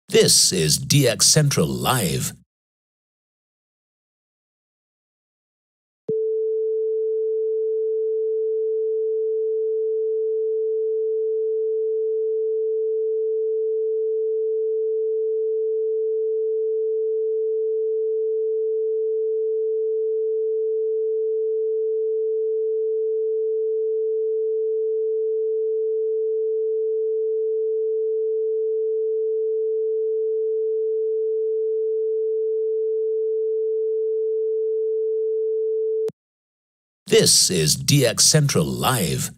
This is DX Central Live. This is DX Central Live.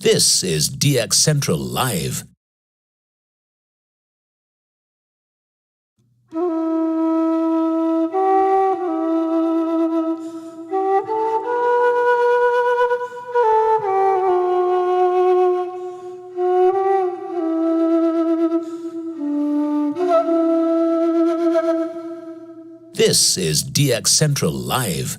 This is DX Central Live. This is DX Central Live.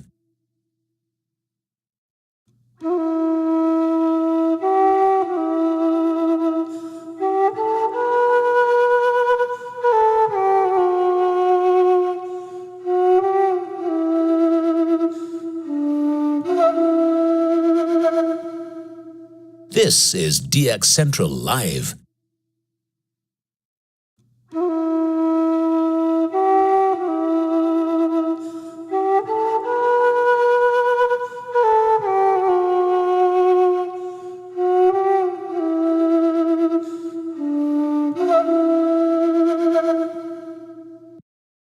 This is DX Central Live.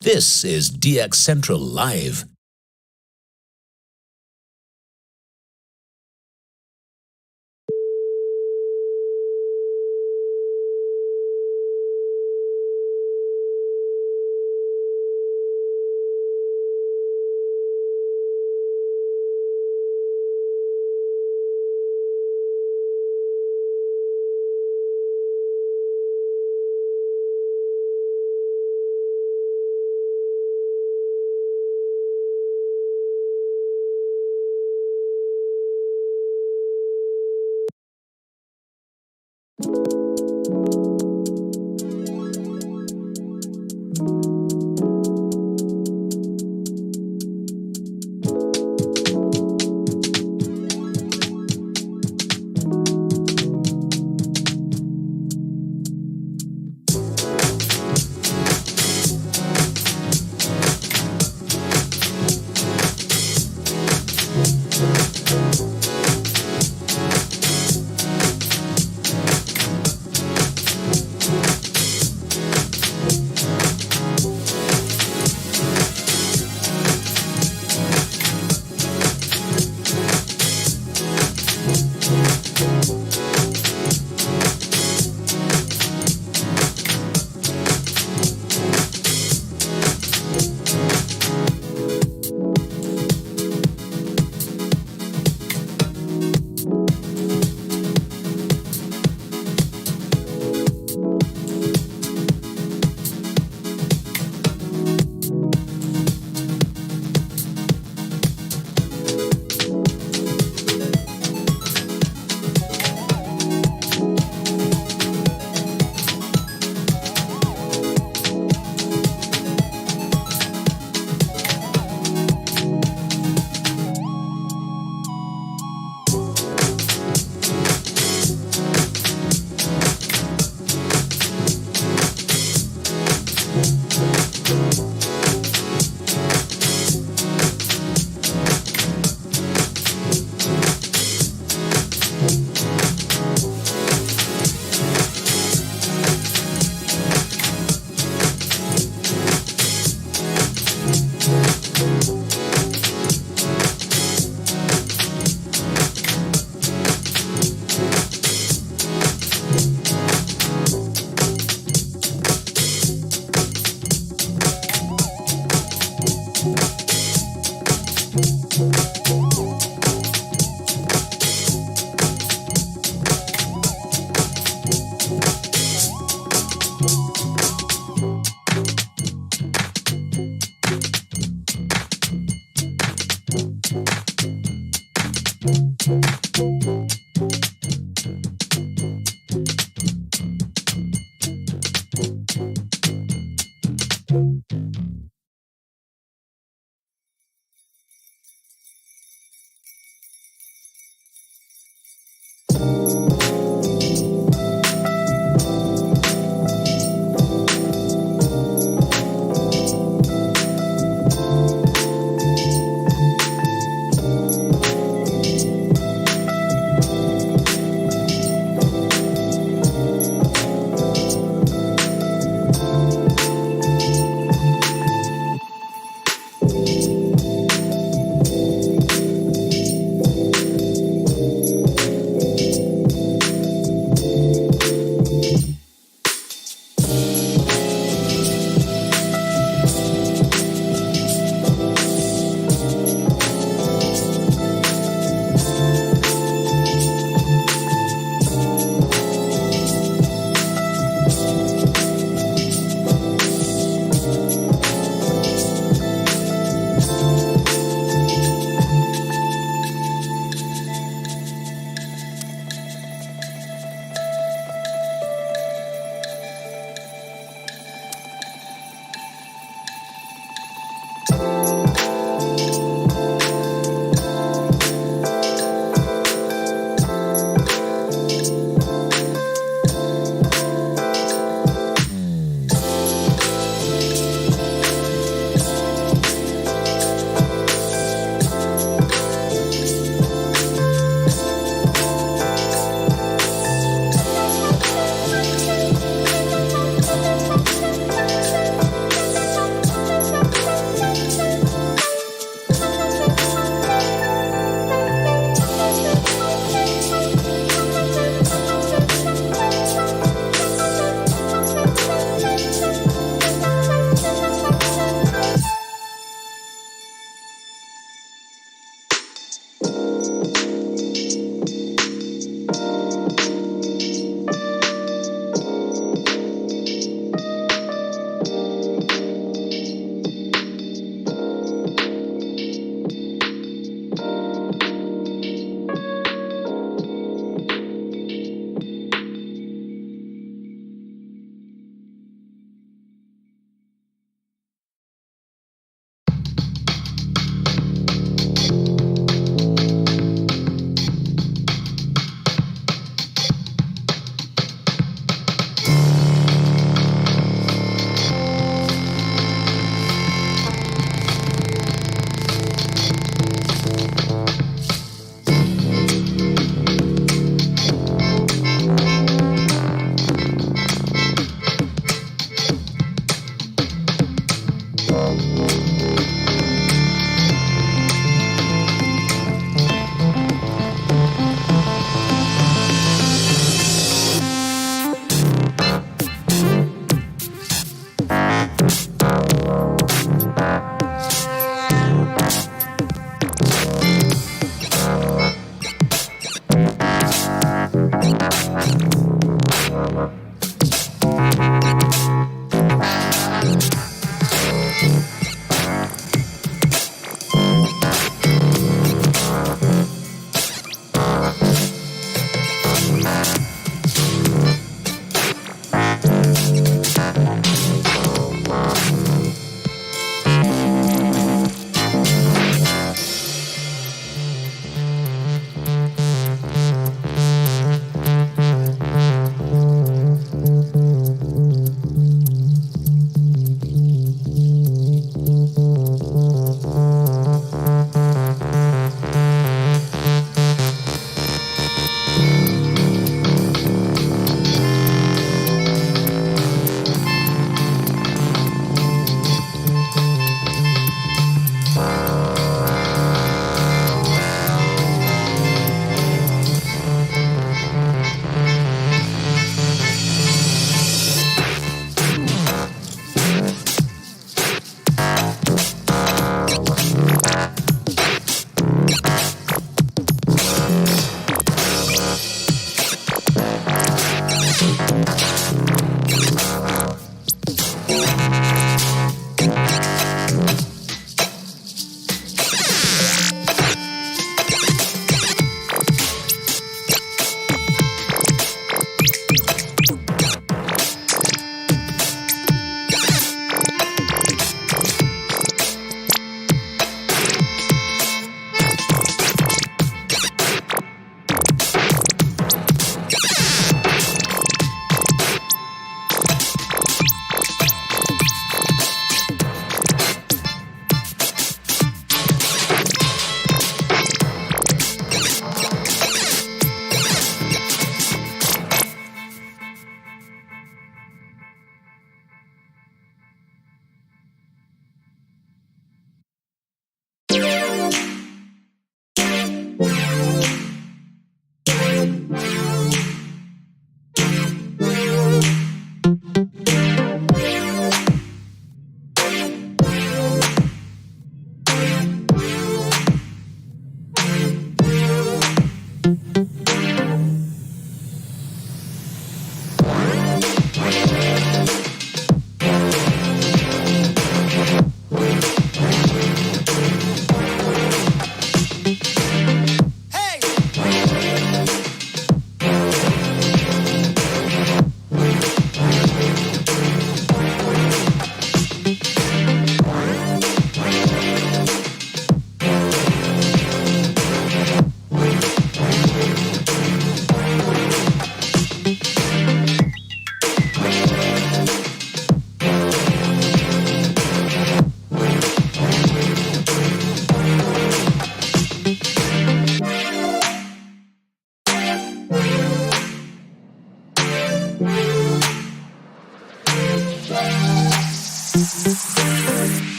This is DX Central Live.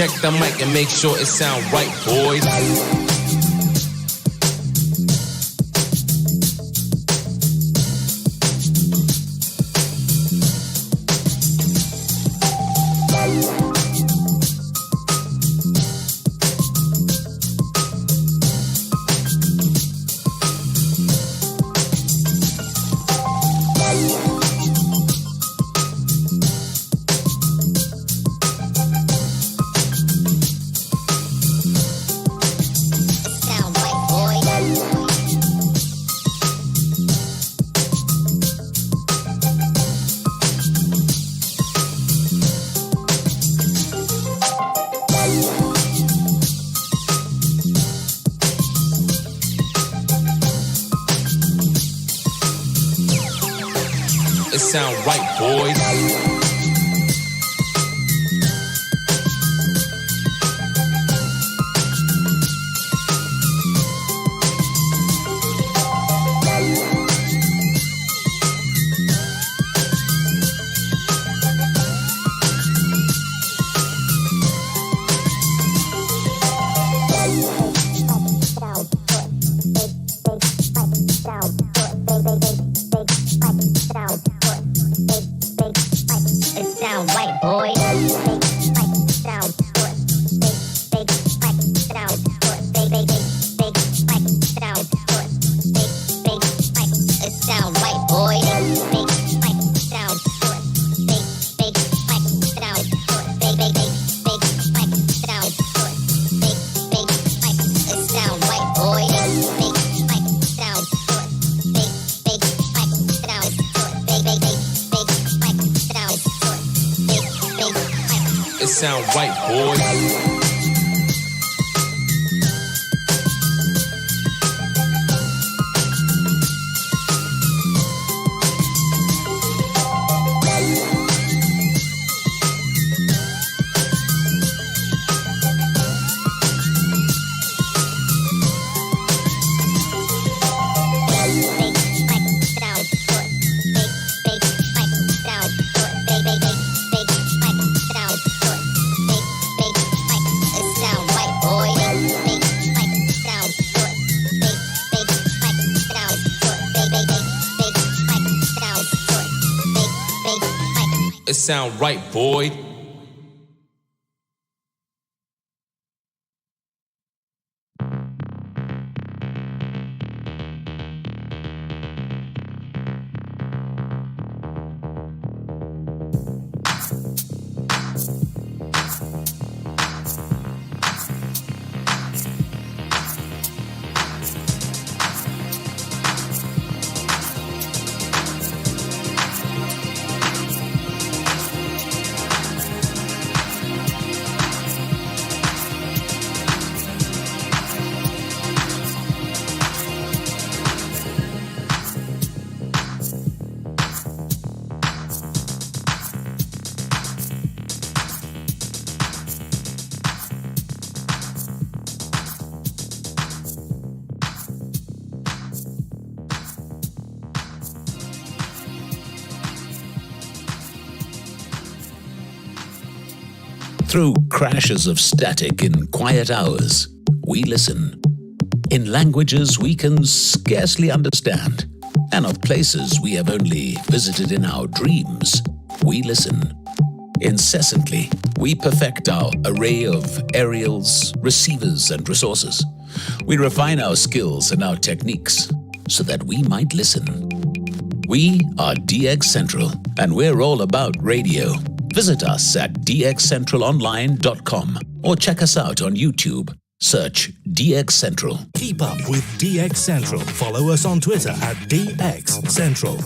check the mic and make sure it sound right, boys. Sound right, boys. Sound right, boys. It sound right, boy. Through crashes of static in quiet hours, we listen. In languages we can scarcely understand, and of places we have only visited in our dreams, we listen. Incessantly, we perfect our array of aerials, receivers, and resources. We refine our skills and our techniques so that we might listen. We are DX Central, and we're all about radio. Visit us at dxcentralonline.com or check us out on YouTube. Search DX Central. Keep up with DX Central. Follow us on Twitter at DX Central.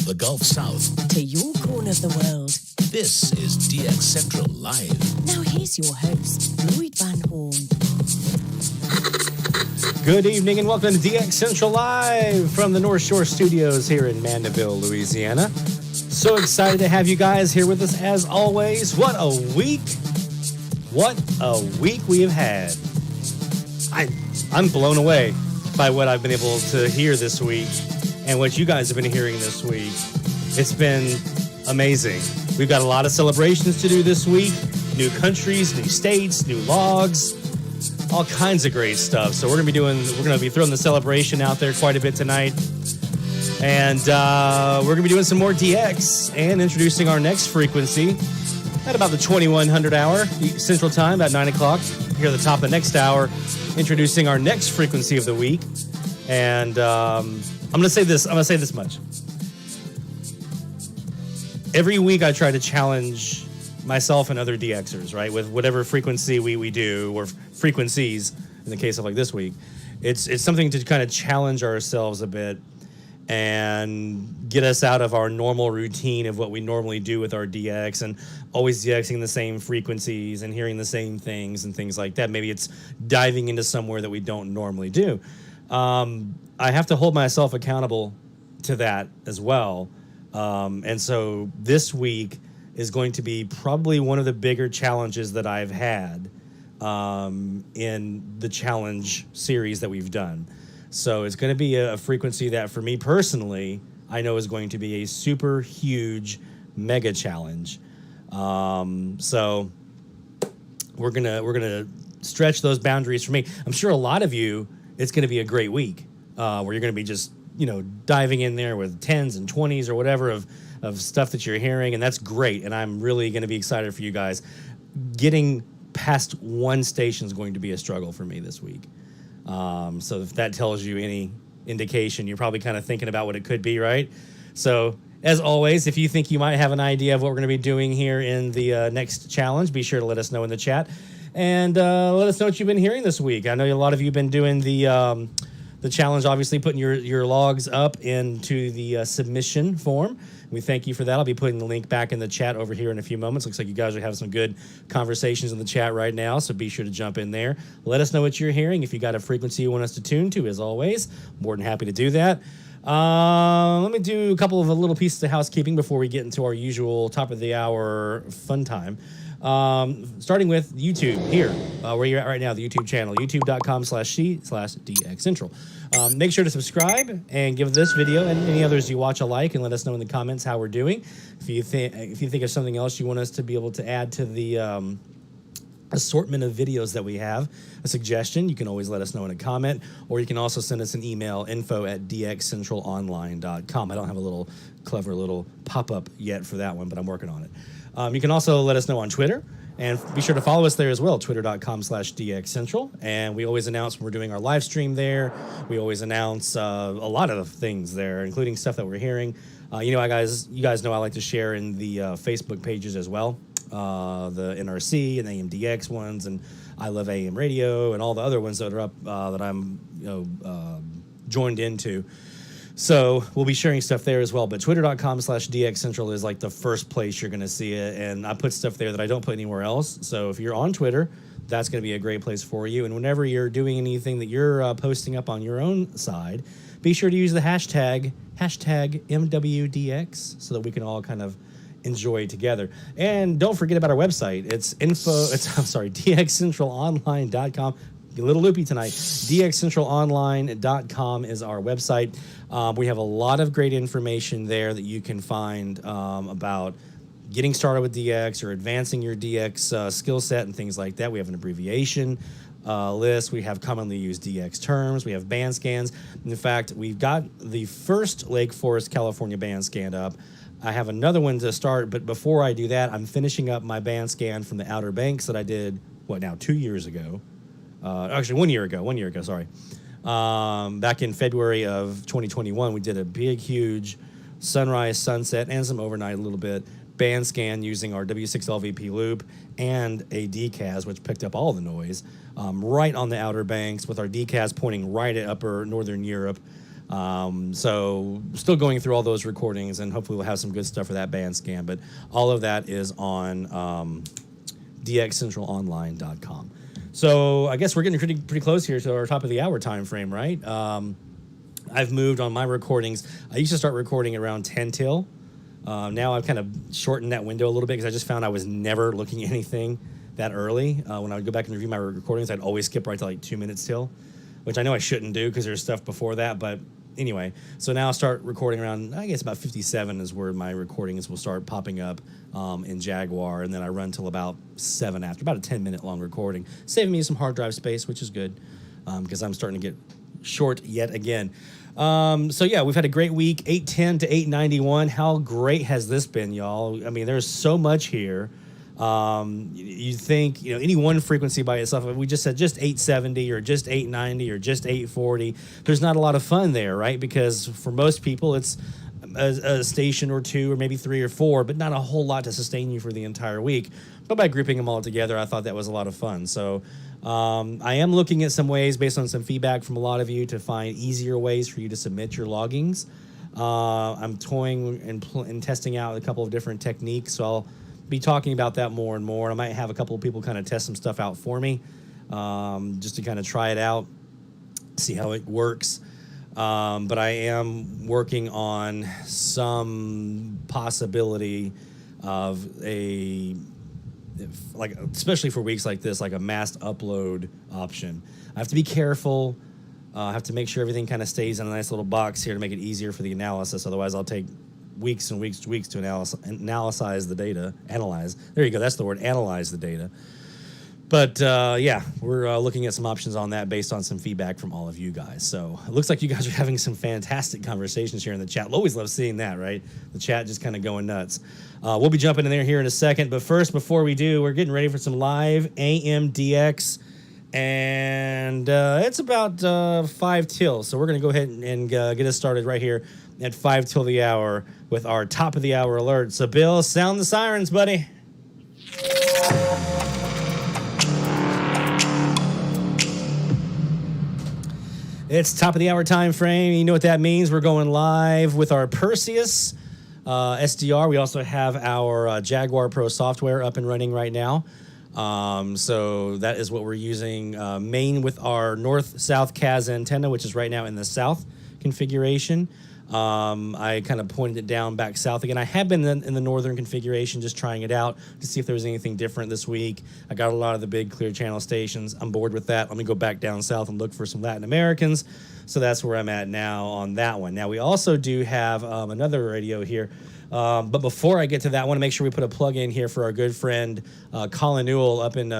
The Gulf South to your corner of the world. This is DX Central Live. Now here's your host, Lloyd Van Horn. Good evening and welcome to DX Central Live from the North Shore Studios here in Mandeville, Louisiana. So excited to have you guys here with us as always. What a week. What a week we have had. I'm blown away by what I've been able to hear this week and what you guys have been hearing this week. It's been amazing. We've got a lot of celebrations to do this week. New countries, new states, new logs, all kinds of great stuff. So we're going to be throwing the celebration out there quite a bit tonight. And we're going to be doing some more DX and introducing our next frequency at about the 2100 hour Central Time, about 9 o'clock. Here at the top of the next hour, introducing our next frequency of the week. And I'm going to say this much. Every week I try to challenge myself and other DXers, right, with whatever frequency we do, or frequencies in the case of like this week. It's something to kind of challenge ourselves a bit and get us out of our normal routine of what we normally do with our DX and always DXing the same frequencies and hearing the same things and things like that. Maybe it's diving into somewhere that we don't normally do. I have to hold myself accountable to that as well. And so this week is going to be probably one of the bigger challenges that I've had in the challenge series that we've done. So it's going to be a frequency that for me personally, I know is going to be a super huge mega challenge. So we're gonna stretch those boundaries for me. I'm sure a lot of you, it's going to be a great week where you're going to be just, diving in there with 10s and 20s or whatever of stuff that you're hearing, and that's great, and I'm really going to be excited for you guys. Getting past one station is going to be a struggle for me this week. So if that tells you any indication, you're probably kind of thinking about what it could be, right? So as always, if you think you might have an idea of what we're going to be doing here in the next challenge, be sure to let us know in the chat, and let us know what you've been hearing this week. I know a lot of you have been doing the challenge, obviously putting your logs up into the submission form. We thank you for that. I'll be putting the link back in the chat over here in a few moments. Looks like you guys are having some good conversations in the chat right now, so be sure to jump in there. Let us know what you're hearing. If you got a frequency you want us to tune to, as always, more than happy to do that. Let me do a couple of little pieces of housekeeping before we get into our usual top of the hour fun time. Starting with YouTube here, where you're at right now, the YouTube channel, youtube.com/DX-Central. Make sure to subscribe and give this video and any others you watch a like, and let us know in the comments how we're doing. If you think of something else you want us to be able to add to the assortment of videos that we have, a suggestion, you can always let us know in a comment, or you can also send us an email, info@dxcentralonline.com. I don't have a little clever little pop-up yet for that one, but I'm working on it. You can also let us know on Twitter, and be sure to follow us there as well, twitter.com/DXCentral. And we always announce when we're doing our live stream there. We always announce a lot of things there, including stuff that we're hearing. You guys know I like to share in the Facebook pages as well, the NRC and AMDX ones, and I Love AM Radio, and all the other ones that are up that I'm joined into. So we'll be sharing stuff there as well. But twitter.com/DXCentral is like the first place you're going to see it. And I put stuff there that I don't put anywhere else. So if you're on Twitter, that's going to be a great place for you. And whenever you're doing anything that you're posting up on your own side, be sure to use the hashtag MWDX so that we can all kind of enjoy together. And don't forget about our website. It's DXCentralonline.com. A little loopy tonight. DXCentralonline.com is our website. We have a lot of great information there that you can find about getting started with DX or advancing your DX skill set and things like that. We have an abbreviation list. We have commonly used DX terms. We have band scans. In fact, we've got the first Lake Forest, California band scan up. I have another one to start, but before I do that, I'm finishing up my band scan from the Outer Banks that I did, 2 years ago? Actually, 1 year ago, sorry. Back in February of 2021, we did a big, huge sunrise, sunset, and some overnight a little bit band scan using our W6LVP loop and a DCAS, which picked up all the noise, right on the Outer Banks with our DCAS pointing right at upper northern Europe. So still going through all those recordings, and hopefully we'll have some good stuff for that band scan. But all of that is on DXCentralonline.com. So I guess we're getting pretty close here to our top of the hour time frame, right? I've moved on my recordings. I used to start recording around 10 till. Now I've kind of shortened that window a little bit because I just found I was never looking at anything that early. When I would go back and review my recordings, I'd always skip right to like 2 minutes till, which I know I shouldn't do because there's stuff before that. But anyway, so now I'll start recording around, I guess about 57 is where my recordings will start popping up in Jaguar. And then I run till about 7 after, about a 10-minute long recording, saving me some hard drive space, which is good because I'm starting to get short yet again. So yeah, we've had a great week, 810 to 891. How great has this been, y'all? I mean, there's so much here. You think, any one frequency by itself, if we just said just 870 or just 890 or just 840, there's not a lot of fun there, right? Because for most people, it's a station or two or maybe 3 or 4, but not a whole lot to sustain you for the entire week. But by grouping them all together, I thought that was a lot of fun. So I am looking at some ways based on some feedback from a lot of you to find easier ways for you to submit your loggings. I'm toying and testing out a couple of different techniques, so I'll be talking about that more and more. I might have a couple of people kind of test some stuff out for me, just to kind of try it out, see how it works. But I am working on some possibility of especially for weeks like this, like a massed upload option. I have to be careful. I have to make sure everything kind of stays in a nice little box here to make it easier for the analysis. Otherwise, I'll take weeks and weeks to analyze the data. Analyze. There you go. That's the word. Analyze the data. But yeah, we're looking at some options on that based on some feedback from all of you guys. So it looks like you guys are having some fantastic conversations here in the chat. Always love seeing that, right? The chat just kind of going nuts. We'll be jumping in there here in a second. But first, before we do, we're getting ready for some live AMDX. And it's about 5 till. So we're going to go ahead and get us started right here at 5 till the hour with our top of the hour alert. So Bill, sound the sirens, buddy. It's top of the hour time frame. You know what that means. We're going live with our Perseus SDR. We also have our Jaguar Pro software up and running right now. So that is what we're using main with our north-south CAS antenna, which is right now in the south configuration. I kind of pointed it down back south again. I have been in the northern configuration just trying it out to see if there was anything different this week. I got a lot of the big clear channel stations. I'm bored with that. Let me go back down south and look for some Latin Americans. So that's where I'm at now on that one. Now we also do have another radio here. But before I get to that, I want to make sure we put a plug in here for our good friend Colin Newell up in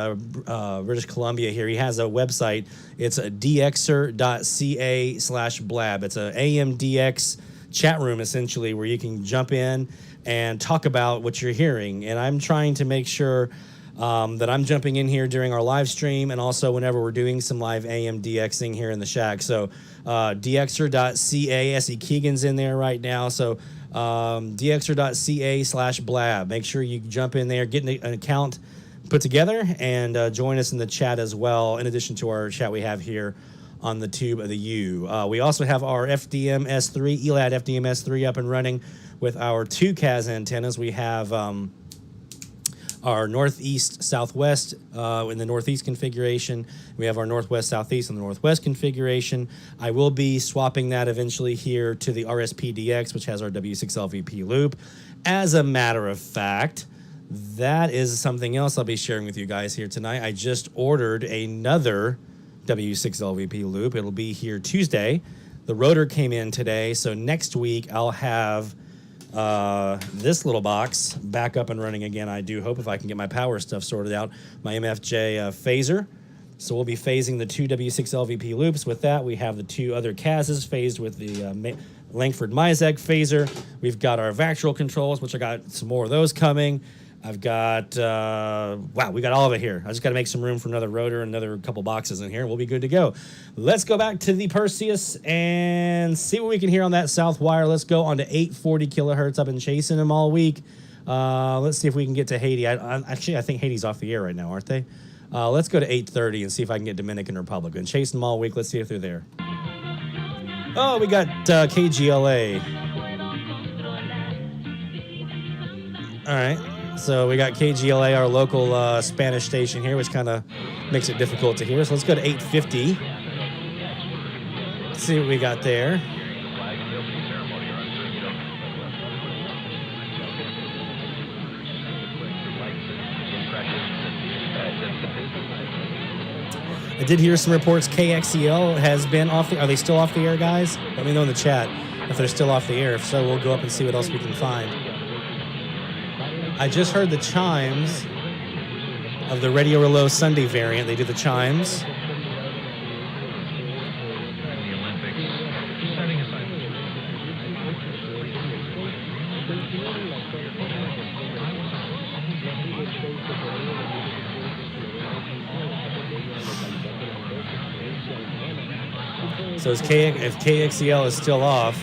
British Columbia here. He has a website. It's a DXer.ca/blab. It's a AMDX chat room, essentially, where you can jump in and talk about what you're hearing. And I'm trying to make sure that I'm jumping in here during our live stream and also whenever we're doing some live AMDXing here in the shack. So DXer.ca, SE Keegan's in there right now. So DXer.ca/blab. Make sure you jump in there, get an account put together, and join us in the chat as well, in addition to our chat we have here on the Tube of the U. We also have our FDM S3, Elad FDM S3 up and running with our 2 CAS antennas. We have our northeast southwest in the northeast configuration. We have our northwest southeast in the northwest configuration. I will be swapping that eventually here to the RSPdx, which has our W6LVP loop. As a matter of fact, that is something else I'll be sharing with you guys here tonight. I just ordered another W6LVP loop. It'll be here Tuesday. The rotor came in today, so next week I'll have this little box back up and running again. I do hope, if I can get my power stuff sorted out. My MFJ phaser. So we'll be phasing the 2 W6LVP loops. With that, we have the 2 other CASs phased with the Langford Mizek phaser. We've got our vactrol controls, which I got some more of those coming. I've got, wow, we got all of it here. I just got to make some room for another rotor, another couple boxes in here, and we'll be good to go. Let's go back to the Perseus and see what we can hear on that south wire. Let's go on to 840 kilohertz. I've been chasing them all week. Let's see if we can get to Haiti. Actually, I think Haiti's off the air right now, aren't they? Let's go to 830 and see if I can get Dominican Republic. Been chasing them all week. Let's see if they're there. Oh, we got KGLA. All right. So we got KGLA, our local Spanish station here, which kind of makes it difficult to hear. So let's go to 850. Let's see what we got there. I did hear some reports KXEL has been off the... Are they still off the air, guys? Let me know in the chat if they're still off the air. If so, we'll go up and see what else we can find. I just heard the chimes of the Radio Reload Sunday variant. They did the chimes. So if KXEL is still off,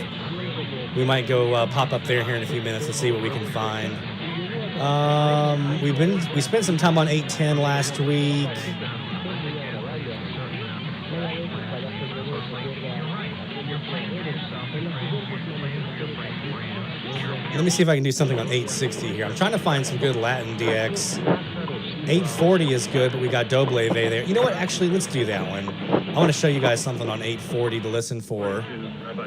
we might go pop up there here in a few minutes and see what we can find. We spent some time on 810 last week. Let me see if I can do something on 860 here. I'm trying to find some good Latin DX. 840 is good, but we got Doble there. You know what? Actually, let's do that one. I want to show you guys something on 840 to listen for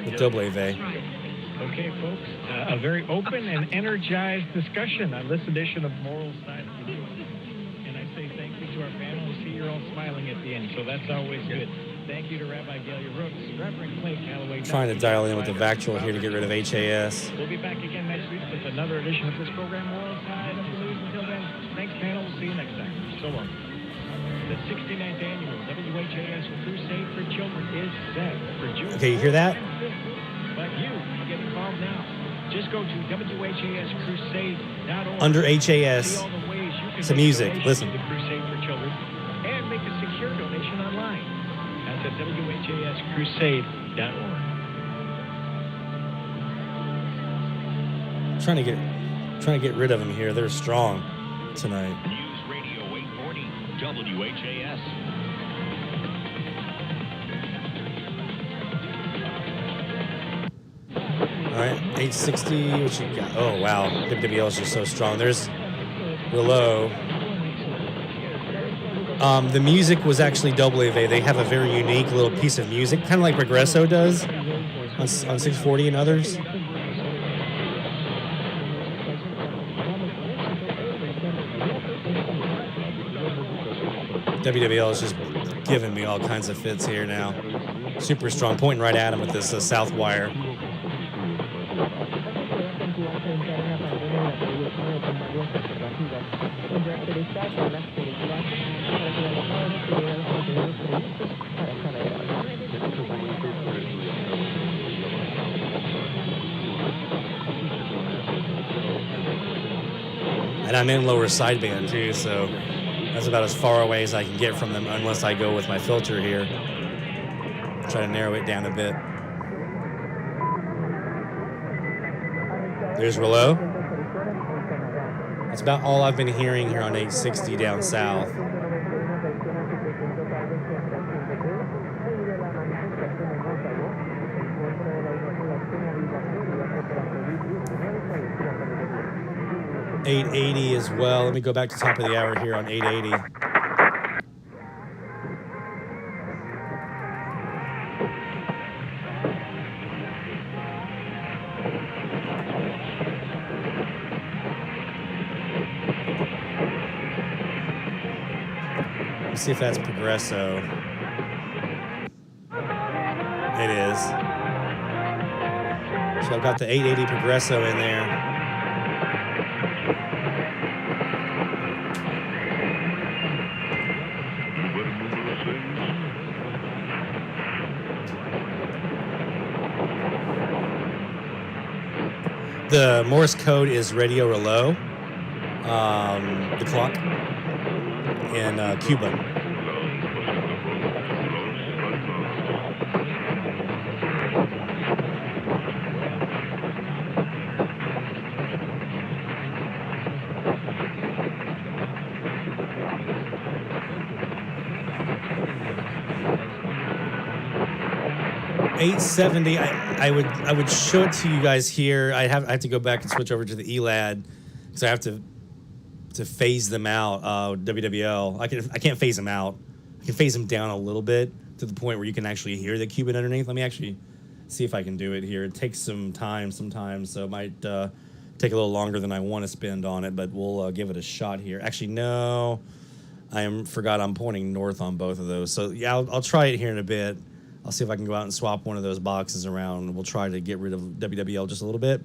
with Doble. Okay, folks, a very open and energized discussion on this edition of Moral Side of the News. And I say thank you to our panel. I see you're all smiling at the end, so that's always good. Thank you to Rabbi Galia Rooks, Reverend Clay Calloway. Trying to dial in with the vactrol here to get rid of HAS. We'll be back again next week with another edition of this program, Moral Side of the News. Until then, thanks, panel. We'll see you next time. So long. The 69th annual WHAS Crusade for Children is set for June. Okay, you hear that? But you can get involved now. Just go to WHAScrusade.org. Under HAS, See all the ways you can some make a music. donation Listen. to the Crusade for Children and make a secure donation online. That's at WHAScrusade.org. Trying to get rid of them here. They're strong tonight. News Radio 840 WHAS. All right, 860. What you got? Oh wow, WWL is just so strong. There's Relow. The music was actually W. They have a very unique little piece of music, kind of like Regresso does on 640 and others. WWL is just giving me all kinds of fits here now. Super strong, pointing right at him with this south wire. And I'm in lower sideband too, so that's about as far away as I can get from them unless I go with my filter here. Try to narrow it down a bit. There's Relow. That's about all I've been hearing here on 860 down south. $880 as well. Let me go back to top of the hour here on 880. Let's see if that's Progresso. It is. So I've got the 880 Progresso in there. The Morse code is Radio Relow, the clock, in Cuba. $870. I would show it to you guys here. I have to go back and switch over to the Elad because I have to phase them out. WWL. I can't phase them out. I can phase them down a little bit to the point where you can actually hear the Cuban underneath. Let me actually see if I can do it here. It takes some time sometimes, so it might take a little longer than I want to spend on it, but we'll give it a shot here. Actually, no, forgot I'm pointing north on both of those. So yeah, I'll try it here in a bit. I'll see if I can go out and swap one of those boxes around. We'll try to get rid of WWL just a little bit.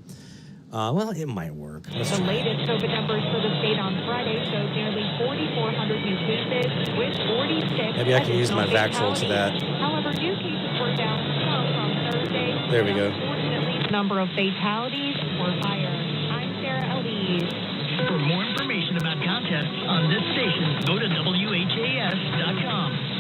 Well, it might work. The latest COVID numbers for the state on Friday showed nearly 4,400 new cases with 46. Maybe I can use my vactrol to that. However, new cases were down some from Thursday. There we go. Unfortunately, the number of fatalities were higher. I'm Sarah Elise. For more information about contests on this station, go to WHAS.com.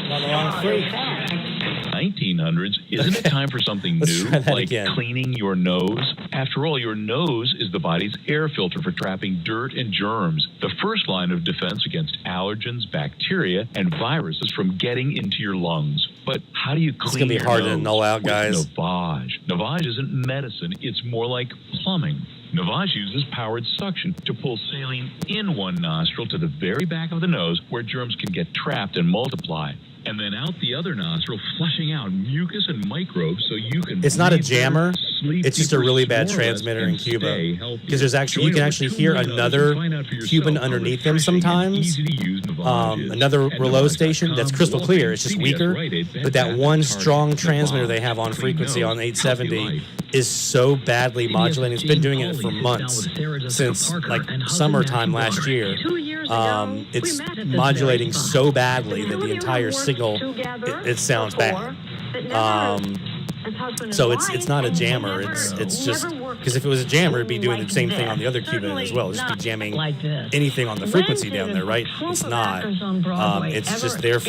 1900s, isn't it time for something new, like cleaning your nose? After all, your nose is the body's air filter for trapping dirt and germs, the first line of defense against allergens, bacteria, and viruses from getting into your lungs. But how do you clean It's going to be hard to null out, guys. Navage. Navage isn't medicine, it's more like plumbing. Navage uses powered suction to pull saline in one nostril to the very back of the nose where germs can get trapped and multiply. And then out the other nostril, flushing out mucus and microbes so you can. It's not a jammer. It's just a really bad transmitter in Cuba. Because there's actually, you can actually hear another Cuban underneath them sometimes. Another relay station that's crystal clear. It's just weaker. But that one strong transmitter they have on frequency on 870 is so badly modulating. It's been doing it for months, since like summertime last year. It's modulating so badly that the entire signal, it sounds bad. So it's not a jammer. It's just because if it was a jammer, it'd be doing the same thing on the other Cuban as well. It'd just be jamming anything on the frequency down there, right? It's not. It's just their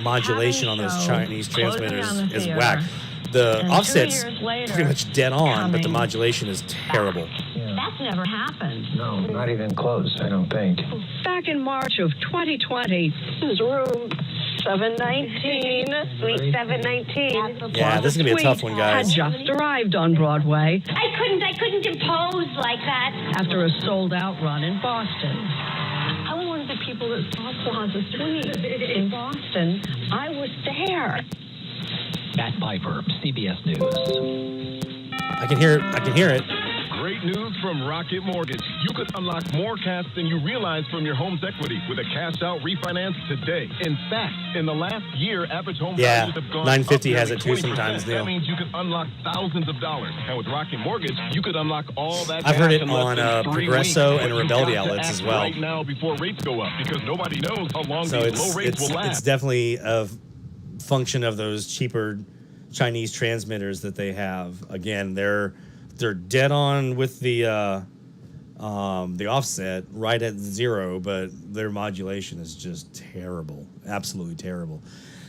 modulation on those Chinese transmitters is whack. The offset's pretty much dead on, but the modulation is terrible. That's never happened. No, not even close, I don't think. Back in March of 2020, this is room 719, suite 719. Yeah, this is going to be a tough one, guys. Had just arrived on Broadway. I couldn't impose like that. After a sold-out run in Boston. I'm one of the people that saw Plaza Suite in Boston. I was there. Matt Piper, CBS News. I can hear it. Great news from Rocket Mortgage. You could unlock more cash than you realize from your home's equity with a cash-out refinance today. In fact, in the last year, average home values have gone 950 up has it too 20%. sometimes, Neil. That means you could unlock thousands of dollars. And with Rocket Mortgage, you could unlock all that I've heard cash it in less on than 3 Progresso weeks. and But you Rebellion got to outlets act as well. right now before rates go up, because nobody knows how long So these low rates will it's last. definitely a function of those cheaper Chinese transmitters that they have. Again, they're dead on with the offset right at 0, but their modulation is just terrible, absolutely terrible.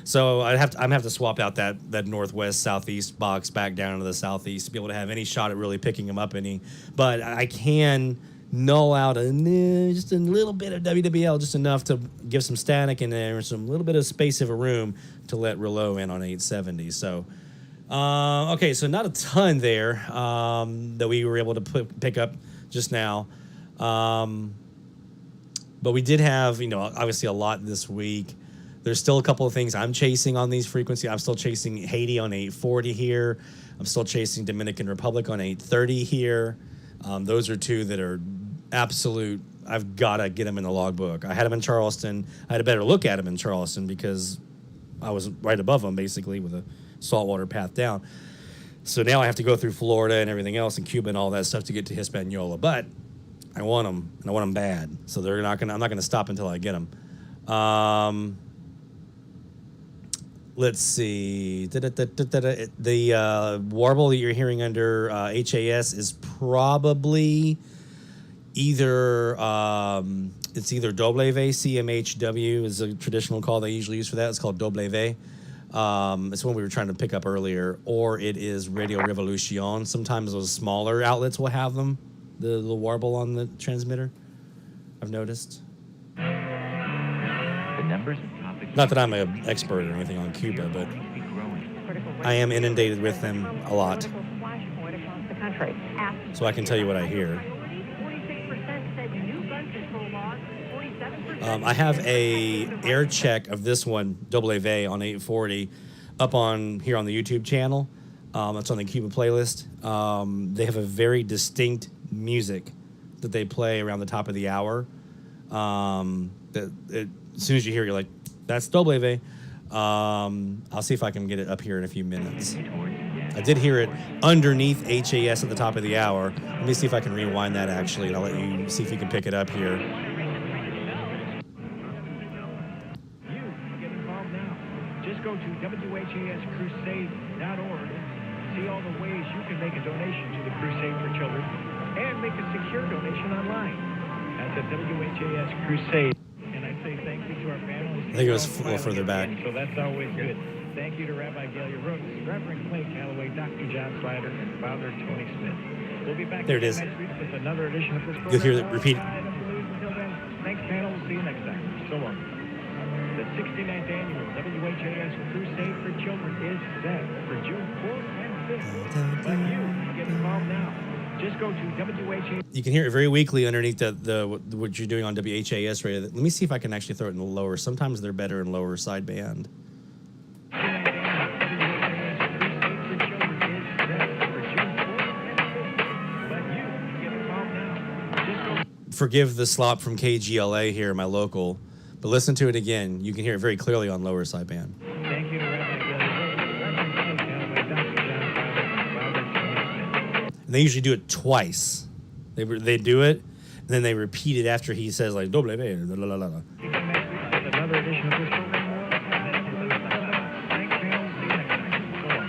So I'm have to swap out that northwest southeast box back down into the southeast to be able to have any shot at really picking them up any. But I can null out just a little bit of WWL, just enough to give some static in there, some little bit of space of a room to let Rouleau in on 870. So. Okay, so not a ton there that we were able to pick up just now. But we did have, obviously a lot this week. There's still a couple of things I'm chasing on these frequencies. I'm still chasing Haiti on 840 here. I'm still chasing Dominican Republic on 830 here. Those are two that are absolute. I've got to get them in the logbook. I had them in Charleston. I had a better look at them in Charleston because I was right above them, basically, with a saltwater path down. So now I have to go through Florida and everything else and Cuba and all that stuff to get to Hispaniola. But I want them, and I want them bad. So I'm not gonna stop until I get them. Let's see. The warble that you're hearing under HAS is probably either it's either W, CMHW is a traditional call they usually use for that. It's called W. It's one we were trying to pick up earlier, or it is Radio Revolution. Sometimes those smaller outlets will have them, the warble on the transmitter, I've noticed. The numbers and topics. Not that I'm an expert or anything on Cuba, but I am inundated with them a lot. So I can tell you what I hear. I have a air check of this one, AAV on 840, up on here on the YouTube channel. It's on the Cuba playlist. They have a very distinct music that they play around the top of the hour. As soon as you hear it, you're like, that's AAV. I'll see if I can get it up here in a few minutes. I did hear it underneath HAS at the top of the hour. Let me see if I can rewind that actually, and I'll let you see if you can pick it up here. You get involved now. Just go to WHAScrusade.org. See all the ways you can make a donation to the Crusade for Children and make a secure donation online. That's at WHAS Crusade. And I say thank you to our panelists. I think it was a little further back. So that's always good. Thank you to Rabbi Galia Rooks, Reverend Clay Calloway, Dr. John Slider, and Founder Tony Smith. We'll be back there it is. next week with another edition of this program. You'll hear it repeat. Until then, thanks, panel. We'll see you next time. So long. The 69th annual WHAS Crusade for Children is set for June 4th and 5th. But you can get involved now. Just go to WHAS. You can hear it very weakly underneath what you're doing on WHAS radio. Let me see if I can actually throw it in the lower. Sometimes they're better in lower sideband. Forgive the slop from KGLA here, my local, but listen to it again. You can hear it very clearly on lower sideband. Thank you to Rabbi Galia. And they usually do it twice. They do it, and then they repeat it after he says like "doble B." Another edition of this program. Thanks, panel. See you next time. So long.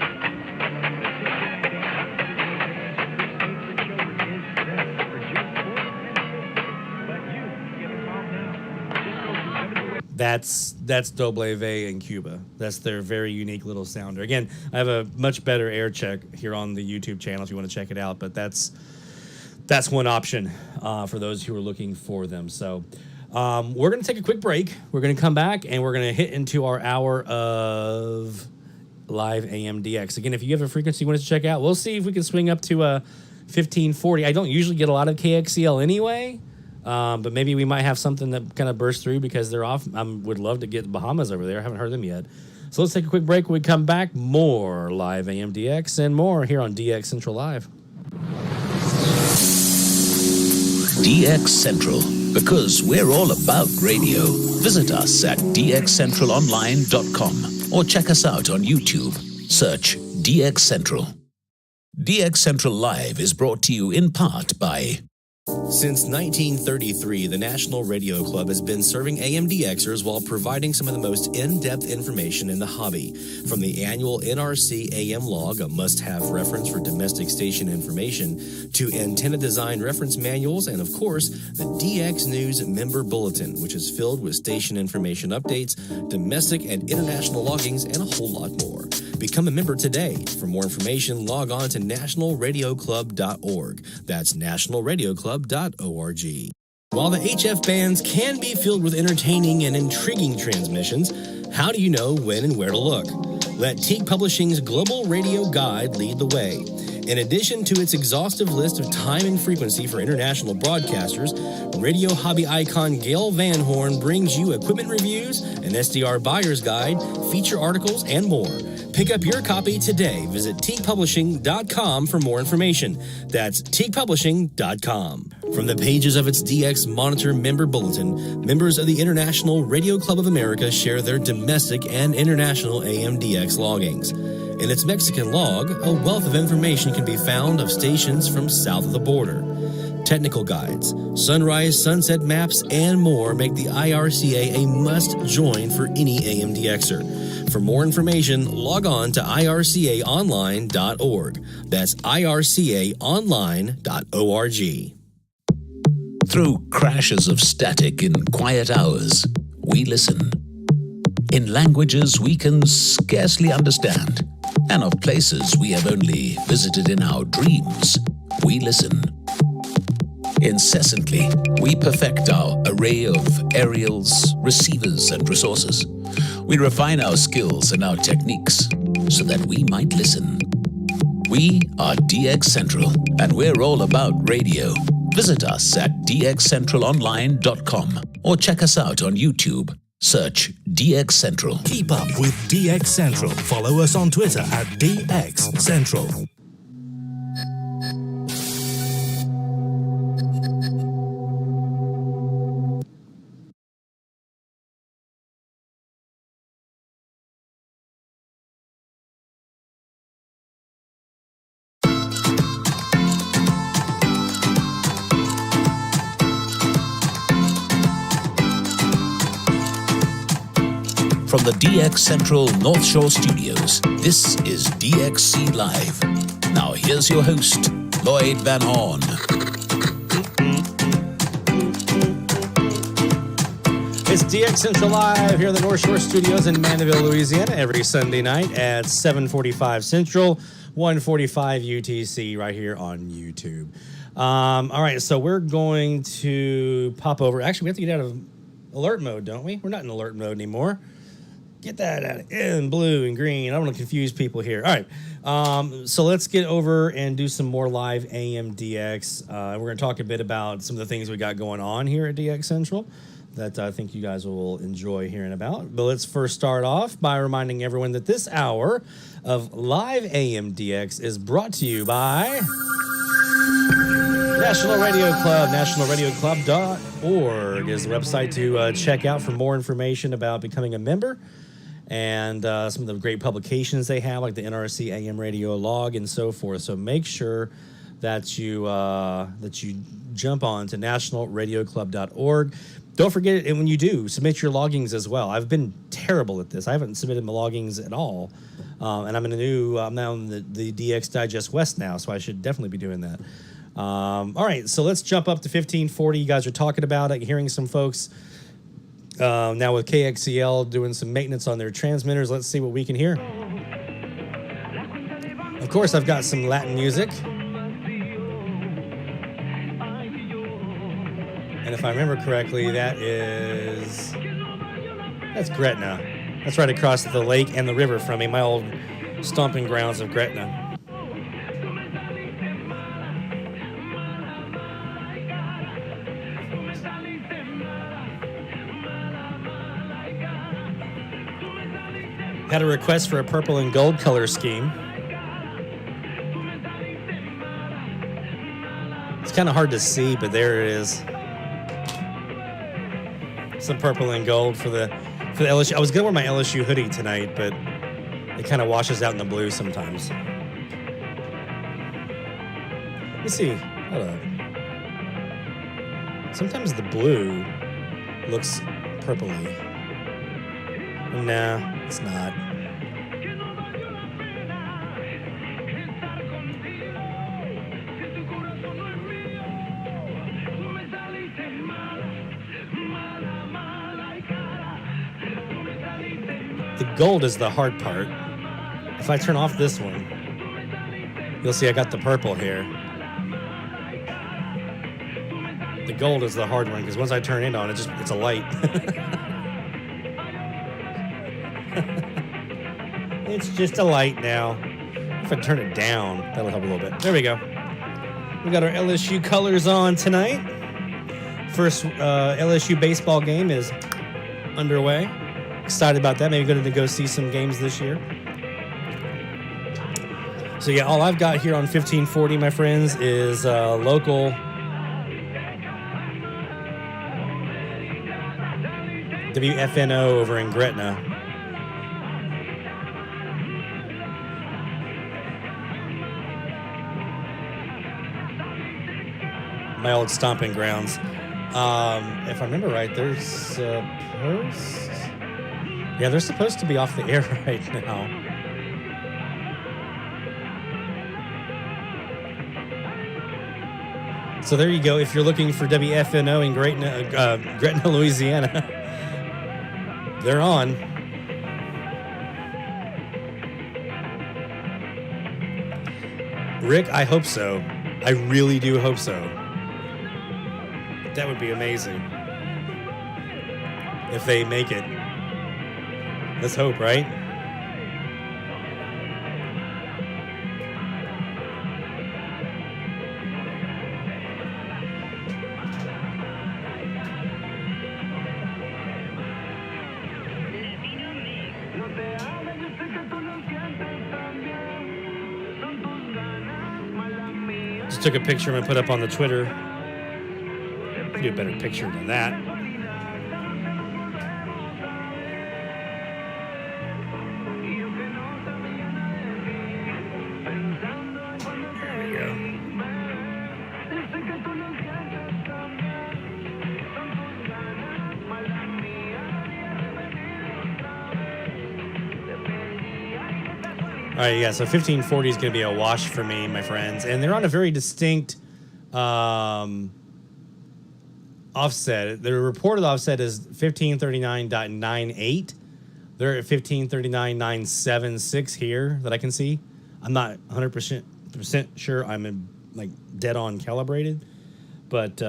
That's W in Cuba. That's their very unique little sounder. Again, I have a much better air check here on the YouTube channel if you want to check it out, but that's one option for those who are looking for them. So we're going to take a quick break. We're going to come back, and we're going to hit into our hour of live AMDX. Again, if you have a frequency you want us to check out, we'll see if we can swing up to 1540. I don't usually get a lot of KXCL anyway. But maybe we might have something that kind of bursts through because they're off. I would love to get Bahamas over there. I haven't heard them yet. So let's take a quick break. When we come back, more live AMDX and more here on DX Central Live. DX Central, because we're all about radio. Visit us at dxcentralonline.com or check us out on YouTube. Search DX Central. DX Central Live is brought to you in part by... Since 1933, the National Radio Club has been serving AMDXers while providing some of the most in-depth information in the hobby. From the annual NRC AM log, a must-have reference for domestic station information, to antenna design reference manuals, and of course, the DX News Member Bulletin, which is filled with station information updates, domestic and international loggings, and a whole lot more. Become a member today. For more information, log on to nationalradioclub.org. That's nationalradioclub.org. While the HF bands can be filled with entertaining and intriguing transmissions, how do you know when and where to look? Let Teague Publishing's Global Radio Guide lead the way. In addition to its exhaustive list of time and frequency for international broadcasters, radio hobby icon Gail Van Horn brings you equipment reviews, an SDR buyer's guide, feature articles, and more. Pick up your copy today. Visit teaguepublishing.com for more information. That's teaguepublishing.com. From the pages of its DX Monitor Member Bulletin, members of the International Radio Club of America share their domestic and international AMDX loggings. In its Mexican log, a wealth of information can be found of stations from south of the border. Technical guides, sunrise, sunset maps, and more make the IRCA a must-join for any AMDXer. For more information, log on to ircaonline.org. That's ircaonline.org. Through crashes of static in quiet hours, we listen. In languages we can scarcely understand, and of places we have only visited in our dreams, we listen. Incessantly, we perfect our array of aerials, receivers, and resources. We refine our skills and our techniques so that we might listen. We are DX Central, and we're all about radio. Visit us at dxcentralonline.com or check us out on YouTube. Search DX Central. Keep up with DX Central. Follow us on Twitter at DX Central. From the DX Central North Shore Studios, this is DXC Live. Now here's your host, Lloyd Van Horn. It's DX Central Live here in the North Shore Studios in Mandeville, Louisiana, every Sunday night at 7:45 Central, 1:45 UTC, right here on YouTube. All right, so we're going to pop over. Actually, we have to get out of alert mode, don't we? We're not in alert mode anymore. Get that out in blue and green. I don't want to confuse people here. All right. So let's get over and do some more live AMDX. We're going to talk a bit about some of the things we got going on here at DX Central that I think you guys will enjoy hearing about. But let's first start off by reminding everyone that this hour of live AMDX is brought to you by National Radio Club. NationalRadioClub.org is the website to check out for more information about becoming a member. And some of the great publications they have, like the NRC AM Radio Log and so forth. So make sure that you jump on to nationalradioclub.org. Don't forget, and when you do, submit your loggings as well. I've been terrible at this. I haven't submitted my loggings at all. And I'm now in the DX Digest West now, so I should definitely be doing that. All right, so let's jump up to 1540. You guys are talking about it, hearing some folks now with KXCL doing some maintenance on their transmitters. Let's see what we can hear. Of course, I've got some Latin music. And if I remember correctly, that's Gretna. That's right across the lake and the river from me, my old stomping grounds of Gretna. Had a request for a purple and gold color scheme. It's kind of hard to see, but there it is. Some purple and gold for the LSU. I was gonna wear my LSU hoodie tonight, but it kind of washes out in the blue sometimes. Let me see. Hold on. Sometimes the blue looks purpley. Nah, it's not. The gold is the hard part. If I turn off this one, you'll see I got the purple here. The gold is the hard one because once I turn it on, it's a light. It's just a light now. If I turn it down, that'll help a little bit. There we go. We got our LSU colors on tonight. First LSU baseball game is underway. Excited about that. Maybe going to go see some games this year. So yeah, all I've got here on 1540, my friends, is local WFNO over in Gretna. My old stomping grounds. If I remember right, they're supposed to be off the air right now. So there you go. If you're looking for WFNO in Gretna, Louisiana, they're on. Rick, I hope so. I really do hope so. That would be amazing if they make it. Let's hope, right? just took a picture and put up on the Twitter. Do a better picture than that. There we go. All right, yeah, so 1540 is going to be a wash for me, my friends. And they're on a very distinct offset. The reported offset is 1539.98. They're at 1539.976 here that I can see. I'm not 100% sure I'm like dead on calibrated. But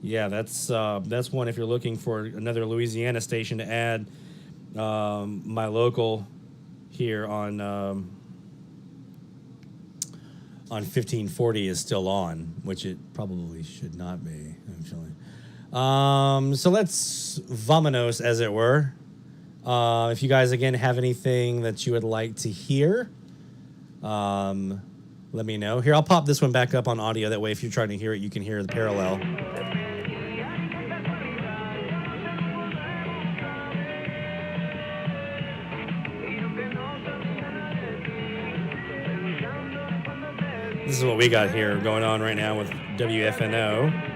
yeah, that's one if you're looking for another Louisiana station to add. My local here on 1540 is still on, which it probably should not be, actually. So let's vamonos, as it were. If you guys, again, have anything that you would like to hear, let me know. Here, I'll pop this one back up on audio. That way, if you're trying to hear it, you can hear the parallel. This is what we got here going on right now with WFNO.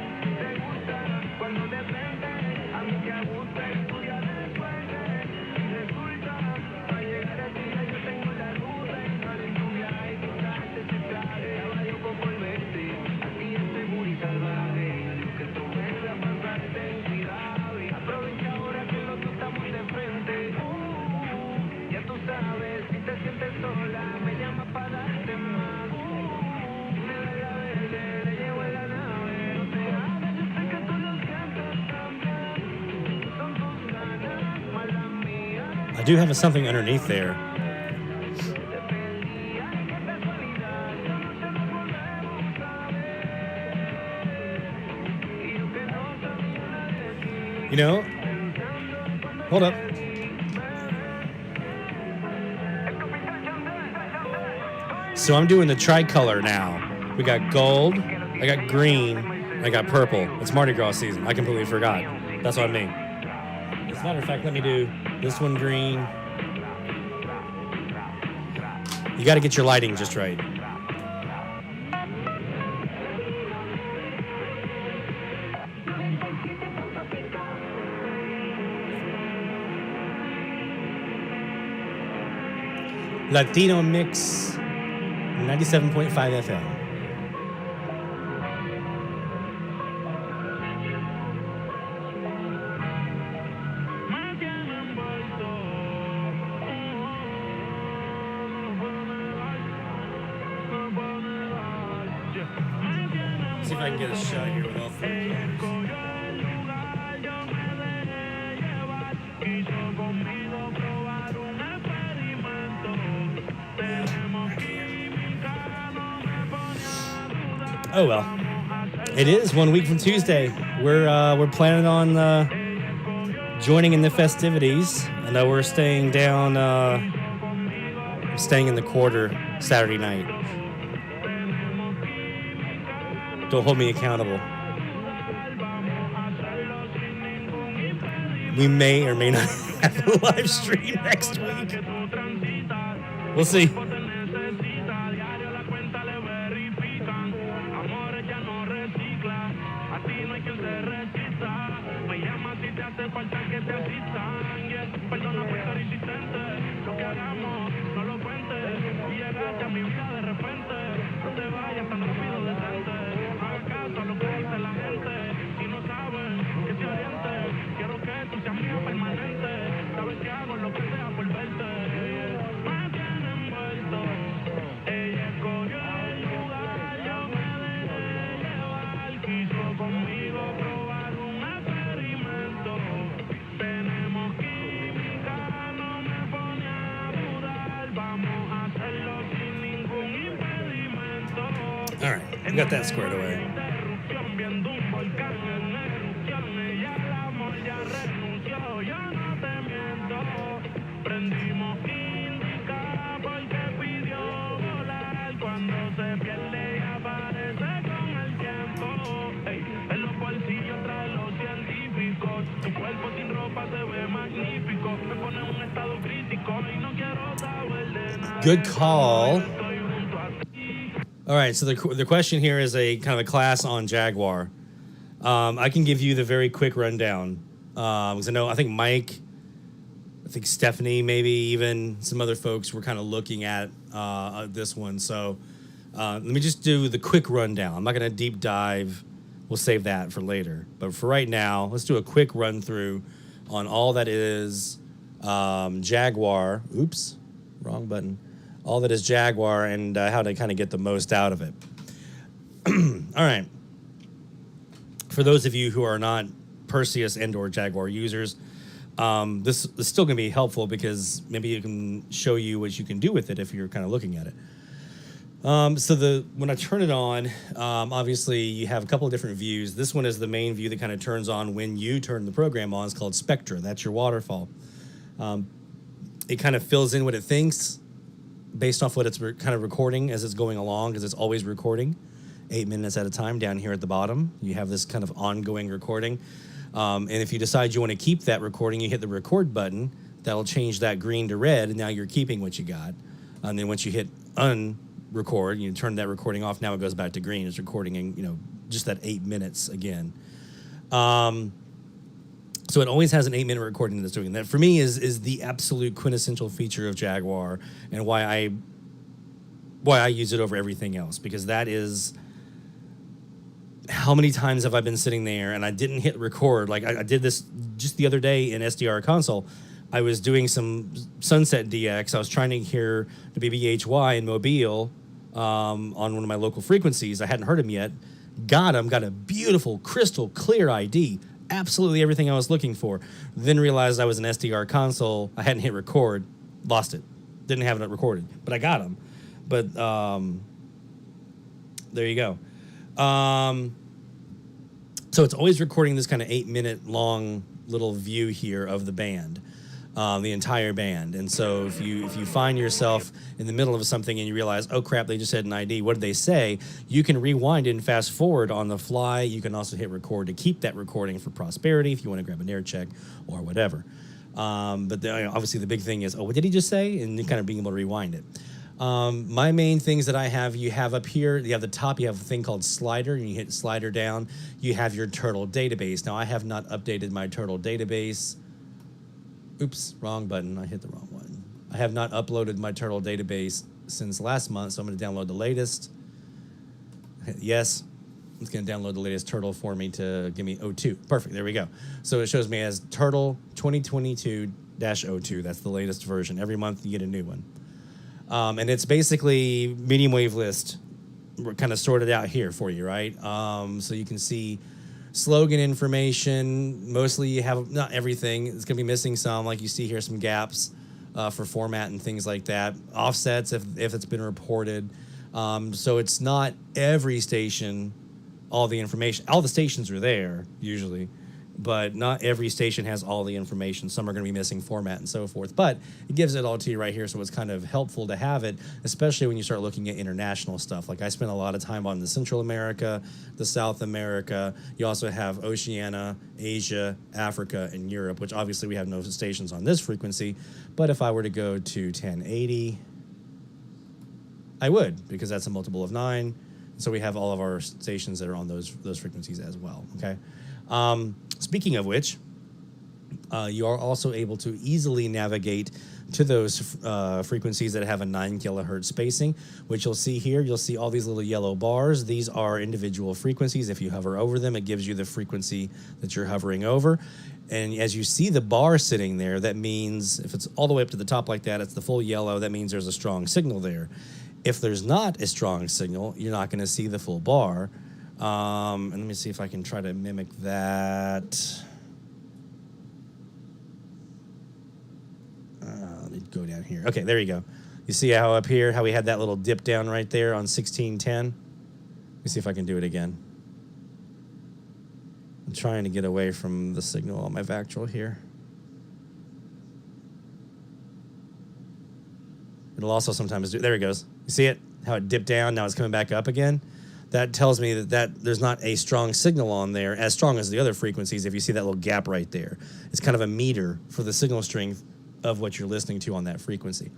I do have something underneath there. You know, hold up. So I'm doing the tricolor now. We got gold, I got green, I got purple. It's Mardi Gras season. I completely forgot. That's what I mean. As a matter of fact, let me do this one green. You got to get your lighting just right. Latino Mix 97.5 FM. See if I can get a shot here with all three cameras. Oh well, it is 1 week from Tuesday. We're planning on joining in the festivities. I know we're staying down, staying in the quarter Saturday night. Don't hold me accountable. We may or may not have a live stream next week. We'll see. All right, we got that squared away. All Good call. All right, so the question here is a kind of a class on Jaguar. I can give you the very quick rundown. Because I think Mike, I think Stephanie, maybe even some other folks were kind of looking at this one. So let me just do the quick rundown. I'm not going to deep dive. We'll save that for later. But for right now, let's do a quick run through on all that is Jaguar. Oops, wrong button. All that is Jaguar and how to kind of get the most out of it. All right. For those of you who are not Perseus and or Jaguar users, this is still going to be helpful because maybe it can show you what you can do with it if you're kind of looking at it. So when I turn it on, obviously you have a couple of different views. This one is the main view that kind of turns on when you turn the program on. It's called Spectra. That's your waterfall. It kind of fills in what it thinks based off what it's kind of recording as it's going along, because it's always recording 8 minutes at a time. Down here at the bottom, you have this kind of ongoing recording. And if you decide you want to keep that recording, you hit the record button. That'll change that green to red, and now you're keeping what you got. And then once you hit unrecord, you turn that recording off. Now it goes back to green. It's recording in, just that 8 minutes again. So it always has an 8-minute recording that's doing that. For me is the absolute quintessential feature of Jaguar, and why I use it over everything else, because that is how many times have I been sitting there and I didn't hit record. Like I did this just the other day in SDR Console. I was doing some Sunset DX. I was trying to hear the BBHY in Mobile on one of my local frequencies. I hadn't heard him yet. Got a beautiful, crystal clear ID. Absolutely everything I was looking for. Then realized I was an SDR Console. I hadn't hit record. Lost it. Didn't have it recorded. But I got them. But there you go. So it's always recording this kind of 8-minute long little view here of the band. The entire band. And so if you find yourself in the middle of something and you realize, oh crap, they just had an ID, what did they say? You can rewind it and fast forward on the fly. You can also hit record to keep that recording for prosperity if you want to grab an air check or whatever. But obviously the big thing is, oh, what did he just say? And kind of being able to rewind it. My main things that I have, you have up here, you have the top, you have a thing called slider, and you hit slider down, you have your turtle database. Now I have not updated my turtle database. Oops, wrong button. I hit the wrong one. I have not uploaded my turtle database since last month, so I'm going to download the latest. Yes, it's going to download the latest turtle for me to give me 02. Perfect, there we go. So it shows me as turtle 2022-02. That's the latest version. Every month you get a new one. And it's basically medium wave list kind of sorted out here for you, right? So you can see slogan information. Mostly you have, not everything. It's going to be missing some, like you see here, some gaps for format and things like that. Offsets if it's been reported. So it's not every station, all the information. All the stations are there, usually. But not every station has all the information. Some are going to be missing format and so forth. But it gives it all to you right here, so it's kind of helpful to have it, especially when you start looking at international stuff. Like I spent a lot of time on the Central America, the South America. You also have Oceania, Asia, Africa, and Europe, which obviously we have no stations on this frequency. But if I were to go to 1080, I would, because that's a multiple of 9. So we have all of our stations that are on those frequencies as well, okay? Speaking of which, you are also able to easily navigate to those frequencies that have a 9 kilohertz spacing, which you'll see here. You'll see all these little yellow bars. These are individual frequencies. If you hover over them, it gives you the frequency that you're hovering over. And as you see the bar sitting there, that means if it's all the way up to the top like that, it's the full yellow. That means there's a strong signal there. If there's not a strong signal, you're not going to see the full bar. And let me see if I can try to mimic that. Let me go down here. Okay, there you go. You see how up here, how we had that little dip down right there on 1610? Let me see if I can do it again. I'm trying to get away from the signal on my vactrol here. It'll also sometimes do, there it goes. You see it? How it dipped down, now it's coming back up again? That tells me that there's not a strong signal on there, as strong as the other frequencies, if you see that little gap right there. It's kind of a meter for the signal strength of what you're listening to on that frequency.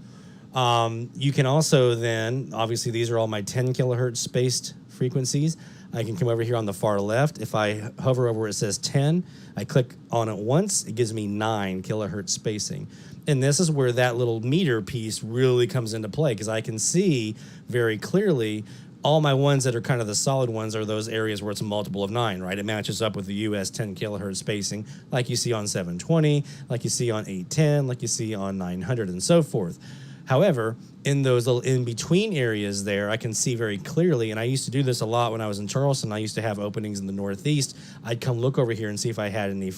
You can also then, obviously these are all my 10 kilohertz spaced frequencies. I can come over here on the far left. If I hover over where it says 10, I click on it once, it gives me 9 kilohertz spacing. And this is where that little meter piece really comes into play, because I can see very clearly all my ones that are kind of the solid ones are those areas where it's a multiple of 9, right? It matches up with the US 10 kilohertz spacing, like you see on 720, like you see on 810, like you see on 900, and so forth. However, in those little in-between areas there, I can see very clearly, and I used to do this a lot when I was in Charleston. I used to have openings in the Northeast. I'd come look over here and see if I had any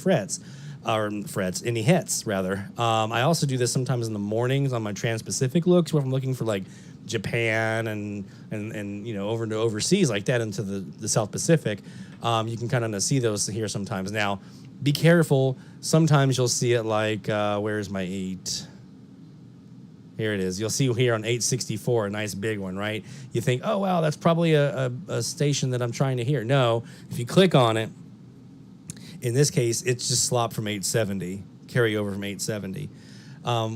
any hits, rather. I also do this sometimes in the mornings on my Trans-Pacific looks, where I'm looking for, like, Japan and you know, over to overseas like that into the South Pacific. You can kind of see those here sometimes. Now, be careful. Sometimes you'll see it like, where's my 8? Here it is. You'll see here on 864, a nice big one, right? You think, oh, wow, that's probably a station that I'm trying to hear. No, if you click on it, in this case, it's just slop from 870, carry over from 870.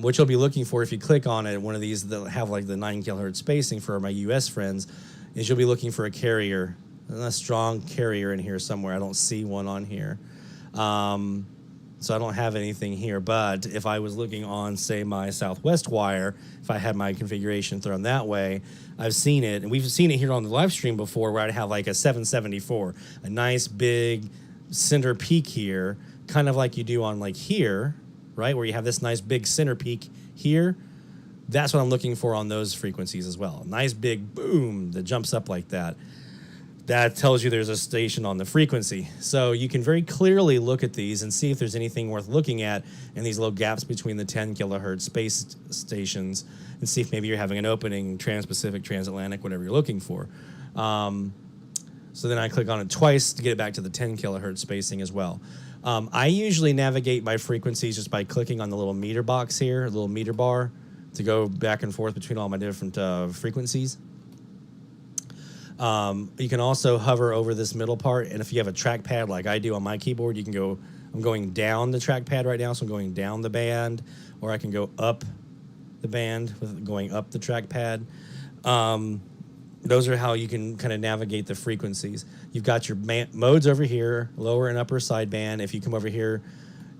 What you'll be looking for if you click on it, one of these that have like the 9 kilohertz spacing for my US friends, is you'll be looking for a carrier, a strong carrier in here somewhere. I don't see one on here. So I don't have anything here, but if I was looking on, say, my Southwest wire, if I had my configuration thrown that way, I've seen it, and we've seen it here on the live stream before, where I'd have like a 774, a nice big center peak here, kind of like you do on like here, right, where you have this nice big center peak here. That's what I'm looking for on those frequencies as well. Nice big boom that jumps up like that. That tells you there's a station on the frequency. So you can very clearly look at these and see if there's anything worth looking at in these little gaps between the 10 kilohertz space stations, and see if maybe you're having an opening, trans-Pacific, transatlantic, whatever you're looking for. So then I click on it twice to get it back to the 10 kilohertz spacing as well. I usually navigate my frequencies just by clicking on the little meter box here, a little meter bar, to go back and forth between all my different frequencies. You can also hover over this middle part, and if you have a trackpad like I do on my keyboard, you can go, I'm going down the trackpad right now, so I'm going down the band, or I can go up the band with going up the trackpad. Those are how you can kind of navigate the frequencies. You've got your modes over here, lower and upper sideband. If you come over here,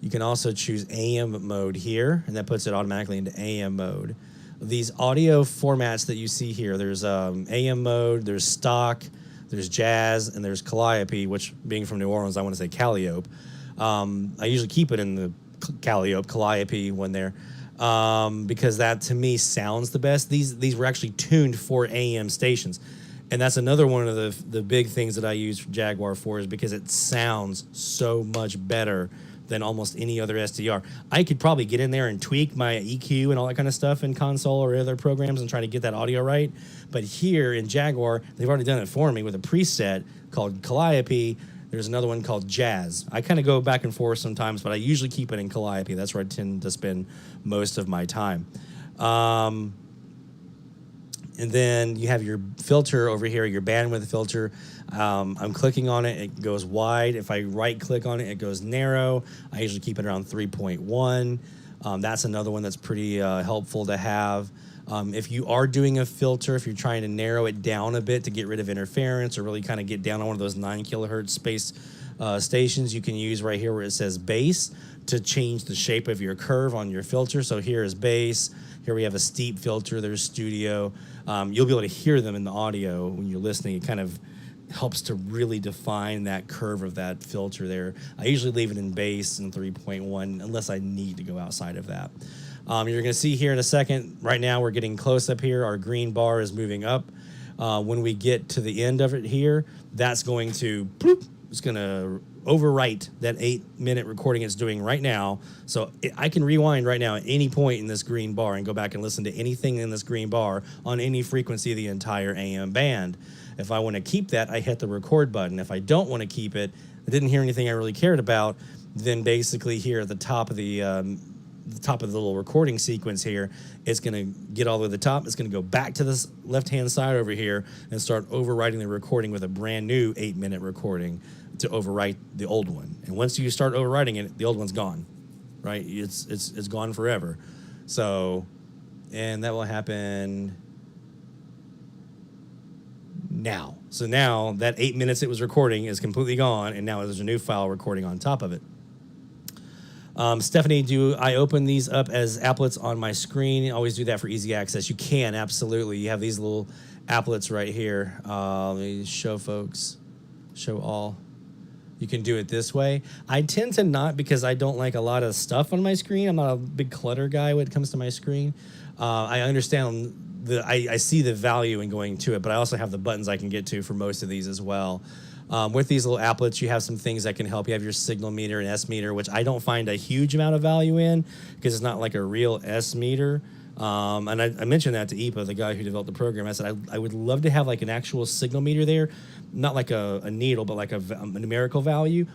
you can also choose AM mode here, and that puts it automatically into AM mode. These audio formats that you see here, there's AM mode, there's stock, there's jazz, and there's calliope, which, being from New Orleans, I want to say calliope. I usually keep it in the calliope one there, because that, to me, sounds the best. These were actually tuned for AM stations, and that's another one of the big things that I use Jaguar for, is because it sounds so much better than almost any other SDR. I could probably get in there and tweak my EQ and all that kind of stuff in Console or other programs and try to get that audio right. But here in Jaguar, they've already done it for me with a preset called Calliope. There's another one called Jazz. I kind of go back and forth sometimes, but I usually keep it in Calliope. That's where I tend to spend most of my time. And then you have your filter over here, your bandwidth filter. I'm clicking on it, it goes wide. If I right click on it, it goes narrow. I usually keep it around 3.1. That's another one that's pretty helpful to have. If you are doing a filter, if you're trying to narrow it down a bit to get rid of interference, or really kind of get down on one of those 9 kilohertz space stations, you can use right here where it says bass to change the shape of your curve on your filter. So here is bass. Here we have a steep filter. There's studio. You'll be able to hear them in the audio when you're listening. It kind of helps to really define that curve of that filter there. I usually leave it in bass and 3.1 unless I need to go outside of that. You're going to see here in a second, right now we're getting close up here. Our green bar is moving up. When we get to the end of it here, that's going to, bloop, it's going to overwrite that 8-minute recording it's doing right now. So I can rewind right now at any point in this green bar and go back and listen to anything in this green bar on any frequency of the entire AM band. If I want to keep that, I hit the record button. If I don't want to keep it, I didn't hear anything I really cared about, then basically here at the top of the little recording sequence here, it's going to get all the way to the top. It's going to go back to this left-hand side over here and start overwriting the recording with a brand new 8-minute recording to overwrite the old one. And once you start overwriting it, the old one's gone, right? It's gone forever. So And that will happen now. So now that 8 minutes it was recording is completely gone, and now there's a new file recording on top of it. Stephanie, do I open these up as applets on my screen? Always do that for easy access. You can, absolutely. You have these little applets right here. Let me show folks, show all. You can do it this way. I tend to not, because I don't like a lot of stuff on my screen. I'm not a big clutter guy when it comes to my screen. I understand I see the value in going to it, but I also have the buttons I can get to for most of these as well. With these little applets, you have some things that can help. You have your signal meter and S meter, which I don't find a huge amount of value in because it's not like a real S meter. And I mentioned that to Ipa, the guy who developed the program. I said I would love to have like an actual signal meter there, not like a needle, but like a numerical value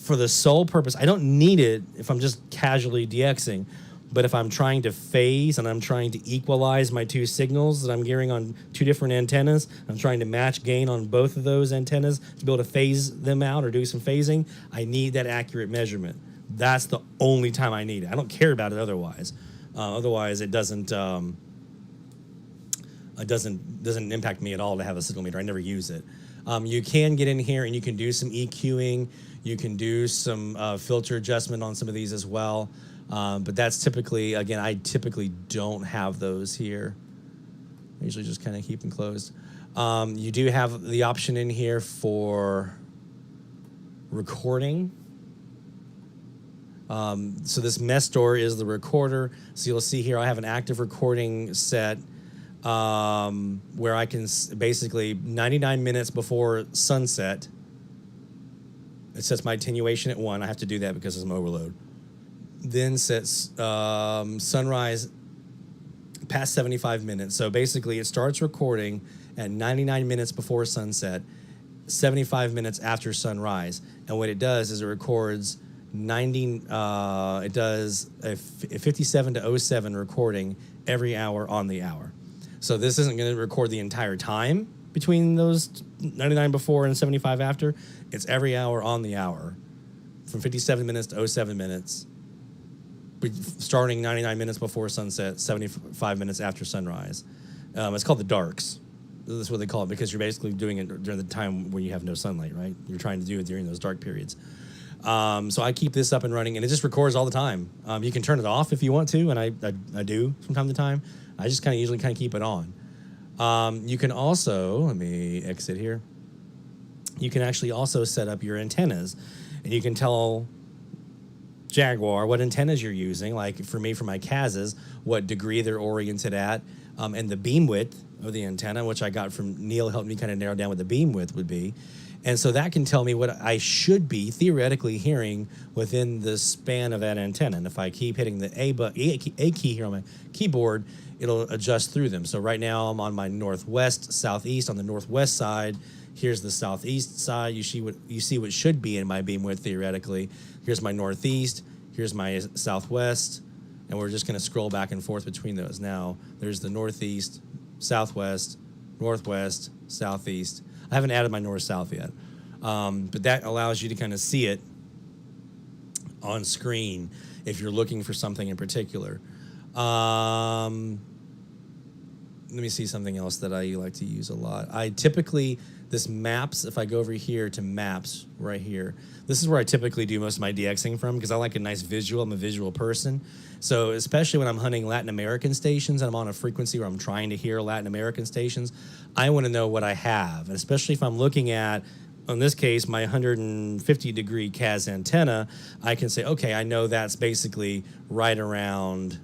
for the sole purpose. I don't need it if I'm just casually DXing. But if I'm trying to phase and I'm trying to equalize my two signals that I'm gearing on two different antennas, I'm trying to match gain on both of those antennas to be able to phase them out or do some phasing, I need that accurate measurement. That's the only time I need it. I don't care about it otherwise. Otherwise, it doesn't impact me at all to have a signal meter. I never use it. You can get in here and you can do some EQing. You can do some filter adjustment on some of these as well. But that's typically, again, I typically don't have those here. I usually just kind of keep them closed. You do have the option in here for recording. So this mesh door is the recorder. So you'll see here I have an active recording set where I can basically 99 minutes before sunset. It sets my attenuation at 1. I have to do that because of some overload. Then sets sunrise past 75 minutes. So basically it starts recording at 99 minutes before sunset, 75 minutes after sunrise. And what it does is it records it does a 57 to 07 recording every hour on the hour. So this isn't going to record the entire time between those 99 before and 75 after. It's every hour on the hour from 57 minutes to 07 minutes. Starting 99 minutes before sunset, 75 minutes after sunrise. It's called the darks. That's what they call it because you're basically doing it during the time when you have no sunlight, right? You're trying to do it during those dark periods. So I keep this up and running, and it just records all the time. You can turn it off if you want to, and I do from time to time. I just usually keep it on. You can also, let me exit here. You can actually also set up your antennas, and you can tell Jaguar what antennas you're using, like for me, for my CASs, what degree they're oriented at, and the beam width of the antenna, which I got from Neil, helped me kind of narrow down what the beam width would be. And so that can tell me what I should be theoretically hearing within the span of that antenna. And if I keep hitting the A key here on my keyboard, it'll adjust through them. So right now I'm on my northwest, southeast. On the northwest side, here's the southeast side. You see what should be in my beam width theoretically. Here's my northeast, here's my southwest, and we're just going to scroll back and forth between those. Now, there's the northeast, southwest, northwest, southeast. I haven't added my north-south yet, but that allows you to kind of see it on screen if you're looking for something in particular. Let me see something else that I like to use a lot. I typically, this maps, if I go over here to maps right here, this is where I typically do most of my DXing from because I like a nice visual. I'm a visual person. So especially when I'm hunting Latin American stations and I'm on a frequency where I'm trying to hear Latin American stations, I want to know what I have. And especially if I'm looking at, in this case, my 150 degree CAS antenna, I can say, okay, I know that's basically right around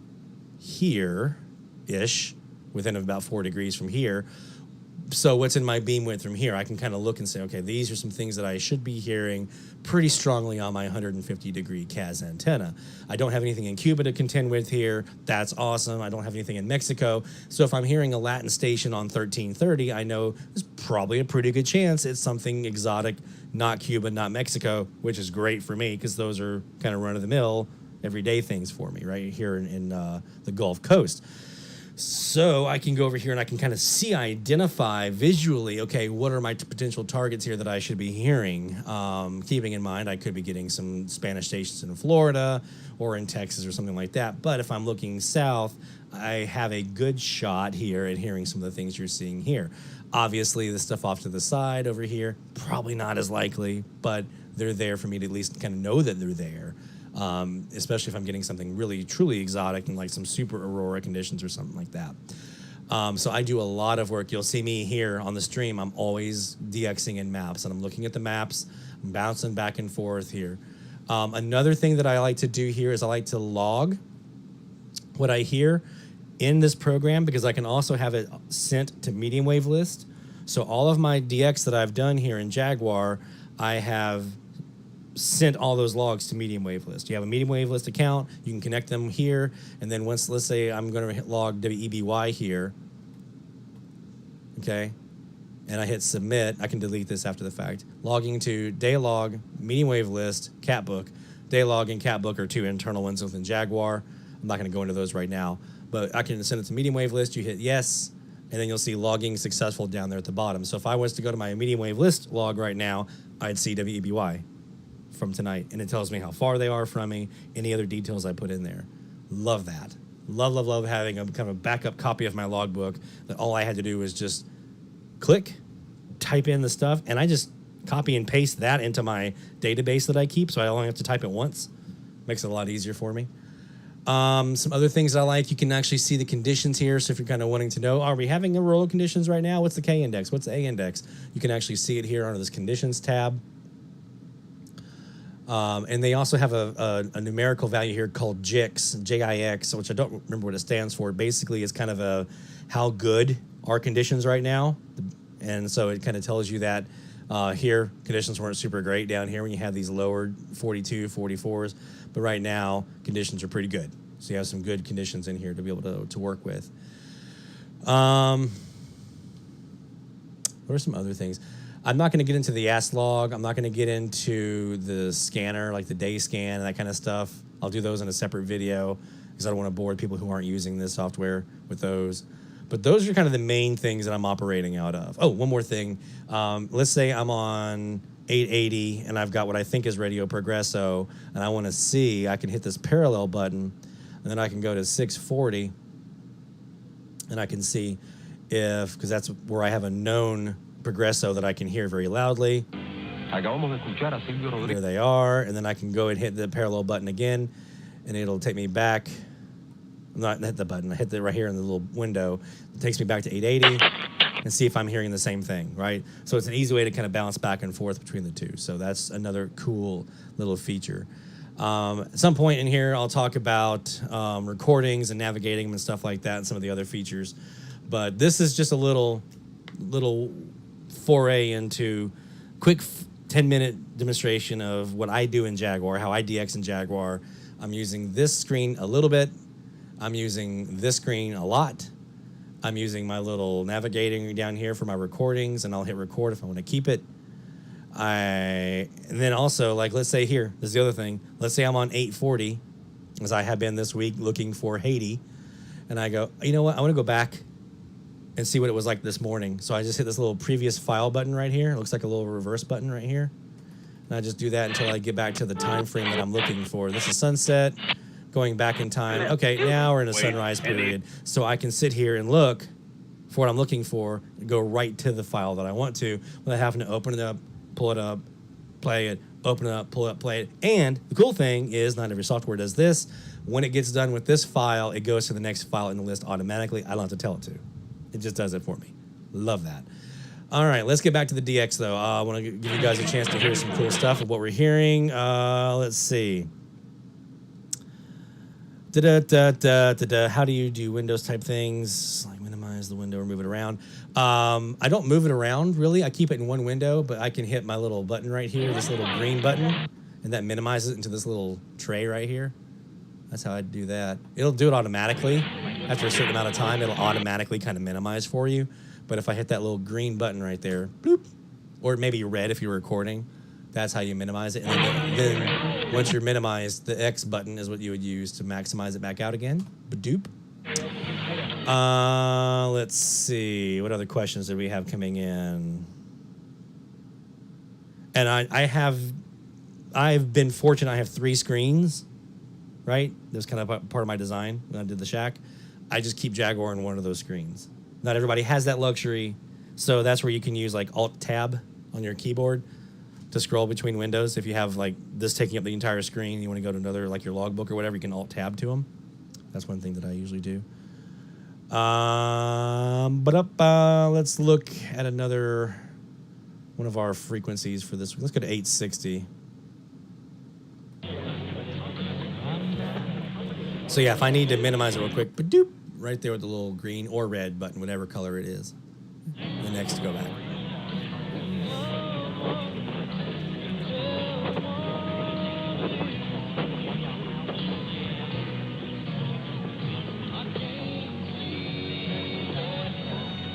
here-ish, within about 4 degrees from here. So what's in my beam width from here? I can kind of look and say, okay, these are some things that I should be hearing pretty strongly on my 150 degree CAS antenna. I don't have anything in Cuba to contend with here. That's awesome. I don't have anything in Mexico. So if I'm hearing a Latin station on 1330, I know there's probably a pretty good chance it's something exotic, not Cuba, not Mexico, which is great for me because those are kind of run-of-the-mill, everyday things for me right here in the Gulf Coast. So I can go over here and I can kind of identify visually, okay, what are my potential targets here that I should be hearing? Keeping in mind, I could be getting some Spanish stations in Florida or in Texas or something like that. But if I'm looking south, I have a good shot here at hearing some of the things you're seeing here. Obviously, the stuff off to the side over here, probably not as likely, but they're there for me to at least kind of know that they're there. Especially if I'm getting something really, truly exotic and like some super aurora conditions or something like that. So I do a lot of work. You'll see me here on the stream. I'm always DXing in maps, and I'm looking at the maps, I'm bouncing back and forth here. Another thing that I like to do here is I like to log what I hear in this program, because I can also have it sent to medium wave list. So all of my DX that I've done here in Jaguar, I have sent all those logs to medium wave list. You have a medium wave list account, you can connect them here, and then once, let's say I'm going to hit log WEBY here, okay, and I hit submit, I can delete this after the fact. Logging to daylog, medium wave list, catbook. Daylog and catbook are two internal ones within Jaguar. I'm not going to go into those right now, but I can send it to medium wave list. You hit yes, and then you'll see logging successful down there at the bottom. So if I was to go to my medium wave list log right now, I'd see WEBY from tonight, and it tells me how far they are from me, any other details I put in there. Love that. Love having a kind of a backup copy of my logbook that all I had to do was just click, type in the stuff, and I just copy and paste that into my database that I keep, so I only have to type it once. Makes it a lot easier for me. Some other things I like, you can actually see the conditions here. So if you're kind of wanting to know, are we having aurora conditions right now? What's the K index? What's the A index? You can actually see it here under this conditions tab. And they also have a numerical value here called JIX, J-I-X, which I don't remember what it stands for. Basically, it's kind of a how good are conditions right now. And so it kind of tells you that here, conditions weren't super great down here when you have these lower 42, 44s. But right now, conditions are pretty good. So you have some good conditions in here to be able to work with. What are some other things? I'm not going to get into the AST log. I'm not going to get into the scanner, like the day scan and that kind of stuff. I'll do those in a separate video because I don't want to bore people who aren't using this software with those. But those are kind of the main things that I'm operating out of. Oh, one more thing. Let's say I'm on 880 and I've got what I think is Radio Progresso, and I want to see, I can hit this parallel button, and then I can go to 640, and I can see if, because that's where I have a known Progresso that I can hear very loudly. There they are, and then I can go and hit the parallel button again, and it'll take me back. I'm not hit the button, I hit it right here in the little window. It takes me back to 880 and see if I'm hearing the same thing, right? So it's an easy way to kind of bounce back and forth between the two. So that's another cool little feature. At some point in here, I'll talk about recordings and navigating them and stuff like that and some of the other features. But this is just a little foray into quick 10-minute demonstration of what I do in Jaguar, how I DX in Jaguar. I'm using this screen a little bit. I'm using this screen a lot. I'm using my little navigating down here for my recordings, and I'll hit record if I want to keep it. And then also, like, let's say here, this is the other thing. Let's say I'm on 840, as I have been this week, looking for Haiti. And I go, you know what? I want to go back and see what it was like this morning. So I just hit this little previous file button right here. It looks like a little reverse button right here. And I just do that until I get back to the time frame that I'm looking for. This is sunset, going back in time. Okay, now we're in a sunrise period. So I can sit here and look for what I'm looking for and go right to the file that I want to without having to open it up, pull it up, play it, open it up, pull it up, play it. And the cool thing is not every software does this. When it gets done with this file, it goes to the next file in the list automatically. I don't have to tell it to. It just does it for me. Love that. All right, let's get back to the DX, though. I want to give you guys a chance to hear some cool stuff of what we're hearing. Let's see. How do you do Windows type things? Like minimize the window or move it around. I don't move it around, really. I keep it in one window, but I can hit my little button right here, this little green button, and that minimizes it into this little tray right here. That's how I do that. It'll do it automatically. After a certain amount of time, it'll automatically kind of minimize for you. But if I hit that little green button right there, bloop, or maybe red if you're recording, that's how you minimize it. And then once you're minimized, the X button is what you would use to maximize it back out again. Badoop. Let's see. What other questions did we have coming in? And I've been fortunate. I have 3 screens, right? That's kind of part of my design when I did the shack. I just keep Jaguar in one of those screens. Not everybody has that luxury, so that's where you can use like Alt-Tab on your keyboard to scroll between windows. If you have like this taking up the entire screen, you want to go to another, like your logbook or whatever, you can Alt-Tab to them. That's one thing that I usually do. Let's look at another one of our frequencies for this week. Let's go to 860. So yeah, if I need to minimize it real quick, ba-doop, right there with the little green or red button, whatever color it is. The next to go back.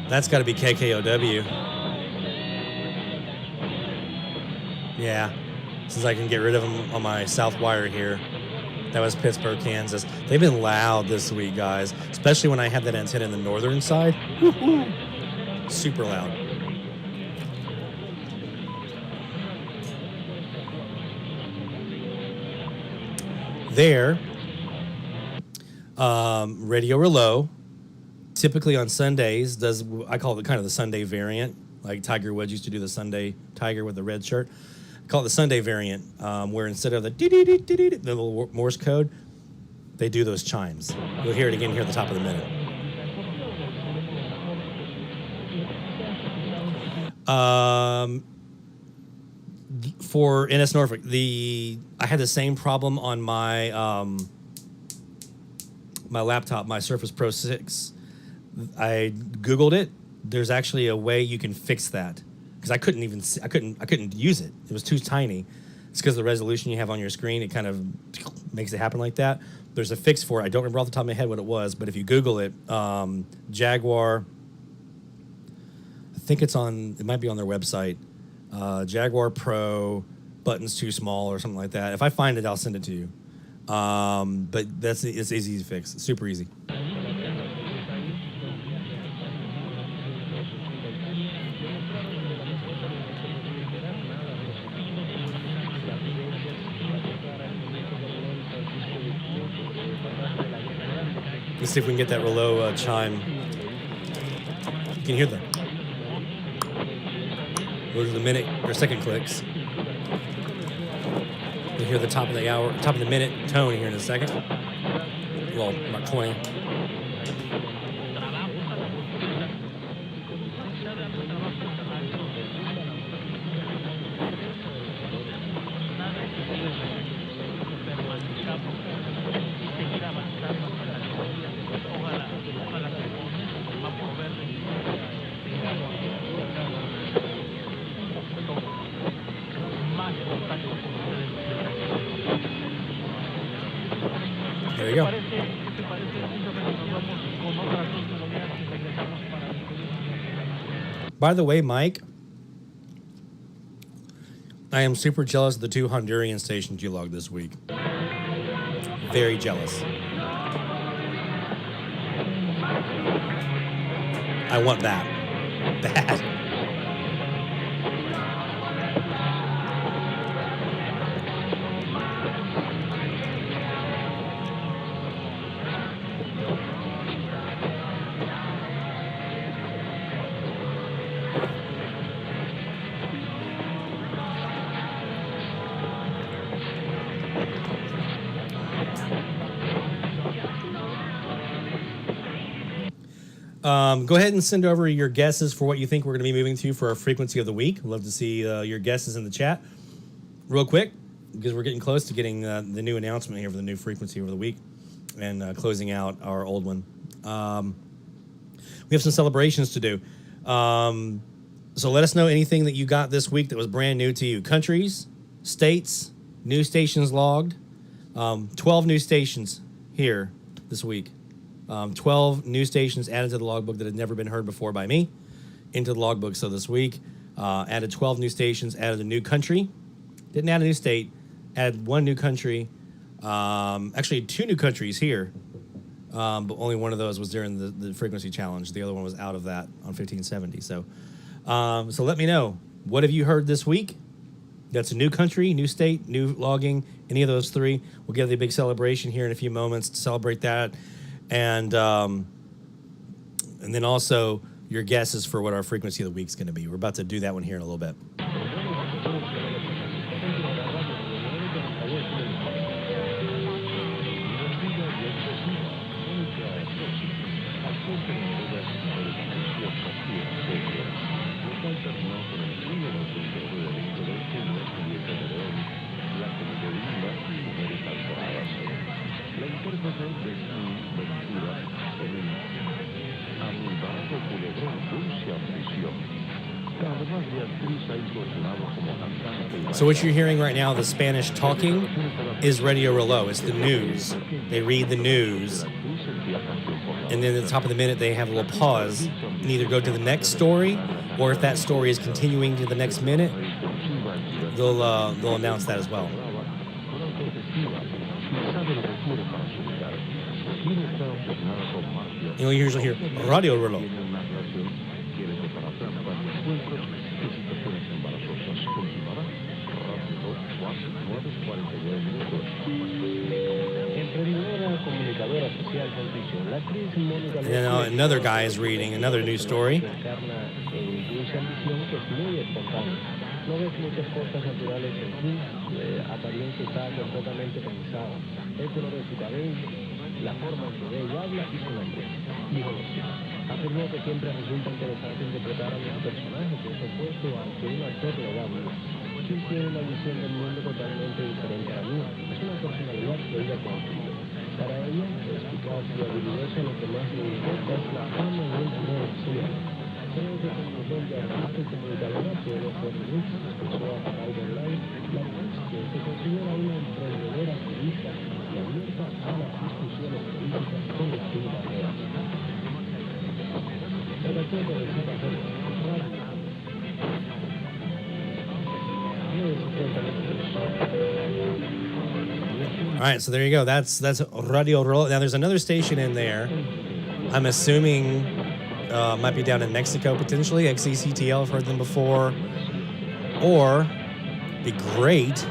That's got to be KKOW. Yeah, since I can get rid of them on my south wire here. That was Pittsburgh, Kansas. They've been loud this week, guys, especially when I have that antenna in the northern side. Woo-hoo. Super loud. There, Radio Relow, typically on Sundays, does, I call it kind of the Sunday variant, like Tiger Woods used to do the Sunday Tiger with the red shirt. I call it the Sunday variant, where instead of the the little Morse code, they do those chimes. You'll hear it again here at the top of the minute. For NS Norfolk, I had the same problem on my my laptop, my Surface Pro 6. I Googled it. There's actually a way you can fix that, because I couldn't even see, I couldn't use it. It was too tiny. It's because the resolution you have on your screen, it kind of makes it happen like that. There's a fix for it. I don't remember off the top of my head what it was, but if you Google it, Jaguar, I think it might be on their website, Jaguar Pro, buttons too small or something like that. If I find it, I'll send it to you. But it's easy to fix. It's super easy. Let's see if we can get that Relow chime. You can hear them. Those are the minute or second clicks. You'll hear the top of the hour, top of the minute tone here in a second. Well, about 20. There you go. By the way, Mike, I am super jealous of the 2 Honduran stations you logged this week. Very jealous. I want that. Bad. Go ahead and send over your guesses for what you think we're going to be moving to for our frequency of the week. I'd love to see your guesses in the chat. Real quick, because we're getting close to getting the new announcement here for the new frequency over the week and closing out our old one. We have some celebrations to do. So let us know anything that you got this week that was brand new to you. Countries, states, new stations logged. 12 new stations here this week. 12 new stations added to the logbook that had never been heard before by me into the logbook. So this week, added 12 new stations, added a new country. Didn't add a new state, added one new country. Actually, 2 new countries here. but only one of those was during the frequency challenge. The other one was out of that on 1570. So let me know, what have you heard this week? That's a new country, new state, new logging, any of those three. We'll give you a big celebration here in a few moments to celebrate that. And then also your guesses for what our frequency of the week is going to be. We're about to do that one here in a little bit. So what you're hearing right now, the Spanish talking, is Radio Reloj. It's the news. They read the news. And then at the top of the minute, they have a little pause and either go to the next story, or if that story is continuing to the next minute, they'll announce that as well. You usually hear Radio Reloj. And then another guy is reading another news story. No ves muchas cosas naturales en ti, apariencia está completamente pensada. El color de su cabello, la forma en que ve y habla y su nombre. Dijo así. Afirmó que siempre resulta interesante interpretar a los personajes que es opuesto a que un actor le da vida. Quien tiene una visión del mundo totalmente diferente a la mía. Es una personalidad que ella construyó. Para ella, eficaz y habilidosa, lo que más le importa es la fama y el poder. Creo que como de artista y comunicadora puede ser mucho, expresó a través de online. La actriz, que se considera una emprendedora activista y abierta a las discusiones políticas con la fin carrera. Trató de decir hacer radio. All right, so there you go. That's Radio Reloj. Now there's another station in there. I'm assuming might be down in Mexico potentially. XECTL, I've heard them before. Or be great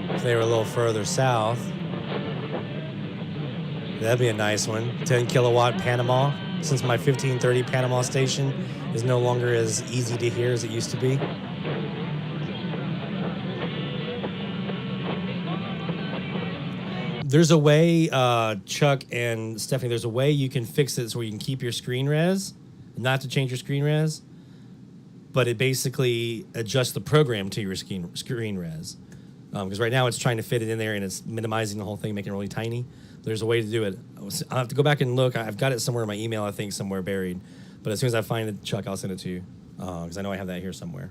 if they were a little further south. That'd be a nice one. 10 kilowatt Panama. Since my 1530 Panama station is no longer as easy to hear as it used to be. There's a way, Chuck and Stephanie, there's a way you can fix it so you can keep your screen res, not to change your screen res, but it basically adjusts the program to your screen res. Because right now it's trying to fit it in there and it's minimizing the whole thing, making it really tiny. There's a way to do it. I'll have to go back and look. I've got it somewhere in my email, I think, somewhere buried. But as soon as I find it, Chuck, I'll send it to you. Because I know I have that here somewhere.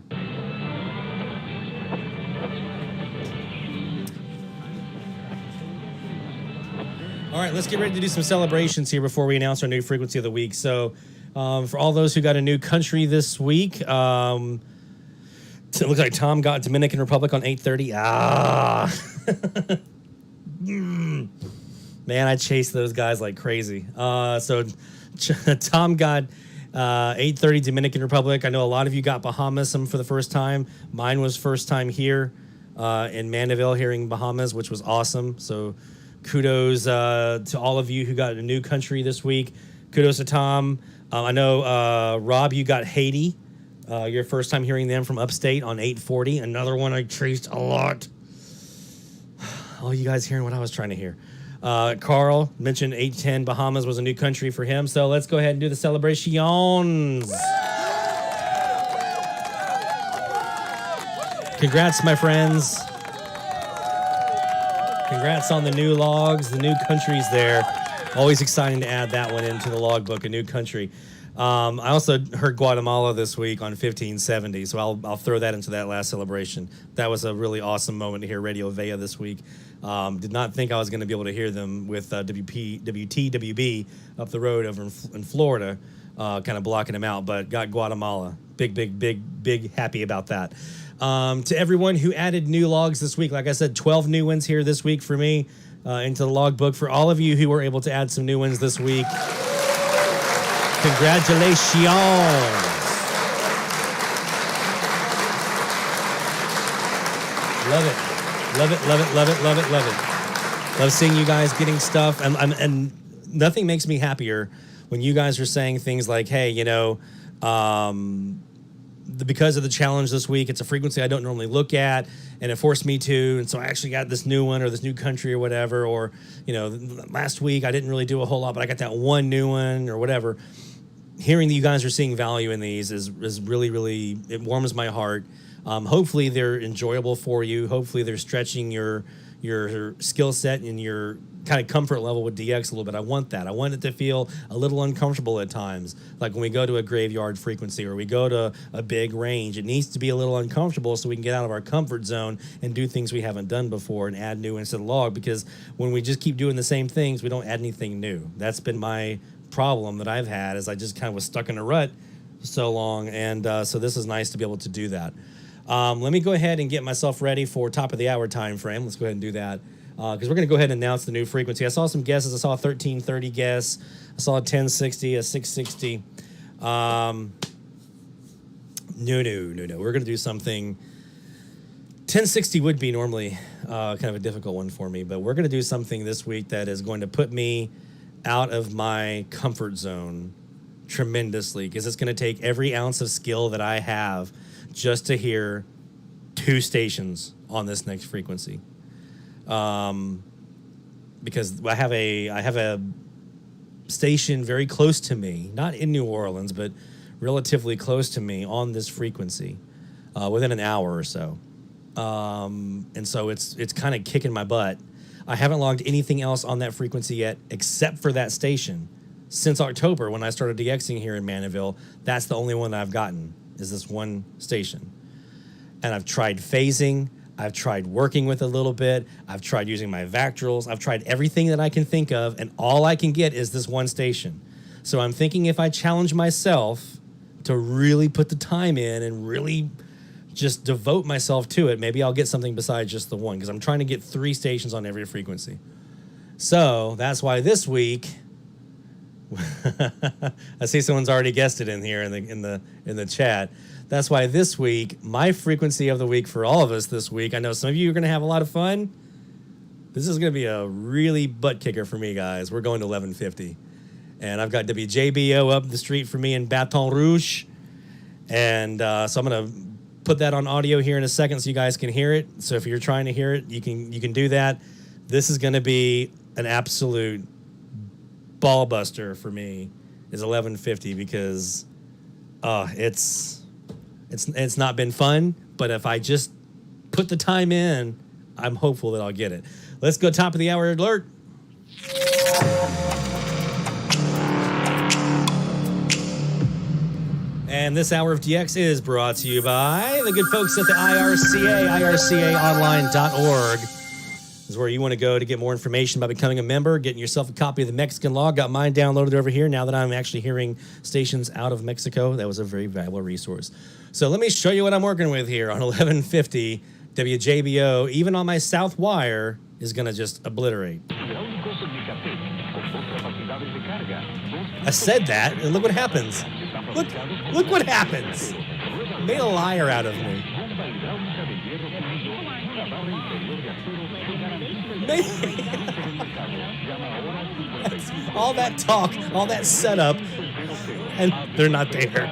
All right, let's get ready to do some celebrations here before we announce our new frequency of the week. So for all those who got a new country this week, it looks like Tom got Dominican Republic on 8:30. Man, I chased those guys like crazy. So Tom got 8:30 Dominican Republic. I know a lot of you got Bahamas for the first time. Mine was first time here in Mandeville hearing Bahamas, which was awesome. So kudos to all of you who got a new country this week. Kudos to Tom. I know, Rob, you got Haiti. Your first time hearing them from upstate on 840. Another one I chased a lot. All you guys hearing what I was trying to hear. Carl mentioned 810 Bahamas was a new country for him. So let's go ahead and do the celebrations. Congrats, my friends. Congrats on the new logs, the new countries there. Always exciting to add that one into the logbook, a new country. I also heard Guatemala this week on 1570, so I'll throw that into that last celebration. That was a really awesome moment to hear Radio Vea this week. Did not think I was going to be able to hear them with WTWB up the road over in Florida, kind of blocking them out, but got Guatemala. Big happy about that. To everyone who added new logs this week, like I said, 12 new ones here this week for me. into the logbook. For all of you who were able to add some new ones this week, congratulations. Love it. Love it, love it, love it, love it, love it. Love seeing you guys getting stuff. And nothing makes me happier when you guys are saying things like, hey, you know, because of the challenge this week, it's a frequency I don't normally look at, and it forced me to, and so I actually got this new one or this new country or whatever, or, you know, last week I didn't really do a whole lot, but I got that one new one or whatever. Hearing that you guys are seeing value in these is really, really, it warms my heart. Hopefully they're enjoyable for you. Hopefully they're stretching your skill set and your kind of comfort level with DX a little bit. I want that. I want it to feel a little uncomfortable at times. Like when we go to a graveyard frequency or we go to a big range, it needs to be a little uncomfortable so we can get out of our comfort zone and do things we haven't done before and add new into the log, because when we just keep doing the same things, we don't add anything new. That's been my problem that I've had, is I just kind of was stuck in a rut so long, and so this is nice to be able to do that. Let me go ahead and get myself ready for top of the hour time frame. Let's go ahead and do that, because we're going to go ahead and announce the new frequency. I saw some guesses. I saw a 1330 guess. I saw a 1060, a 660. No. We're going to do something. 1060 would be normally kind of a difficult one for me, but we're going to do something this week that is going to put me out of my comfort zone tremendously, because it's going to take every ounce of skill that I have just to hear two stations on this next frequency. Because I have a station very close to me, not in New Orleans, but relatively close to me on this frequency, within an hour or so. And so it's kind of kicking my butt. I haven't logged anything else on that frequency yet, except for that station. Since October, when I started DXing here in Mandeville, that's the only one that I've gotten, is this one station. And I've tried phasing, I've tried working with a little bit, I've tried using my vactrols, I've tried everything that I can think of, and all I can get is this one station. So I'm thinking if I challenge myself to really put the time in and really just devote myself to it, maybe I'll get something besides just the one, because I'm trying to get 3 stations on every frequency. So that's why this week, I see someone's already guessed it in here in the chat. That's why this week, my frequency of the week for all of us this week, I know some of you are going to have a lot of fun. This is going to be a really butt kicker for me, guys. We're going to 1150. And I've got WJBO up the street for me in Baton Rouge. And so I'm going to put that on audio here in a second so you guys can hear it. So if you're trying to hear it, you can do that. This is going to be an absolute ball buster for me, is 1150, because it's not been fun, but if I just put the time in, I'm hopeful that I'll get it. Let's go top of the hour alert. And this hour of DX is brought to you by the good folks at the IRCA, ircaonline.org. Is where you want to go to get more information about becoming a member, getting yourself a copy of the Mexican Law. Got mine downloaded over here now that I'm actually hearing stations out of Mexico. That was a very valuable resource. So let me show you what I'm working with here on 1150 WJBO. Even on my south wire is going to just obliterate. I said that, and look what happens. Look what happens. Made a liar out of me. All that talk, all that setup, and they're not there.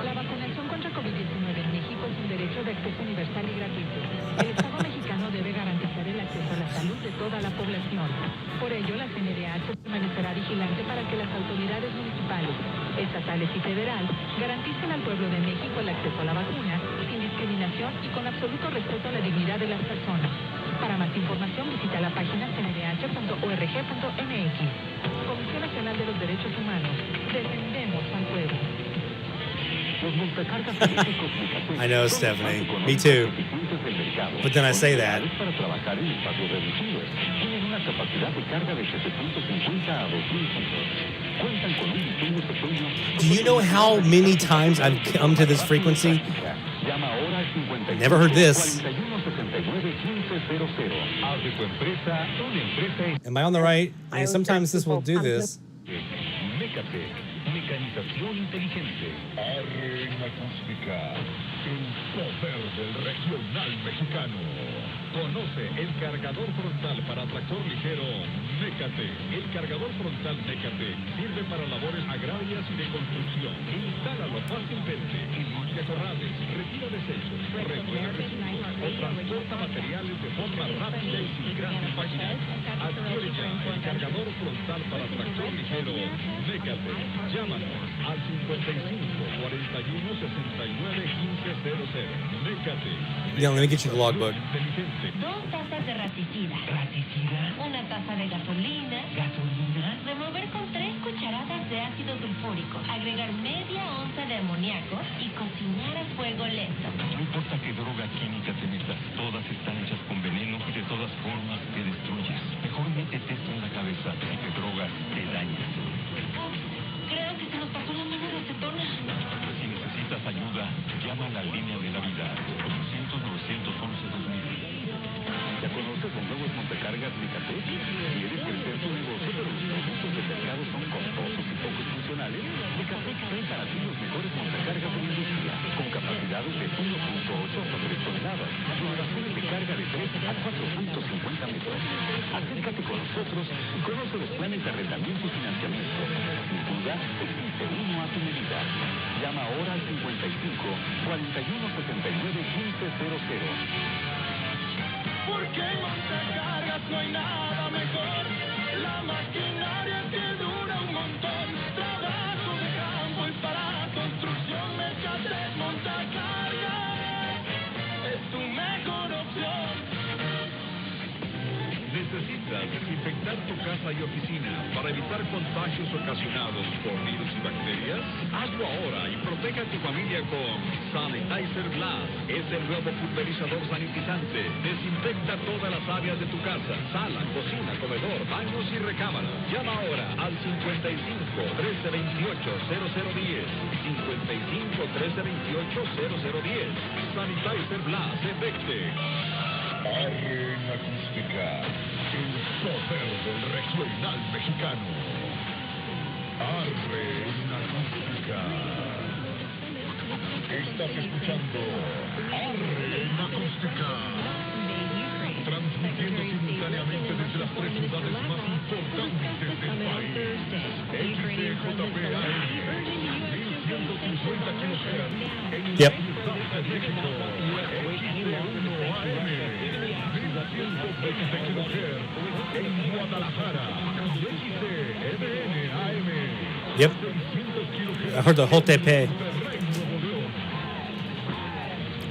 La vacunación contra COVID-19 en México es un derecho de acceso universal y gratuito. El Estado mexicano debe garantizar el acceso a la salud de toda la población. Por ello, la CNDH permanecerá vigilante para que las autoridades municipales, estatales y federal garanticen al pueblo de México el acceso a la vacuna sin discriminación y con absoluto respeto a la dignidad de las personas. Para más información, visita la página cndh.org.mx. Comisión Nacional de los Derechos Humanos. Defendemos al pueblo. I know, Stephanie. Me too. But then I say that. Do you know how many times I've come to this frequency? Never heard this. Am I on the right? I mean, sometimes this will do this. Mecanización inteligente. Arren acústica. El poder del regional mexicano. Conoce el cargador frontal para tractor ligero Mécate. El cargador frontal Mécate sirve para labores agrarias y de construcción. Instálalo fácilmente. Limpia corrales, retira desechos, recoge residuos o transporta materiales de forma rápida y sin gran compañía. Adquiere ya el cargador frontal para tractor ligero Mécate. Llámanos al 55 41 69 1500. Mécate. Yeah, let me get you the logbook. 2 tazas de raticida. ¿Raticida? Una taza de gasolina. ¿Gasolina? Remover con 3 cucharadas de ácido sulfúrico. Agregar media onza de amoníaco y cocinar a fuego lento. No importa qué droga química te metas, todas están hechas con veneno y de todas formas te destruyes. Mejor métete esto en la cabeza. Si te drogas, te dañas. Creo que se nos pasó la mano de acetona. Si necesitas ayuda, llama a la línea de la vida. 800-911-2000. ¿Ya conoces los nuevos montecargas Mécate? ¿Quieres crecer tu negocio, pero los productos del mercado son costosos y poco funcionales? Mécate trae para ti los mejores montecargas de la industria, con capacidades de 1.8 hasta 3 toneladas, duraciones de carga de 3 a 4.50 metros. Acércate con nosotros y conoce los planes de arrendamiento y financiamiento. Sin duda, existe uno a tu medida. Llama ahora al 55 41 79 1500. Porque en montacargas no hay nada mejor. La maquinaria que dura un montón. Trabajo de campo y para construcción. Mécate montacargas. Es tu mejor opción. ¿Necesitas desinfectar tu casa y oficina para evitar contagios ocasionados por virus y bacterias? Hazlo ahora y protege a tu familia con Sanitizer Blast. Es el nuevo pulverizador sanitizante. Desinfecta todas las áreas de tu casa: sala, cocina, comedor, baños y recámaras. Llama ahora al 55 1328 0010. 55 1328 0010. Sanitizer Blast Efecte. Arren acústica. El poder del regional mexicano. Arren acústica. Estás escuchando Arren acústica. Transmitiendo simultáneamente desde las 3 ciudades más importantes del país. XCJP AM, 1150 kHz. Yep. Yep. I heard the Holtepe.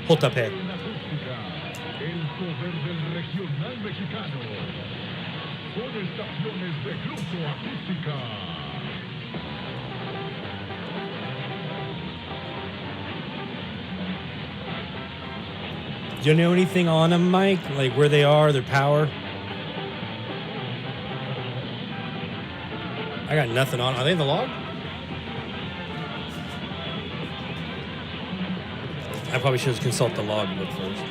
Holtepe. El poder del regional mexicano. Con estaciones de flujo acústica. Do you know anything on them, Mike? Like where they are, their power? I got nothing on. Are they in the log? I probably should consult the logbook first.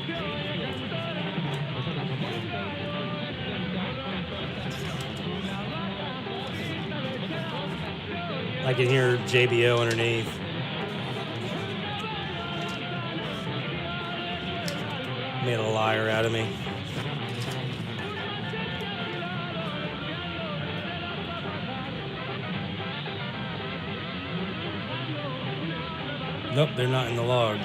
I can hear JBO underneath. Made a liar out of me. Nope, they're not in the log.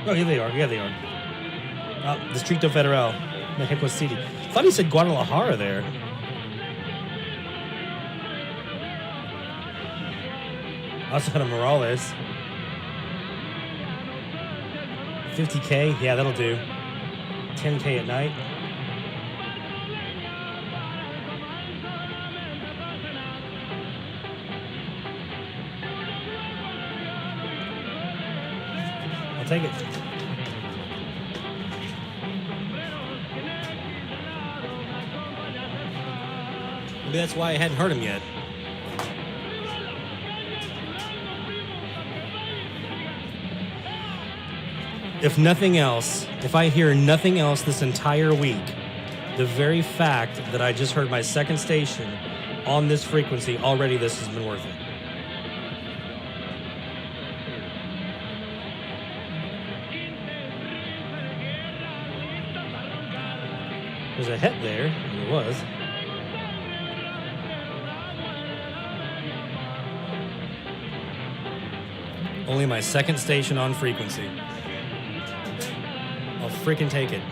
Oh, here they are. Yeah, they are. Distrito Federal, Mexico City. I thought he said Guadalajara there. Also had a Morales. 50K? Yeah, that'll do. 10K at night. take it. Maybe that's why I hadn't heard him yet. If nothing else, if I hear nothing else this entire week, the very fact that I just heard my second station on this frequency, already this has been worth it. There's a het there. There was. Only my second station on frequency. I'll freaking take it.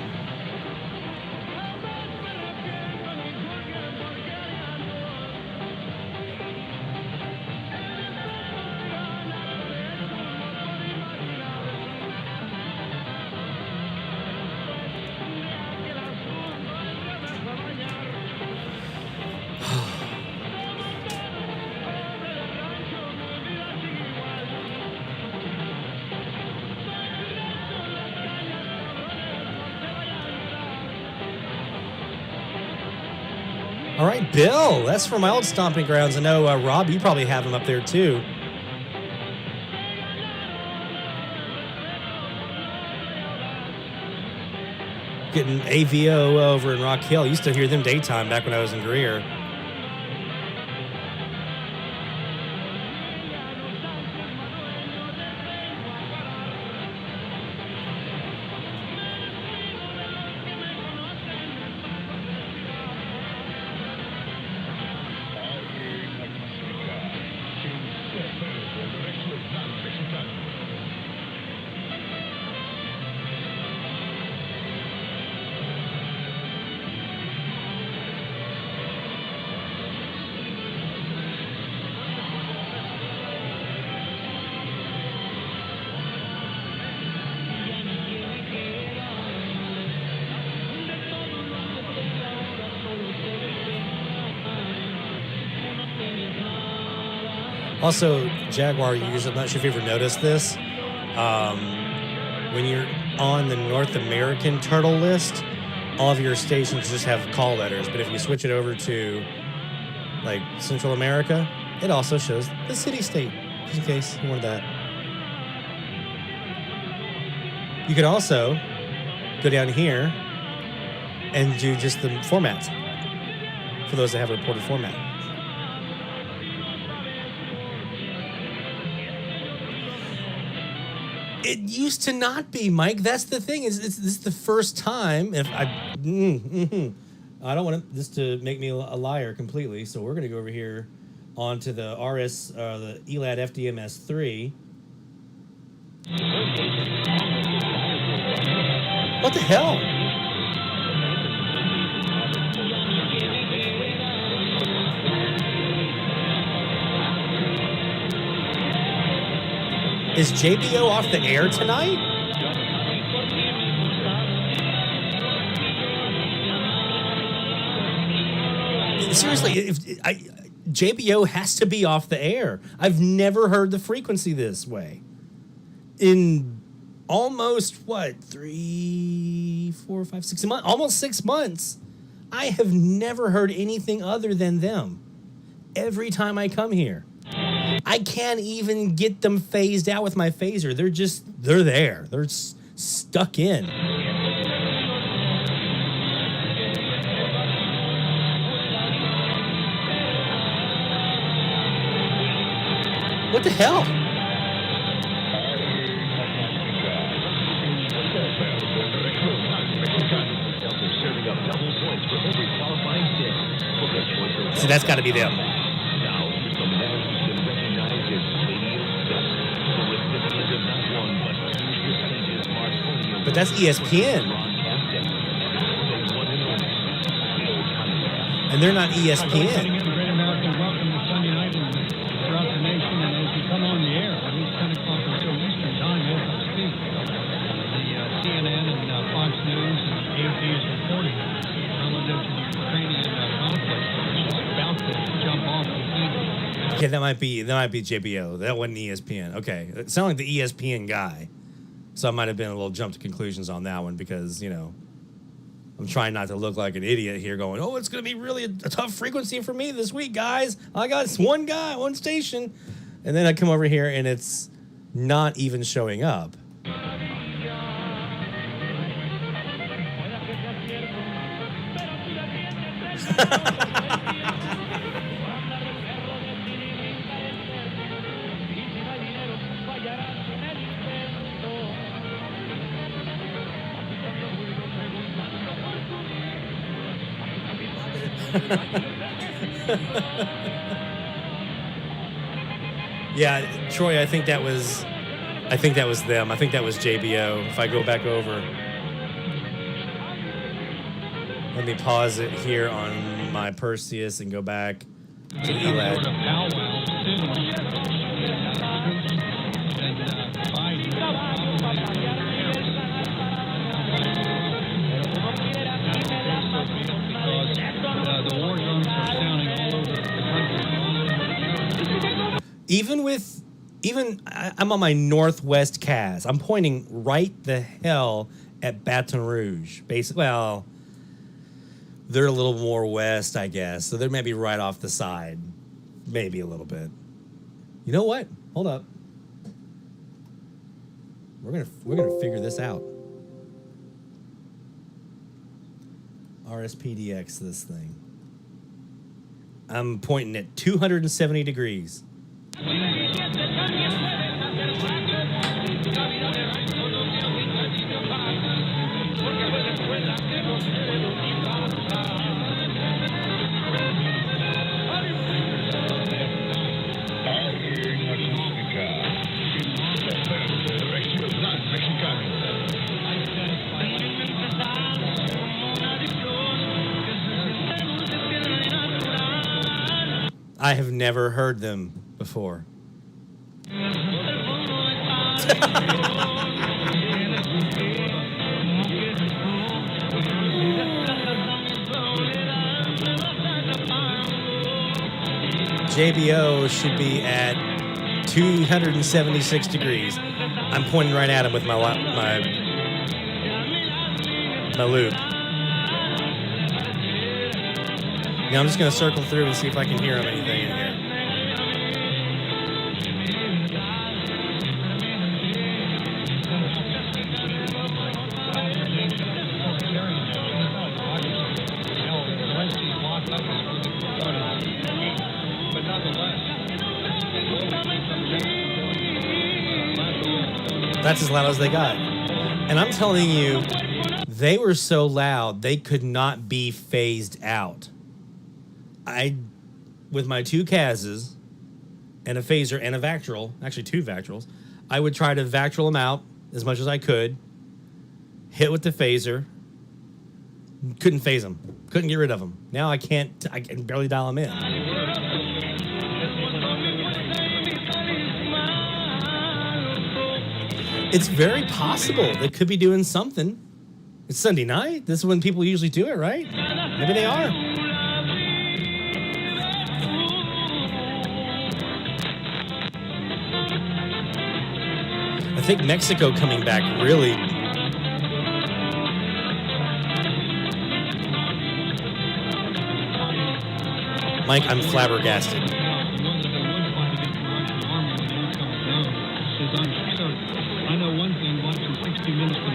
All right, Bill. That's from my old stomping grounds. I know, Rob, you probably have him up there, too. Getting AVO over in Rock Hill. I used to hear them daytime back when I was in Greer. Also, Jaguar users, I'm not sure if you ever noticed this. When you're on the North American turtle list, all of your stations just have call letters. But if you switch it over to, like, Central America, it also shows the city-state, just in case you wanted that. You could also go down here and do just the formats for those that have a reported format. It used to not be, Mike. That's the thing. This is the first time. If I don't want this to make me a liar completely, so we're going to go over here onto the the Elad FDMS3. What the hell? Is JBO off the air tonight? Seriously, JBO has to be off the air. I've never heard the frequency this way. In almost, 3, 4, 5, 6 months? Almost 6 months. I have never heard anything other than them. Every time I come here. I can't even get them phased out with my phaser. They're there. They're stuck in. What the hell? See, that's got to be them. But that's ESPN. And they're not ESPN. Great American welcome to Sunday night and throughout the nation. And as you come on the air, at least 10 o'clock until Eastern time, as I speak, the CNN and Fox News and AP is reporting relative to the Ukrainian conflict, which is about to jump off the feed. Okay, that might be JBO. That wasn't ESPN. Okay, it sounded like the ESPN guy. So I might have been a little jump to conclusions on that one because, you know, I'm trying not to look like an idiot here going, oh, it's going to be really a tough frequency for me this week, guys. I got one guy, one station. And then I come over here and it's not even showing up. Yeah, Troy, I think that was them. I think that was JBO. If I go back over, let me pause it here on my Perseus and go back to Elad. I'm on my northwest cast. I'm pointing right the hell at Baton Rouge. Basically, well, they're a little more west, I guess. So they're maybe right off the side. Maybe a little bit. You know what? Hold up. We're gonna figure this out. RSPdx this thing. I'm pointing at 270 degrees. I have never heard them before. JBO should be at 276 degrees. I'm pointing right at him with my loop. Now I'm just going to circle through and see if I can hear him anything in here. That's as loud as they got. And I'm telling you, they were so loud, they could not be phased out. With my two Kazs and a phaser and a vactrol, actually two vactrols, I would try to vactrol them out as much as I could, hit with the phaser, couldn't phase them, couldn't get rid of them. Now I can barely dial them in. It's very possible they could be doing something. It's Sunday night. This is when people usually do it, right? Maybe they are. I think Mexico coming back really. Mike, I'm flabbergasted.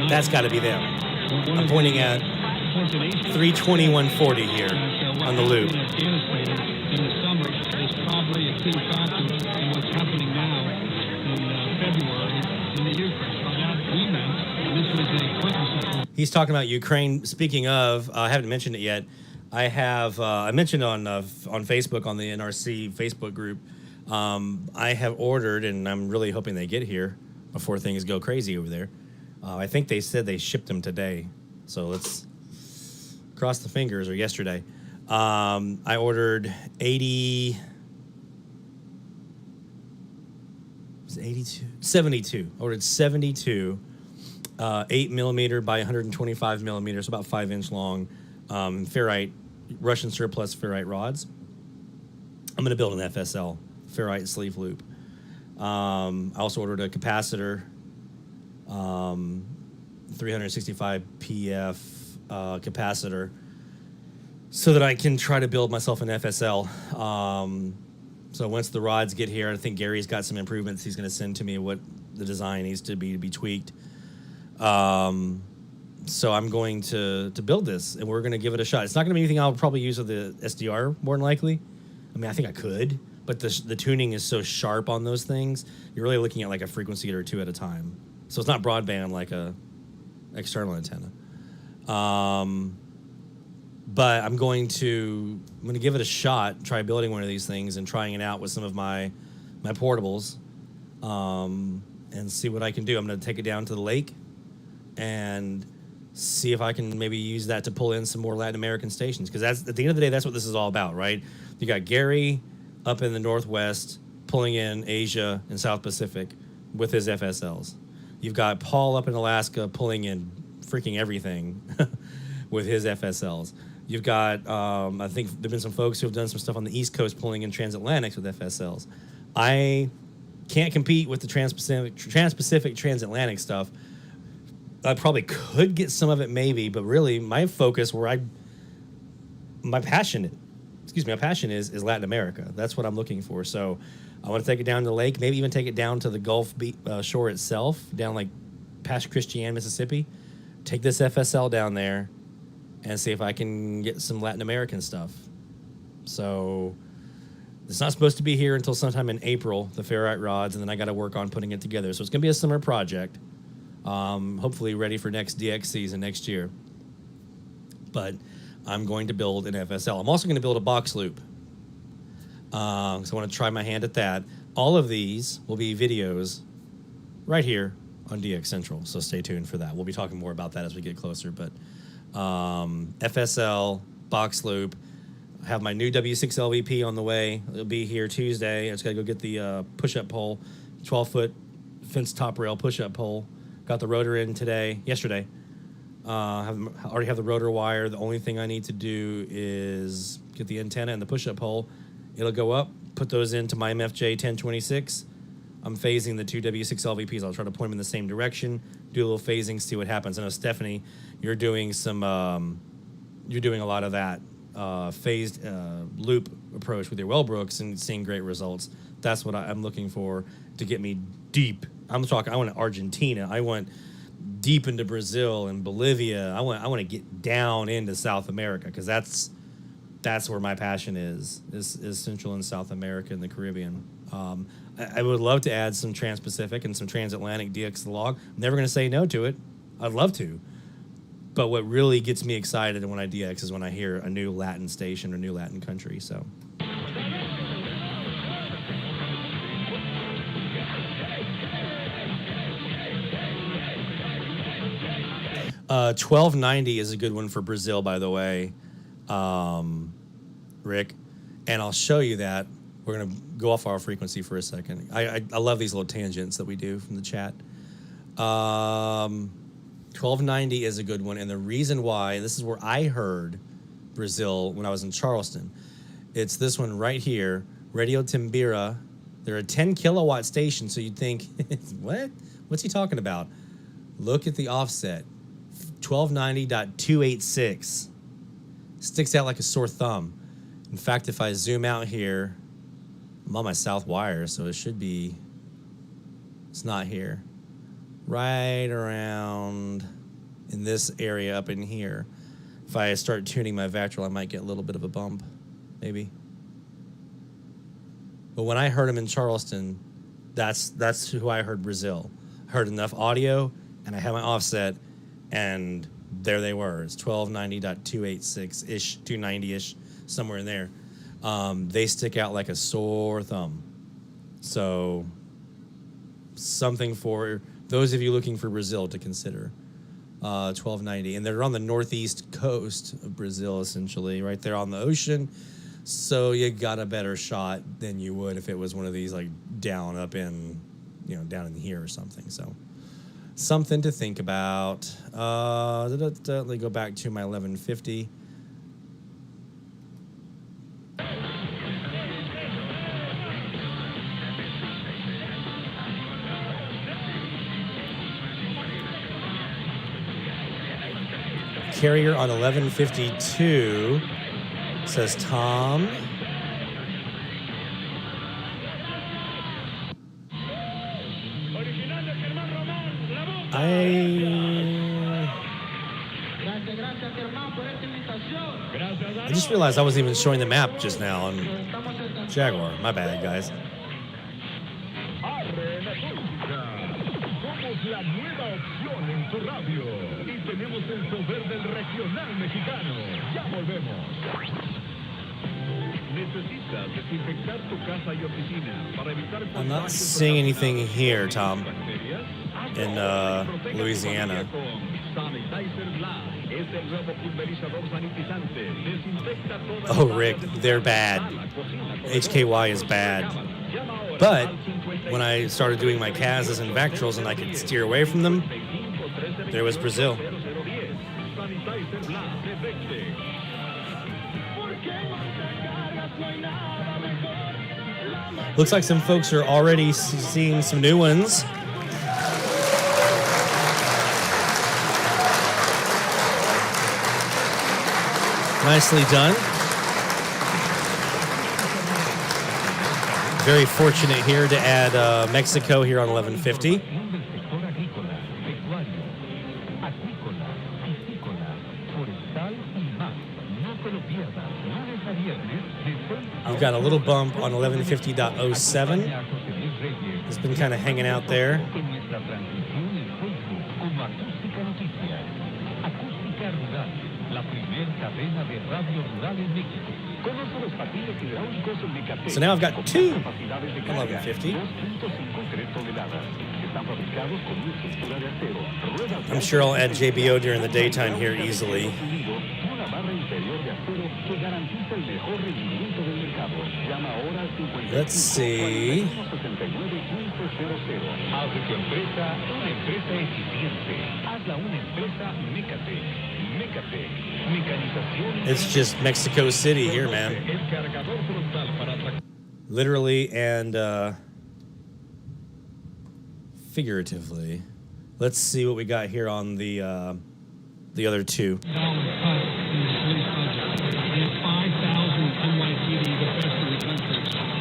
That's got to be them. I'm pointing at 321.40 here on the loop. He's talking about Ukraine. Speaking of, I haven't mentioned it yet. I have. I mentioned on Facebook on the NRC Facebook group. I have ordered, and I'm really hoping they get here before things go crazy over there. I think they said they shipped them today, so let's cross the fingers. Or yesterday, I ordered 80. Was it 82? 72. I ordered 72. 8mm by 125 millimeters, about 5-inch long, ferrite, Russian surplus ferrite rods. I'm going to build an FSL, ferrite sleeve loop. I also ordered a capacitor, 365 PF capacitor, so that I can try to build myself an FSL. So once the rods get here, I think Gary's got some improvements he's going to send to me, what the design needs to be tweaked. So I'm going to build this, and we're going to give it a shot. It's not going to be anything I'll probably use with the SDR, more than likely. I mean, I think I could, but the tuning is so sharp on those things, you're really looking at like a frequency or two at a time. So it's not broadband like a external antenna. But I'm going to give it a shot, try building one of these things and trying it out with some of my portables, and see what I can do. I'm going to take it down to the lake and see if I can maybe use that to pull in some more Latin American stations, because that's, at the end of the day, that's what this is all about, right? You got Gary up in the Northwest pulling in Asia and South Pacific with his FSLs. You've got Paul up in Alaska pulling in freaking everything with his FSLs. You've got, I think there have been some folks who have done some stuff on the East Coast pulling in transatlantics with FSLs. I can't compete with the trans-Pacific, transatlantic stuff. I probably could get some of it maybe, but really my focus, my passion is Latin America. That's what I'm looking for. So I want to take it down to the lake, maybe even take it down to the Gulf shore itself, down like past Christian, Mississippi. Take this FSL down there and see if I can get some Latin American stuff. So it's not supposed to be here until sometime in April, the ferrite rods, and then I got to work on putting it together. So it's going to be a summer project. Hopefully ready for next DX season next year. But I'm going to build an FSL. I'm also going to build a box loop. So I want to try my hand at that. All of these will be videos right here on DX Central, so stay tuned for that. We'll be talking more about that as we get closer. But FSL, box loop. I have my new W6LVP on the way. It'll be here Tuesday. I just got to go get the push-up pole, 12-foot fence top rail push-up pole. Got the rotor in yesterday. Already have the rotor wire. The only thing I need to do is get the antenna and the push-up pole. It'll go up, put those into my MFJ 1026. I'm phasing the two W6LVPs. I'll try to point them in the same direction, do a little phasing, see what happens. I know, Stephanie, you're doing you're doing a lot of that phased loop approach with your Wellbrooks and seeing great results. That's what I'm looking for to get me deep. I want Argentina. I want deep into Brazil and Bolivia. I want to get down into South America, because that's where my passion is Central and South America and the Caribbean. I would love to add some trans-Pacific and some transatlantic DX log. I'm never going to say no to it. I'd love to. But what really gets me excited when I DX is when I hear a new Latin station or new Latin country. So. 1290 is a good one for Brazil, by the way, Rick. And I'll show you that. We're going to go off our frequency for a second. I love these little tangents that we do from the chat. 1290 is a good one. And the reason why, this is where I heard Brazil when I was in Charleston. It's this one right here, Radio Timbira. They're a 10 kilowatt station, so you'd think, what? What's he talking about? Look at the offset. 1290.286. Sticks out like a sore thumb. In fact, if I zoom out here, I'm on my south wire, so it should be, it's not here. Right around in this area up in here. If I start tuning my vactrol, I might get a little bit of a bump, maybe. But when I heard him in Charleston, that's who I heard Brazil. I heard enough audio, and I had my offset, and there they were. It's 1290.286-ish, 290-ish, somewhere in there. They stick out like a sore thumb. So something for those of you looking for Brazil to consider. 1290. And they're on the northeast coast of Brazil, essentially, right there on the ocean. So you got a better shot than you would if it was one of these like down in here or something. So something to think about. Let me go back to my 1150. carrier on 1152, says Tom. I just realized I wasn't even showing the map just now on Jaguar. My bad, guys. Somos la nueva opción en tu radio y tenemos el poder del regional mexicano. Ya volvemos. Necesitas desinfectar tu casa y oficina para evitar. I'm not seeing anything here, Tom, in Louisiana. Oh, Rick, they're bad. HKY is bad. But when I started doing my CASs and vactrols and I could steer away from them, there was Brazil. Looks like some folks are already seeing some new ones. Nicely done. Very fortunate here to add Mexico here on 1150. We've got a little bump on 1150.07. It's been kind of hanging out there. So now I've got two 1150. I'm sure I'll add JBO during the daytime here easily. Let's see. It's just Mexico City here, man. Literally and figuratively. Let's see what we got here on the other two.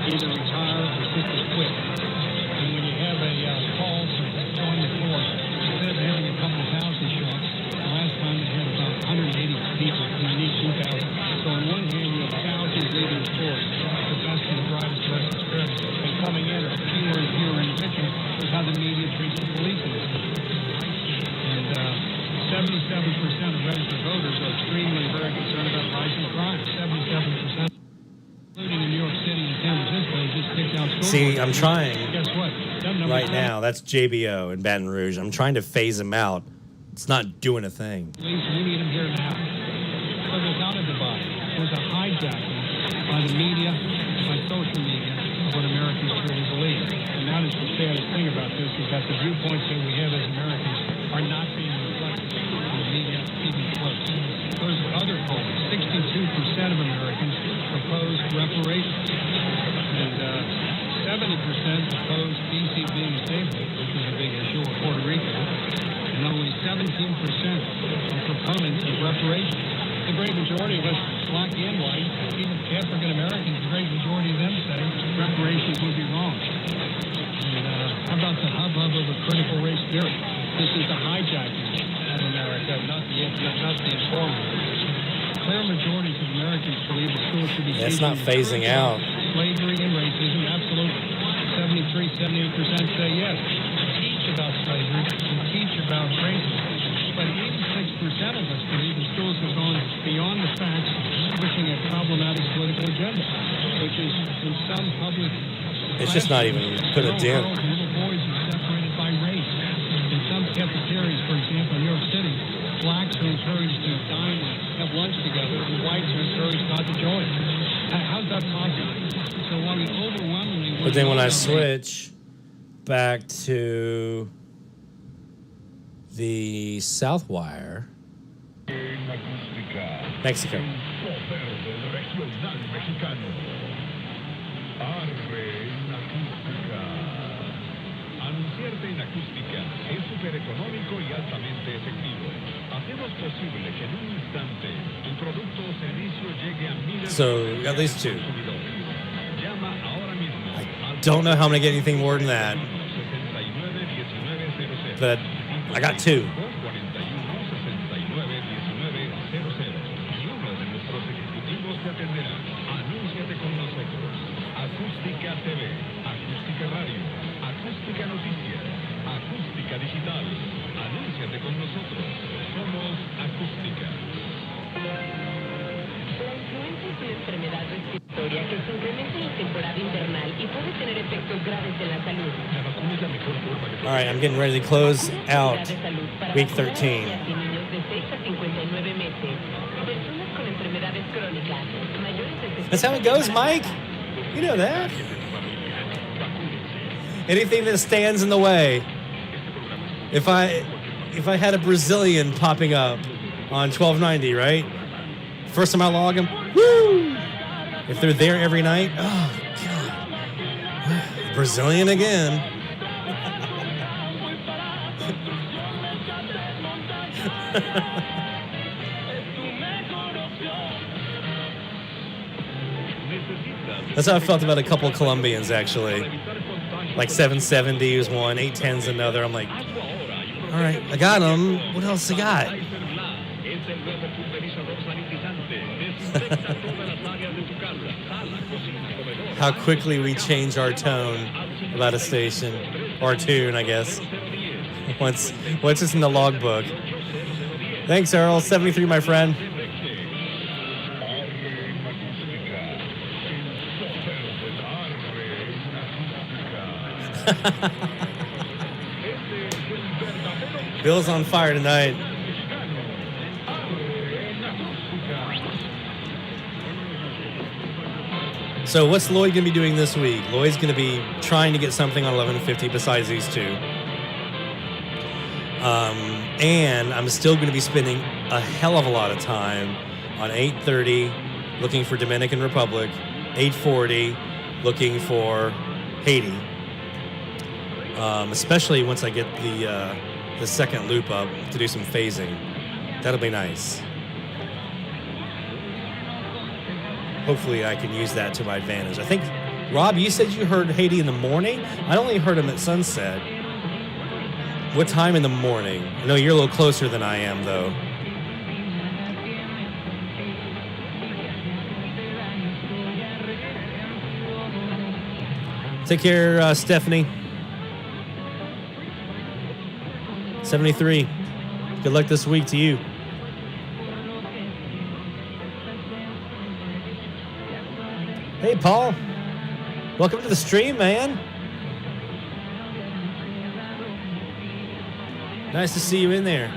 Either retire or simply quit. And when you have a call to join the force, instead of having a couple of thousand shots, the last time they had about 180 people, and you need 2,000. So on one hand, you have thousands leaving the force, the best and the brightest, less experienced. And coming in are fewer and fewer individuals with how the media treats the police in this country. And 77% of registered voters are extremely very concerned about rising crime. 77%. Including in New York City and San Francisco, just picked out. See, I'm trying right now. That's JBO in Baton Rouge. I'm trying to phase him out. It's not doing a thing. We need him here now. So there's not a divide. There's a hijacking by the media, by social media, of what Americans truly believe. And that is the saddest thing about this, is that the viewpoints that we have as Americans are not being reflected in the media, even close. There's other polls. 62% of Americans opposed reparations, and 70% opposed D.C. being a state, which is a big issue, or Puerto Rico, and only 17% are proponents of reparations. The great majority of us, black and white, even African Americans, the great majority of them say reparations would be wrong. And how about the hubbub of a critical race theory? This is the hijacking of America, not the informant. Clear majorities of Americans believe the school should be. That's not phasing out. Slavery and racism, absolutely. 78% say yes. Teach about slavery and teach about racism. But 86% of us believe the schools have gone beyond the facts, pushing a problematic political agenda, which is in some public. It's just not even put a dent. Little boys are separated by race. In some cafeterias, for example, in New York City, blacks are encouraged to dine and have lunch together, and whites are encouraged not to join. How's that possible? So while we overwhelmingly... But then when I switch back to the South Wire, Mexico. Anunciarte en acústica es súper económico y altamente efectivo. Hacemos posible que en un instante tu producto o servicio llegue a miles So, at least 2. Llama ahora mismo al Don't know how I'm going to get anything more than that. 691900. But I got 2. 41 69 1900 y uno de nuestros ejecutivos te atenderá. Anúnciate con nosotros. Acústica TV, Acústica Radio, Acústica Noticias, Acústica Digital. Anúnciate con nosotros. Somos Acústica. La influenza es una enfermedad respiratoria que se incrementa en la temporada invernal y puede tener efectos graves en la salud. La vacuna es la mejor forma que All right, I'm getting ready to close out week 13. Y niños de 6 a 59 meses. Personas con enfermedades crónicas. Mayores de 60 That's how it goes, Mike. You know that. Anything that stands in the way. If I had a Brazilian popping up on 1290, right? First time I log them, woo! If they're there every night, oh God, Brazilian again. That's how I felt about a couple of Colombians, actually. Like 770 was one, 810's another. I'm like, all right, I got them. What else I got? How quickly we change our tone about a station or tune, I guess. Once it's in the logbook. Thanks, Earl. 73, my friend. Bill's on fire tonight. So what's Lloyd going to be doing this week? Lloyd's going to be trying to get something on 1150 besides these two. And I'm still going to be spending a hell of a lot of time on 830 looking for Dominican Republic, 840 looking for Haiti. Especially once I get the second loop up to do some phasing. That'll be nice. Hopefully I can use that to my advantage. I think, Rob, you said you heard Haiti in the morning? I only heard him at sunset. What time in the morning? I know you're a little closer than I am, though. Take care, Stephanie. 73. Good luck this week to you. Hey, Paul. Welcome to the stream, man. Nice to see you in there.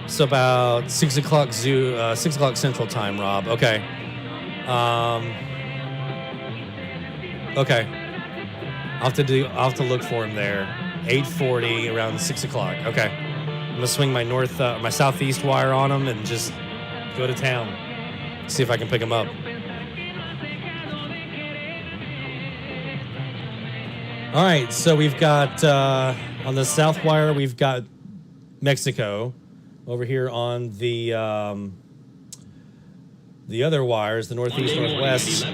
It's about 6 o'clock 6 o'clock Central Time, Rob. Okay. Okay. I'll have to look for him there. 8:40 around 6 o'clock. Okay. I'm gonna swing my my southeast wire on him and just go to town. See if I can pick him up. All right, so we've got on the south wire, we've got Mexico. Over here on the other wires, the northeast, northwest,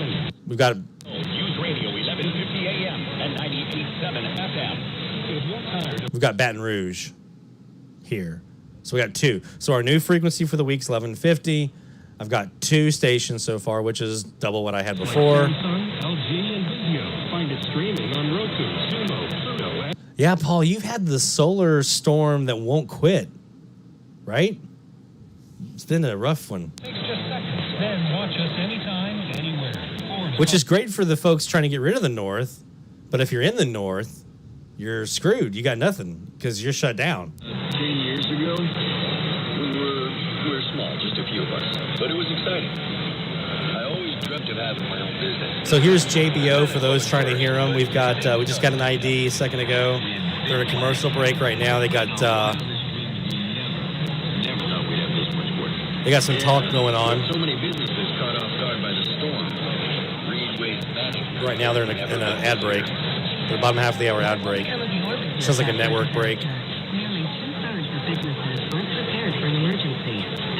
we've got Use radio 1150 AM and 98.7 FM. We've got Baton Rouge here. So we got 2. So our new frequency for the week's 1150. I've got 2 stations so far, which is double what I had before. Find it streaming on Roku, Sumo, Pluto. Yeah, Paul, you've had the solar storm that won't quit, right? It's been a rough one. Then watch us anytime, anywhere. Which is great for the folks trying to get rid of the North. But if you're in the North, you're screwed. You got nothing because you're shut down. 10 years ago, we were small, just a few of us. But it was exciting. I always dreamt of having my own business. So here's JBO for those trying to hear them. We've got, we just got an ID a second ago. They're in a commercial break right now. They got some talk going on. So many businesses caught off guard by the storm. Right now they're in an ad break. The bottom half of the hour ad break. Sounds like a network break. Nearly 2/3 of businesses aren't prepared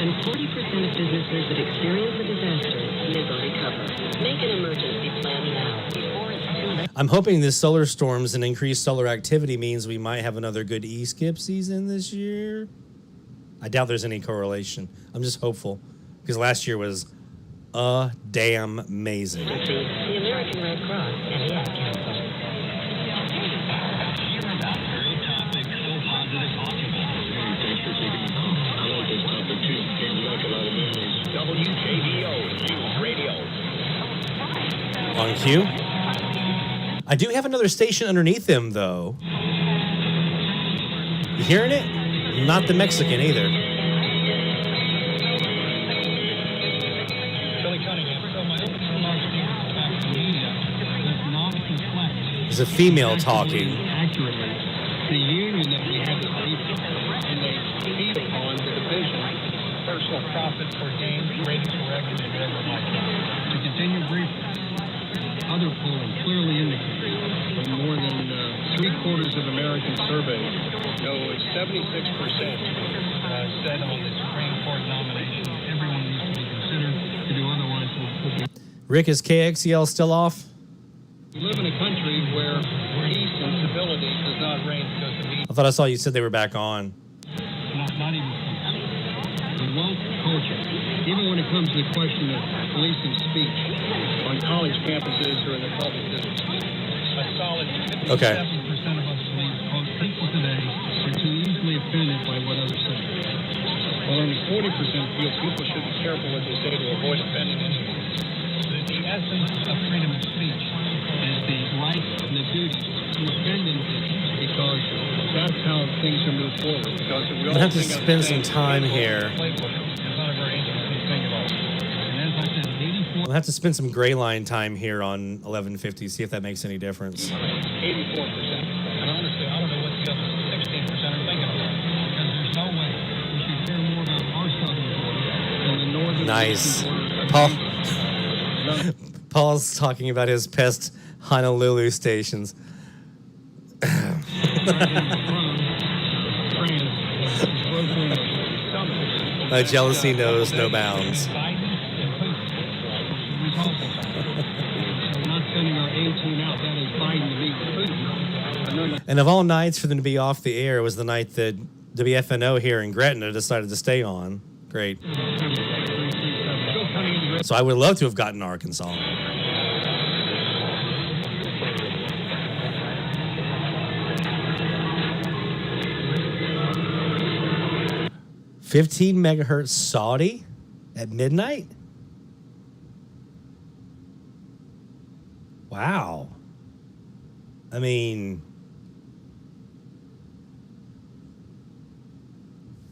and 40% of businesses that experience a disaster never recover. Make an emergency plan now before it's too late. I'm hoping this solar storms and increased solar activity means we might have another good e-skip season this year. I doubt there's any correlation. I'm just hopeful because last year was damn amazing. The American Red Cross and the Ad Council. Thanks for taking the call. I like this topic too. Came back a lot of memories. WKBO News Radio. On cue. I do have another station underneath them, though. You hearing it? Not the Mexican either. There's a female talking. Accurately, the union that we have with people, and they feed upon the division, personal profit for gain, ratings for revenue, and whatever it might be. To continue briefly, other polling clearly indicates that more than three-quarters of American surveys know 76% said on the Supreme Court nomination everyone needs to be considered. To do otherwise will be. Rick, is KXEL still off? We live in a country where peace and stability does not reign because of peace. I thought I saw you said they were back on. Not even close. The woke culture, even when it comes to the question of policing speech on college campuses or in the public business. A solid 57% of us believe, quote, people today are too easily offended by what others say. While only 40% feel people should be careful what they say to avoid offending anyone. The essence of freedom of speech is the right and the duty to offend individuals because that's how things are moved forward. Because we I'm going to have to spend some time here. I'm going to have to spend some gray line time here on 1150, see if that makes any difference. 84%. And honestly, I don't know what the other 16% are thinking about. Because there's no way we should care more about our southern border than the northern. Nice. Paul's talking about his pest Honolulu stations. My jealousy knows no bounds. And of all nights for them to be off the air was the night that WFNO here in Gretna decided to stay on. Great. So I would love to have gotten Arkansas. $15 megahertz Saudi at midnight? Wow. I mean,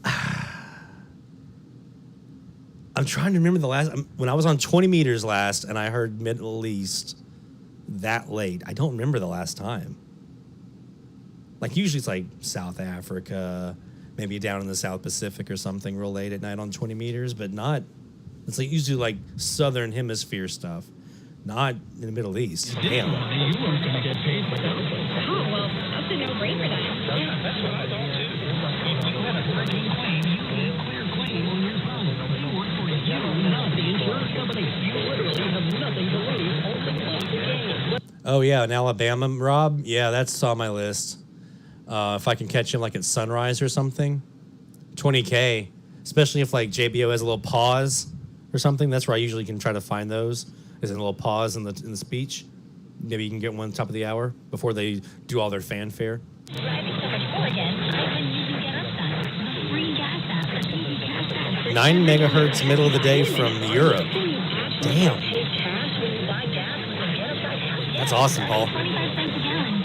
I'm trying to remember the last, when I was on 20 meters last and I heard Middle East that late. I don't remember the last time. Like usually it's like South Africa, maybe down in the South Pacific or something real late at night on 20 meters, but not, it's like usually like Southern Hemisphere stuff, not in the Middle East. Damn. You weren't going to get paid for that. Oh, well, that's a no-brainer then. Yeah, that's what I thought too. You had a freaking claim, you clear claim on your phone. You work for you, not the insurance company. You literally have nothing to lose, only to gain. Oh yeah, in Alabama, Rob? Yeah, that's on my list. If I can catch him like at sunrise or something, $20K, especially if like JBO has a little pause or something. That's where I usually can try to find those. Is a little pause in the speech. Maybe you can get one top of the hour before they do all their fanfare. Driving so much more again, and you can get us that free gas app or TV gas app. 9 megahertz middle of the day from Europe. Damn. That's awesome, Paul.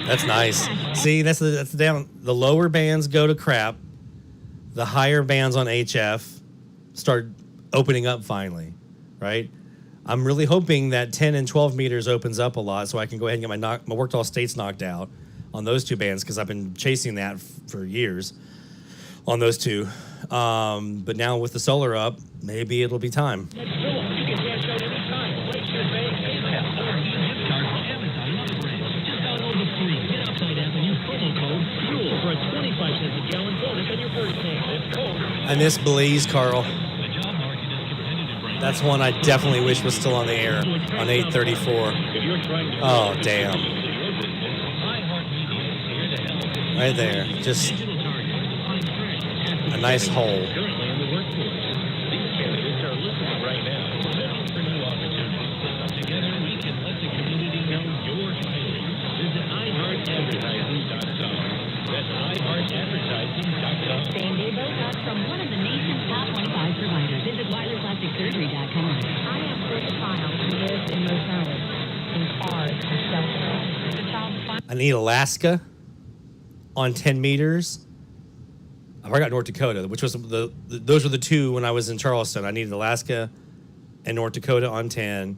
That's nice. See, that's the down. The lower bands go to crap. The higher bands on HF start opening up finally, right? I'm really hoping that 10 and 12 meters opens up a lot so I can go ahead and get my worked all states knocked out on those two bands because I've been chasing that for years on those two. But now with the solar up, maybe it'll be time. I miss Belize, Carl. That's one I definitely wish was still on the air on 834. Oh, damn. Right there. Just a nice hole. Same-day Botox from one of the nation's top 25 providers. Visit wirelessplasticsurgery.com. I have 4 child who lives in motels, in cars, and shelters. The child's I need Alaska on 10 meters. I got North Dakota, which was those were the two when I was in Charleston. I needed Alaska and North Dakota on 10,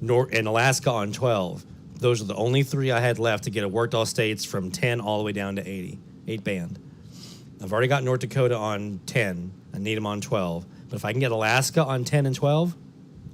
and Alaska on 12. Those are the only 3 I had left to get a worked all states from 10 all the way down to 80, 8 band. I've already got North Dakota on 10. I need them on 12. But if I can get Alaska on 10 and 12,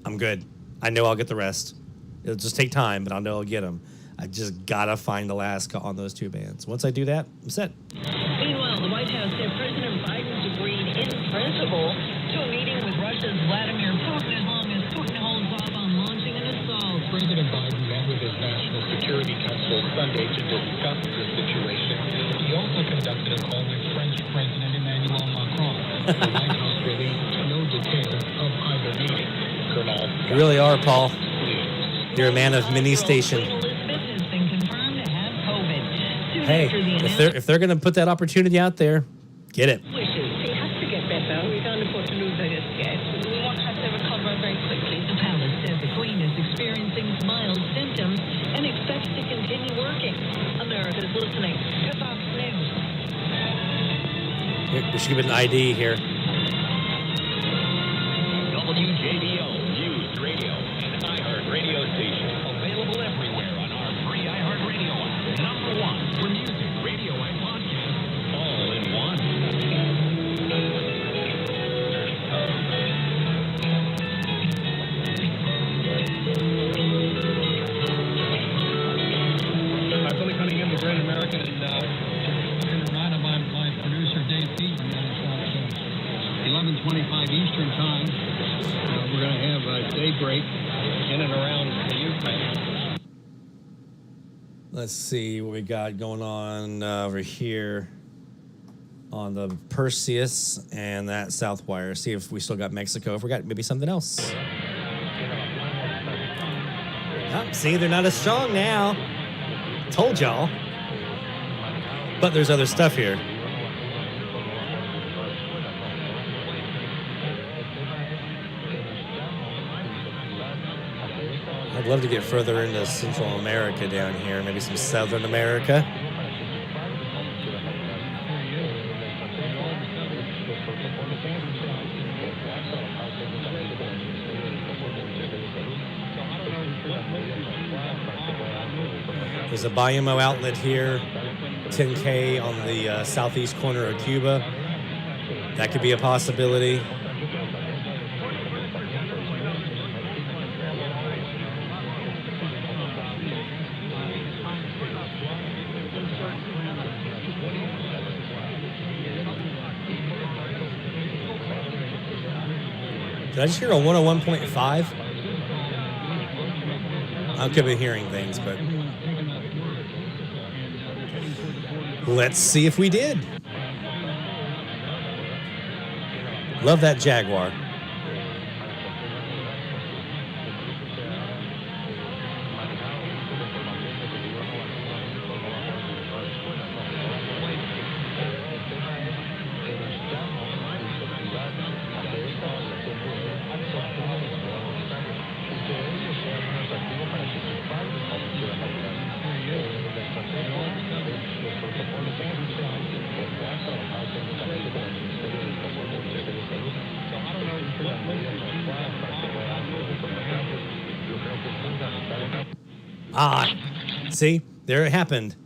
I'm good. I know I'll get the rest. It'll just take time, but I know I'll get them. I just gotta find Alaska on those 2 bands. Once I do that, I'm set. Meanwhile, the White House said President Biden's agreed in principle to a meeting with Russia's Vladimir Putin as long as Putin holds off on launching an assault. President Biden met with his National Security Council Sunday to discuss the situation. He also conducted a call with French President Emmanuel Macron. The White House released no details of either meeting. Colonel You really are, Paul. You're a man of many stations. Hey, if they're gonna put that opportunity out there, get it. He has to get better. We can't afford to lose her just yet. We want her to recover very quickly. The palace says the Queen is experiencing mild symptoms and expects to continue working. America's listening to Fox News. We should give it an ID here. WJDO News Radio and iHeart Radio station. Available everywhere on our free iHeart Radio app. Number 1 for music, radio, and podcasts. All in one. I'm Billy Cunningham, the Great American, and in reminder of my producer, Dave Pete. It's 11:25 Eastern Time. We're going to have a daybreak in and around the UK. Let's see what we got going on over here on the Perseus and that South Wire. See if we still got Mexico. If we got maybe something else. Oh, see, they're not as strong now. Told y'all. But there's other stuff here. I'd love to get further into Central America down here, maybe some Southern America. There's a Biamo outlet here, 10K on the southeast corner of Cuba. That could be a possibility. Did I just hear a 101.5? I could be hearing things, but let's see if we did. Love that Jaguar. See, there it happened.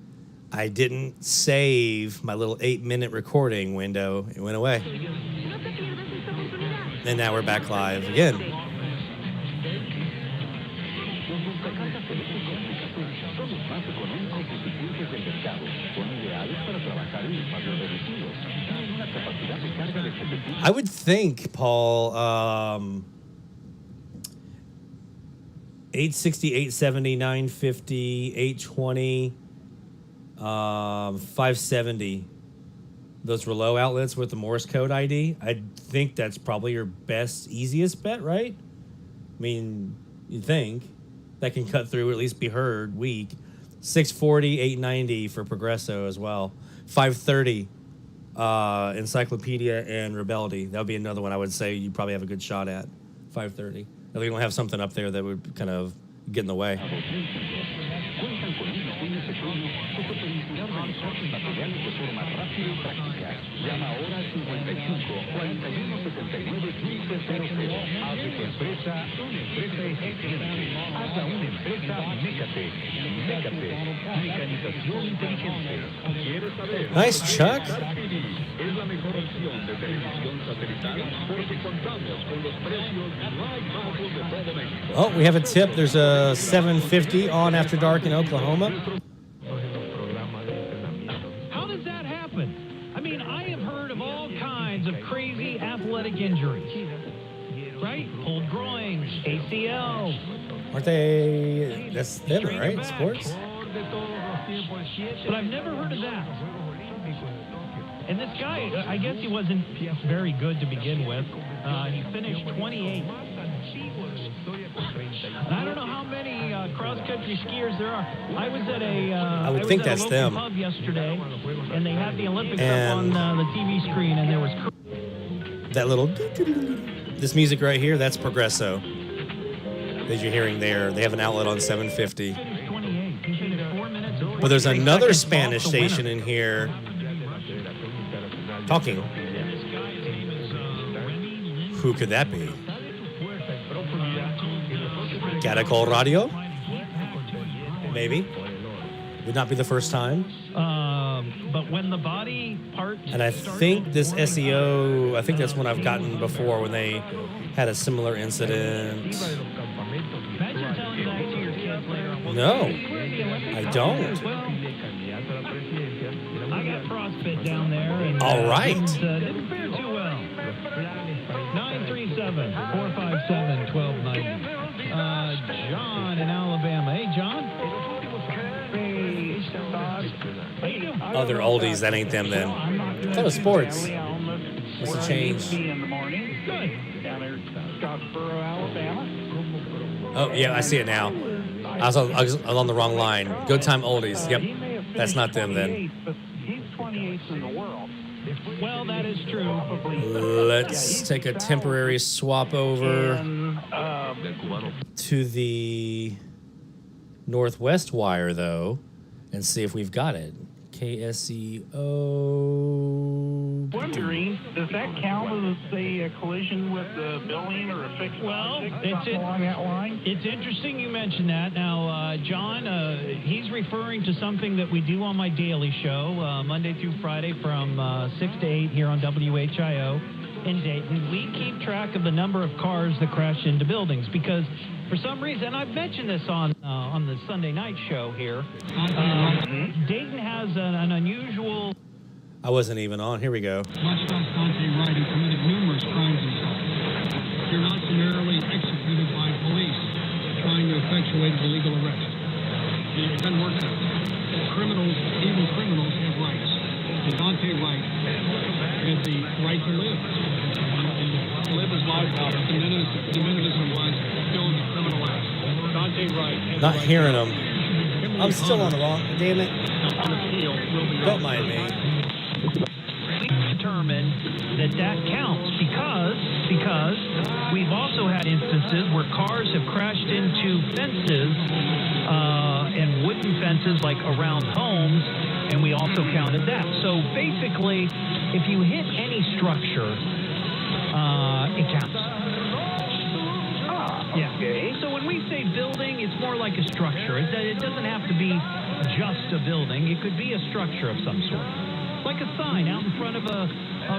I didn't save my little 8-minute recording window. It went away. And now we're back live again. I would think, Paul, 860, 870, 950, 820, 570. Those were low outlets with the Morse code ID. I think that's probably your best, easiest bet, right? I mean, you'd think that can cut through, at least be heard, weak. 640, 890 for Progresso as well. 530, Encyclopedia and Rebeldi. That would be another one I would say you probably have a good shot at. 530. Now, we don't have something up there that would kind of get in the way. Llama ahora al 55 41 79 1500. Haz de tu empresa una empresa eficiente. Haga una empresa Mécate. Mécate. Mecanización inteligente. ¿Quieres saber? Nice, Chuck. Es la mejor opción de televisión satelital porque contamos con los precios más bajos de todo México. Oh, we have a tip. There's a 750 on After Dark in Oklahoma. How does that happen? I mean, I have heard of all kinds of crazy athletic injuries, right? Pulled groins, ACL. Aren't they? That's them, right? Sports? But I've never heard of that. And this guy, I guess he wasn't very good to begin with. He finished 28th. And I don't know how many cross-country skiers there are. I was at I would think that's them. Pub yesterday, and they had the Olympics up on the TV screen, and there was that little this music right here, that's Progresso that you're hearing there. They have an outlet on 750. But there's another Spanish station in here talking. Who could that be? Caracol Radio? Maybe. Would not be the first time. But when the body part... And I think this SEO, I think that's one I've gotten before when they had a similar incident. No, I don't. I got CrossFit down there. And, all right. Didn't fare too well. 937-457-1290. John in Alabama. Hey, John. Other oldies, that ain't them then. I thought it was sports. What's the change? Oh, yeah, I see it now. I was on the wrong line. Good time oldies. Yep. That's not them then. He's 28th in the world. Well, that is true. Let's take a temporary swap over to the Northwest wire, though, and see if we've got it. KSEO. Wondering, does that count as a collision with the building or a fixed object along that line? It's interesting you mentioned that. Now, John, he's referring to something that we do on my daily show, Monday through Friday from 6 to 8 here on WHIO in Dayton. We keep track of the number of cars that crash into buildings because for some reason, I've mentioned this on the Sunday night show here, Dayton has an unusual... I wasn't even on. Here we go. Watchdog Dante Wright, who committed numerous crimes himself. You're not summarily executed by police trying to effectuate a legal arrest. It doesn't work that way. Criminals, even criminals, have rights. And Dante Wright had the right to live. And live his life out. The minimum was still in the criminal act. Dante Wright. Not hearing them. I'm still on the wrong. Damn it. Don't mind me. We determined that counts because we've also had instances where cars have crashed into fences and wooden fences like around homes, and we also counted that. So basically, if you hit any structure, it counts. Yeah. Okay. So when we say building, it's more like a structure. It doesn't have to be just a building. It could be a structure of some sort. Like a sign out in front of a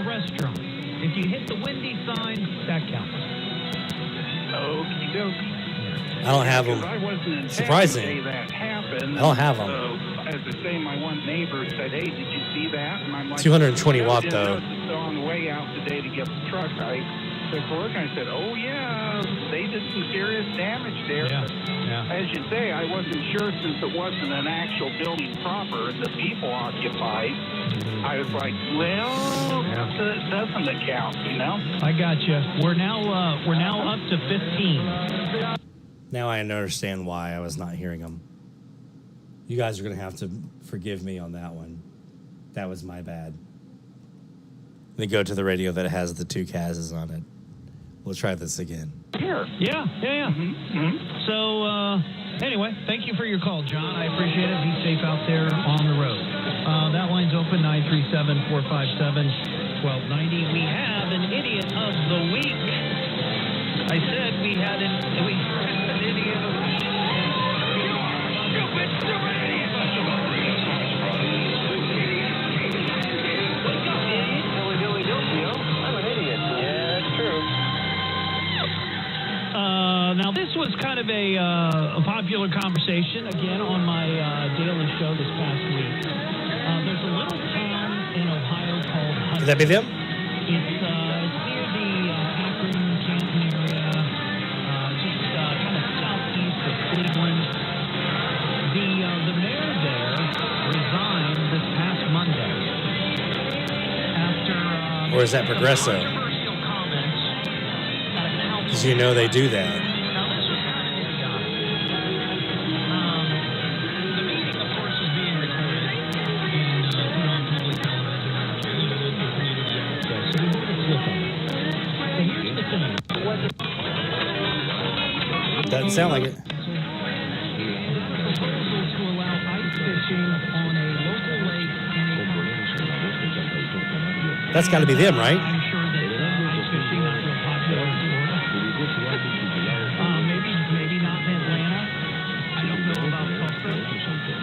restaurant. If you hit the windy sign, that counts. Okie doke. I don't have them. Surprising. That happened. I don't have them. As I say, my one neighbor said, "Hey, did you see that?" And I'm like, 220 watt though. So on the way out today to get the truck, I the collision. I said, oh, yeah, they did some serious damage there. As you say, I wasn't sure since it wasn't an actual building proper and the people occupied. I was like, well, that doesn't account, you know? I got you. We're now up to 15. Now I understand why I was not hearing them. You guys are going to have to forgive me on that one. That was my bad. Let me go to the radio that has the 2 Kazs on it. We'll try this again. Here. Yeah. So, anyway, thank you for your call, John. I appreciate it. Be safe out there on the road. That line's open, 937-457-1290. We have an idiot of the week. I said we had an idiot of the week. Stupid idiot. Now, this was kind of a popular conversation, again, on my daily show this past week. There's a little town in Ohio called Hudson. Could that be them? It's near the Akron, Canton area, just kind of southeast of Cleveland. The mayor there resigned this past Monday after... Or is that Progresso? Because you know they do that. Doesn't sound like it. That's got to be them, right? I'm sure that ice fishing not real popular in Florida. Maybe not in Atlanta. I don't know about Tulsa,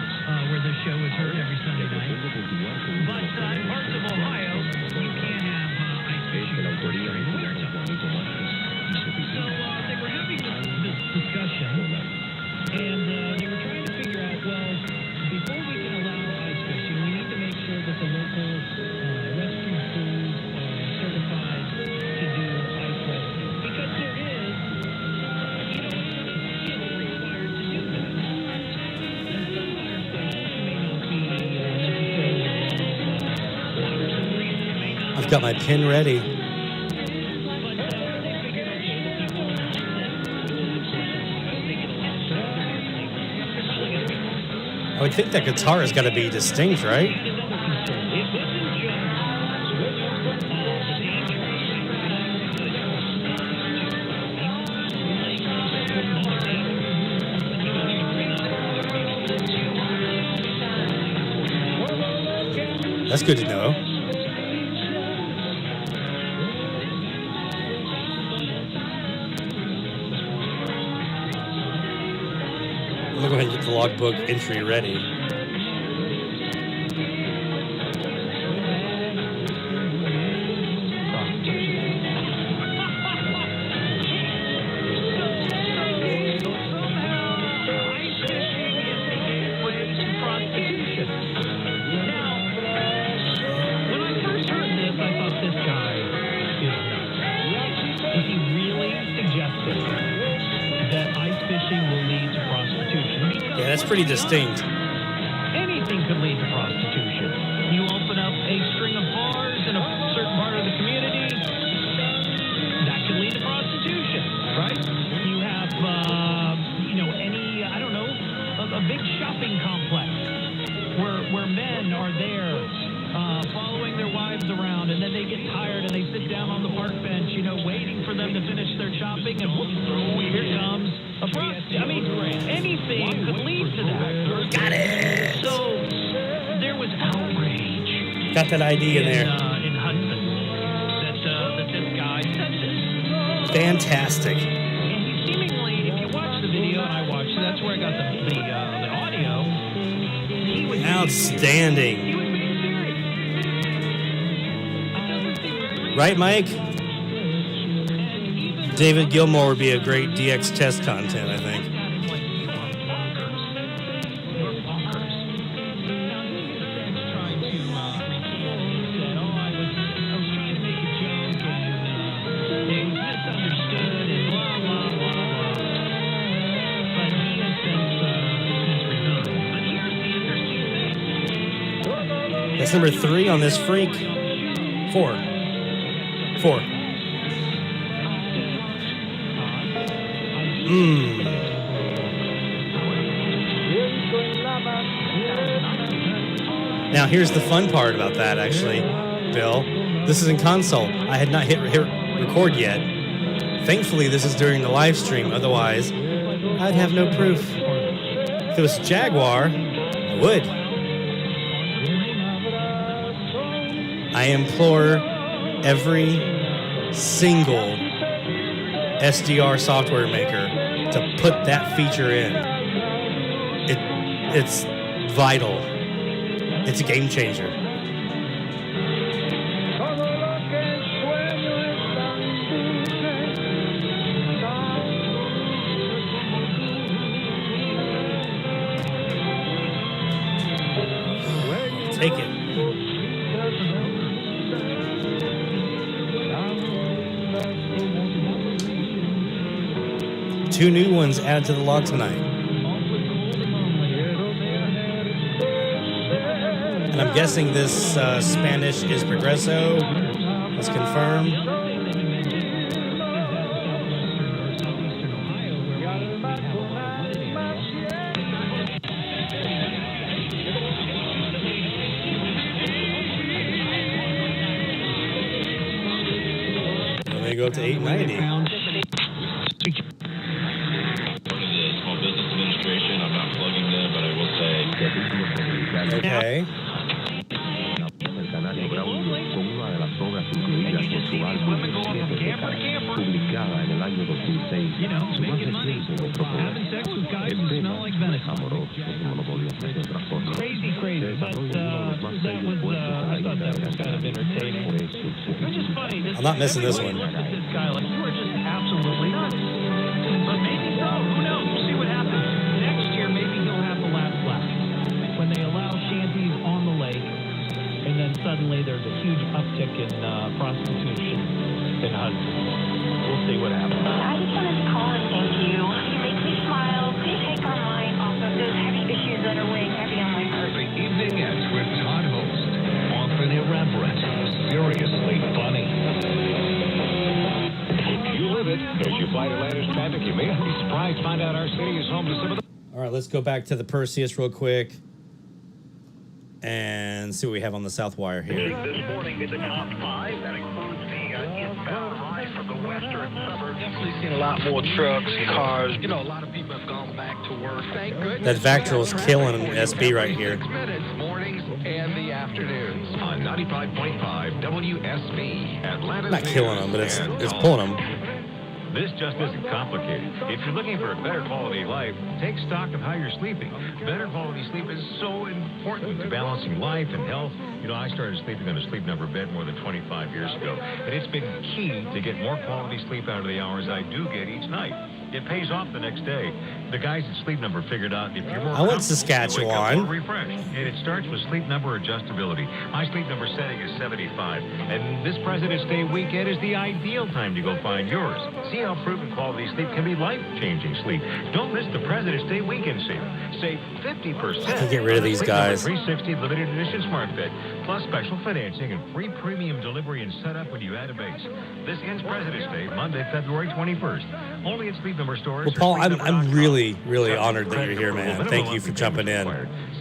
where the show is heard every Sunday night. But in parts of Ohio, you can have ice fishing during winter time. So they were having this discussion, and they were trying to figure out, well, before we can allow ice fishing, we need to make sure that the local rescue crews are certified to do ice rescue. Because there is, you know, a ton of skill required to do this. And some fire stations may not be necessarily I've got my pen ready. I would think that guitar has got to be distinct, right? That's good to know. I'm gonna go ahead and get the logbook entry ready. Pretty distinct. Anything could lead to prostitution. You open up a string of bars in a certain part of the community, that could lead to prostitution, right? You have, any, I don't know, a big shopping complex where men are there following their wives around, and then they get tired and they sit down on the park bench, waiting for them to finish their shopping, and whoop, here comes a prostitute. I mean, anything could lead to that. Got it. So there was outrage. Got that ID in there. In Hudson, that this guy said this. Fantastic. And he seemingly, if you watch the video, and I watched it, that's where I got the audio. He was outstanding. He was being serious. Right, Mike? David Gilmour would be a great DX test content, I think. It was That's number 3 on this freak. 4. Now, here's the fun part about that, actually, Bill. This is in console. I had not hit record yet. Thankfully, this is during the live stream. Otherwise, I'd have no proof. If it was Jaguar, I would. I implore every single SDR software maker to put that feature in. It's vital. It's a game changer. Take it. Two new ones added to the log tonight. And I'm guessing this Spanish is Progresso. Let's confirm. Let me go up to 890. Okay. Publicada en el año 2006, su más reciente amoroso, como no podía ser de otra forma. Crazy, but that was, I thought that was kind of entertaining. Which is funny. I'm not missing this one. Look at this guy like you are just absolutely nuts. But maybe so. Who knows? We'll see what happens. Next year, maybe he'll have the last laugh when they allow shanties on the lake, and then suddenly there's a huge uptick in prostitution in Hudson. We'll see what happens. I just wanted to call and thank you. You make me smile. Please take our mind off of those heavy issues that are weighing heavy on my heart. The Evening X with Todd Host. Often irreverent, seriously funny. You live it. As you fly to Atlantis traffic, you may not be surprised to find out our city is home to some of the... All right, let's go back to the Perseus real quick and see what we have on the South Wire here. This morning is a top 5 that includes the inbound ride from the western suburbs. Definitely seen a lot more trucks, cars. You know, a lot of people have gone back to work. Thank goodness. That vactrol is killing SB right here. 6 minutes, mornings and the afternoons on 95.5 WSB. Atlanta's Not killing them, but it's pulling them. This just isn't complicated. If you're looking for a better quality of life, take stock of how you're sleeping. Better quality sleep is so important to balancing life and health. You know, I started sleeping on a Sleep Number bed more than 25 years ago, and it's been key to get more quality sleep out of the hours I do get each night. It pays off the next day. The guys at Sleep Number figured out if you're more I went comfortable, you wake up Saskatchewan. more refreshed. And it starts with Sleep Number adjustability. My Sleep Number setting is 75, and this President's Day weekend is the ideal time to go find yours. See how proven quality sleep can be life-changing sleep. Don't miss the President's Day weekend sale. Save 50%. I can get rid of these guys. 360 limited edition smart bed, plus special financing and free premium delivery and setup when you add a base. This ends President's Day, Monday, February 21st. Only at Sleep Number stores. Well, Paul, I'm really honored that you're here, man. Thank you for jumping in.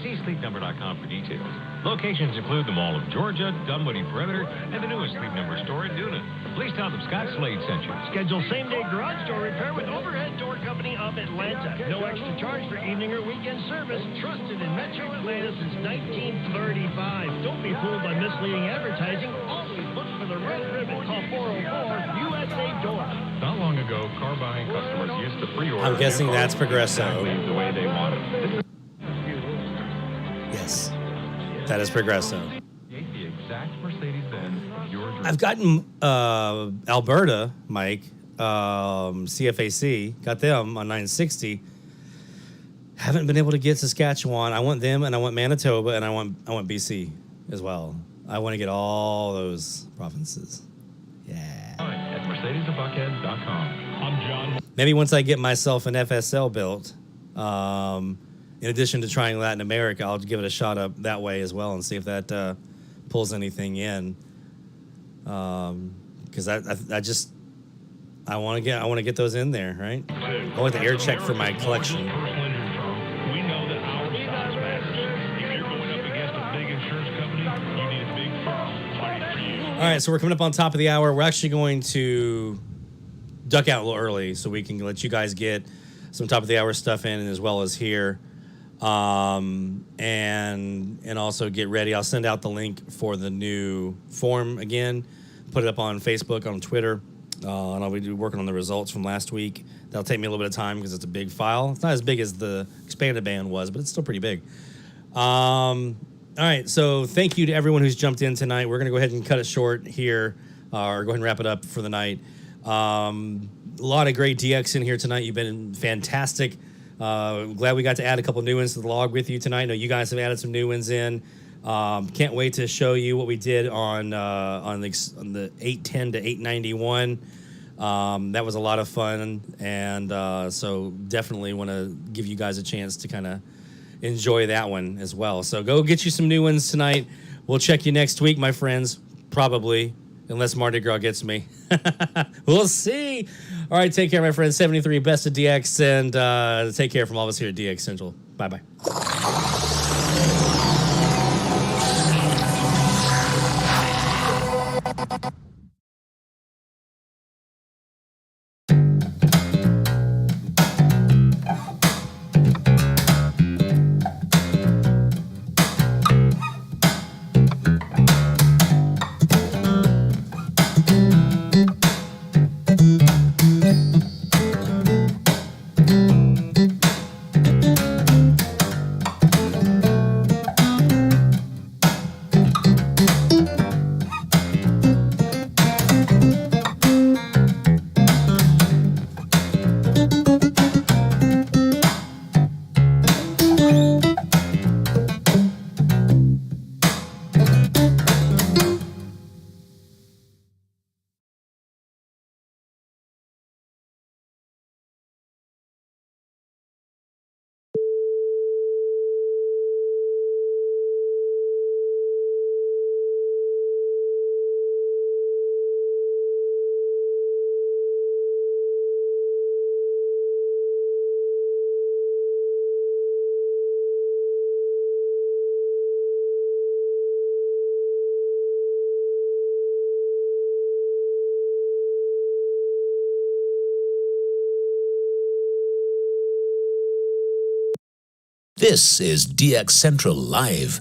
See sleepnumber.com for details. Locations include the Mall of Georgia, Dunwoody Perimeter, and the newest Sleep Number store in Newnan. Please tell them Scott Slade sent you. Schedule same-day garage door repair with Overhead Door Company of Atlanta. No extra charge for evening or weekend service. Trusted in Metro Atlanta since 1935. Don't be fooled by misleading advertising. Always look for the red ribbon. Call 404 USA Door. Not long ago, car buying customers used to pre-order. I'm guessing that's Progresso. Exactly the way they wanted. Yes, that is Progresso. The exact Mercedes-Benz of your dreams. I've gotten Alberta, Mike, CFAC, got them on 960. Haven't been able to get Saskatchewan. I want them, and I want Manitoba, and I want BC as well. I want to get all those provinces. Yeah. At MercedesandBuckhead.com. I'm John. Maybe once I get myself an FSL built, in addition to trying Latin America, I'll give it a shot up that way as well and see if that pulls anything in. Because I want to get those in there, right? I want the air check for my collection. We know that our size matters. If you're going up against a big insurance company, you need a big firm fighting for you. All right, so we're coming up on top of the hour. We're actually going to duck out a little early so we can let you guys get some top of the hour stuff in, as well as here, and also get ready. I'll send out the link for the new form again, put it up on Facebook, on Twitter, and I'll be working on the results from last week. That'll take me a little bit of time because it's a big file. It's not as big as the expanded band was, but it's still pretty big. All right, so thank you to everyone who's jumped in tonight. We're going to go ahead and cut it short here, or go ahead and wrap it up for the night. A lot of great DX in here tonight. You've been fantastic. Glad we got to add a couple new ones to the log with you tonight. I know you guys have added some new ones in. Can't wait to show you what we did on the 810 to 891. That was a lot of fun, and so definitely want to give you guys a chance to kind of enjoy that one as well. So go get you some new ones tonight. We'll check you next week, my friends, probably, unless Mardi Gras gets me. We'll see. All right, take care, my friends. 73 Best of DX, and take care from all of us here at DX Central. Bye-bye. This is DX Central Live.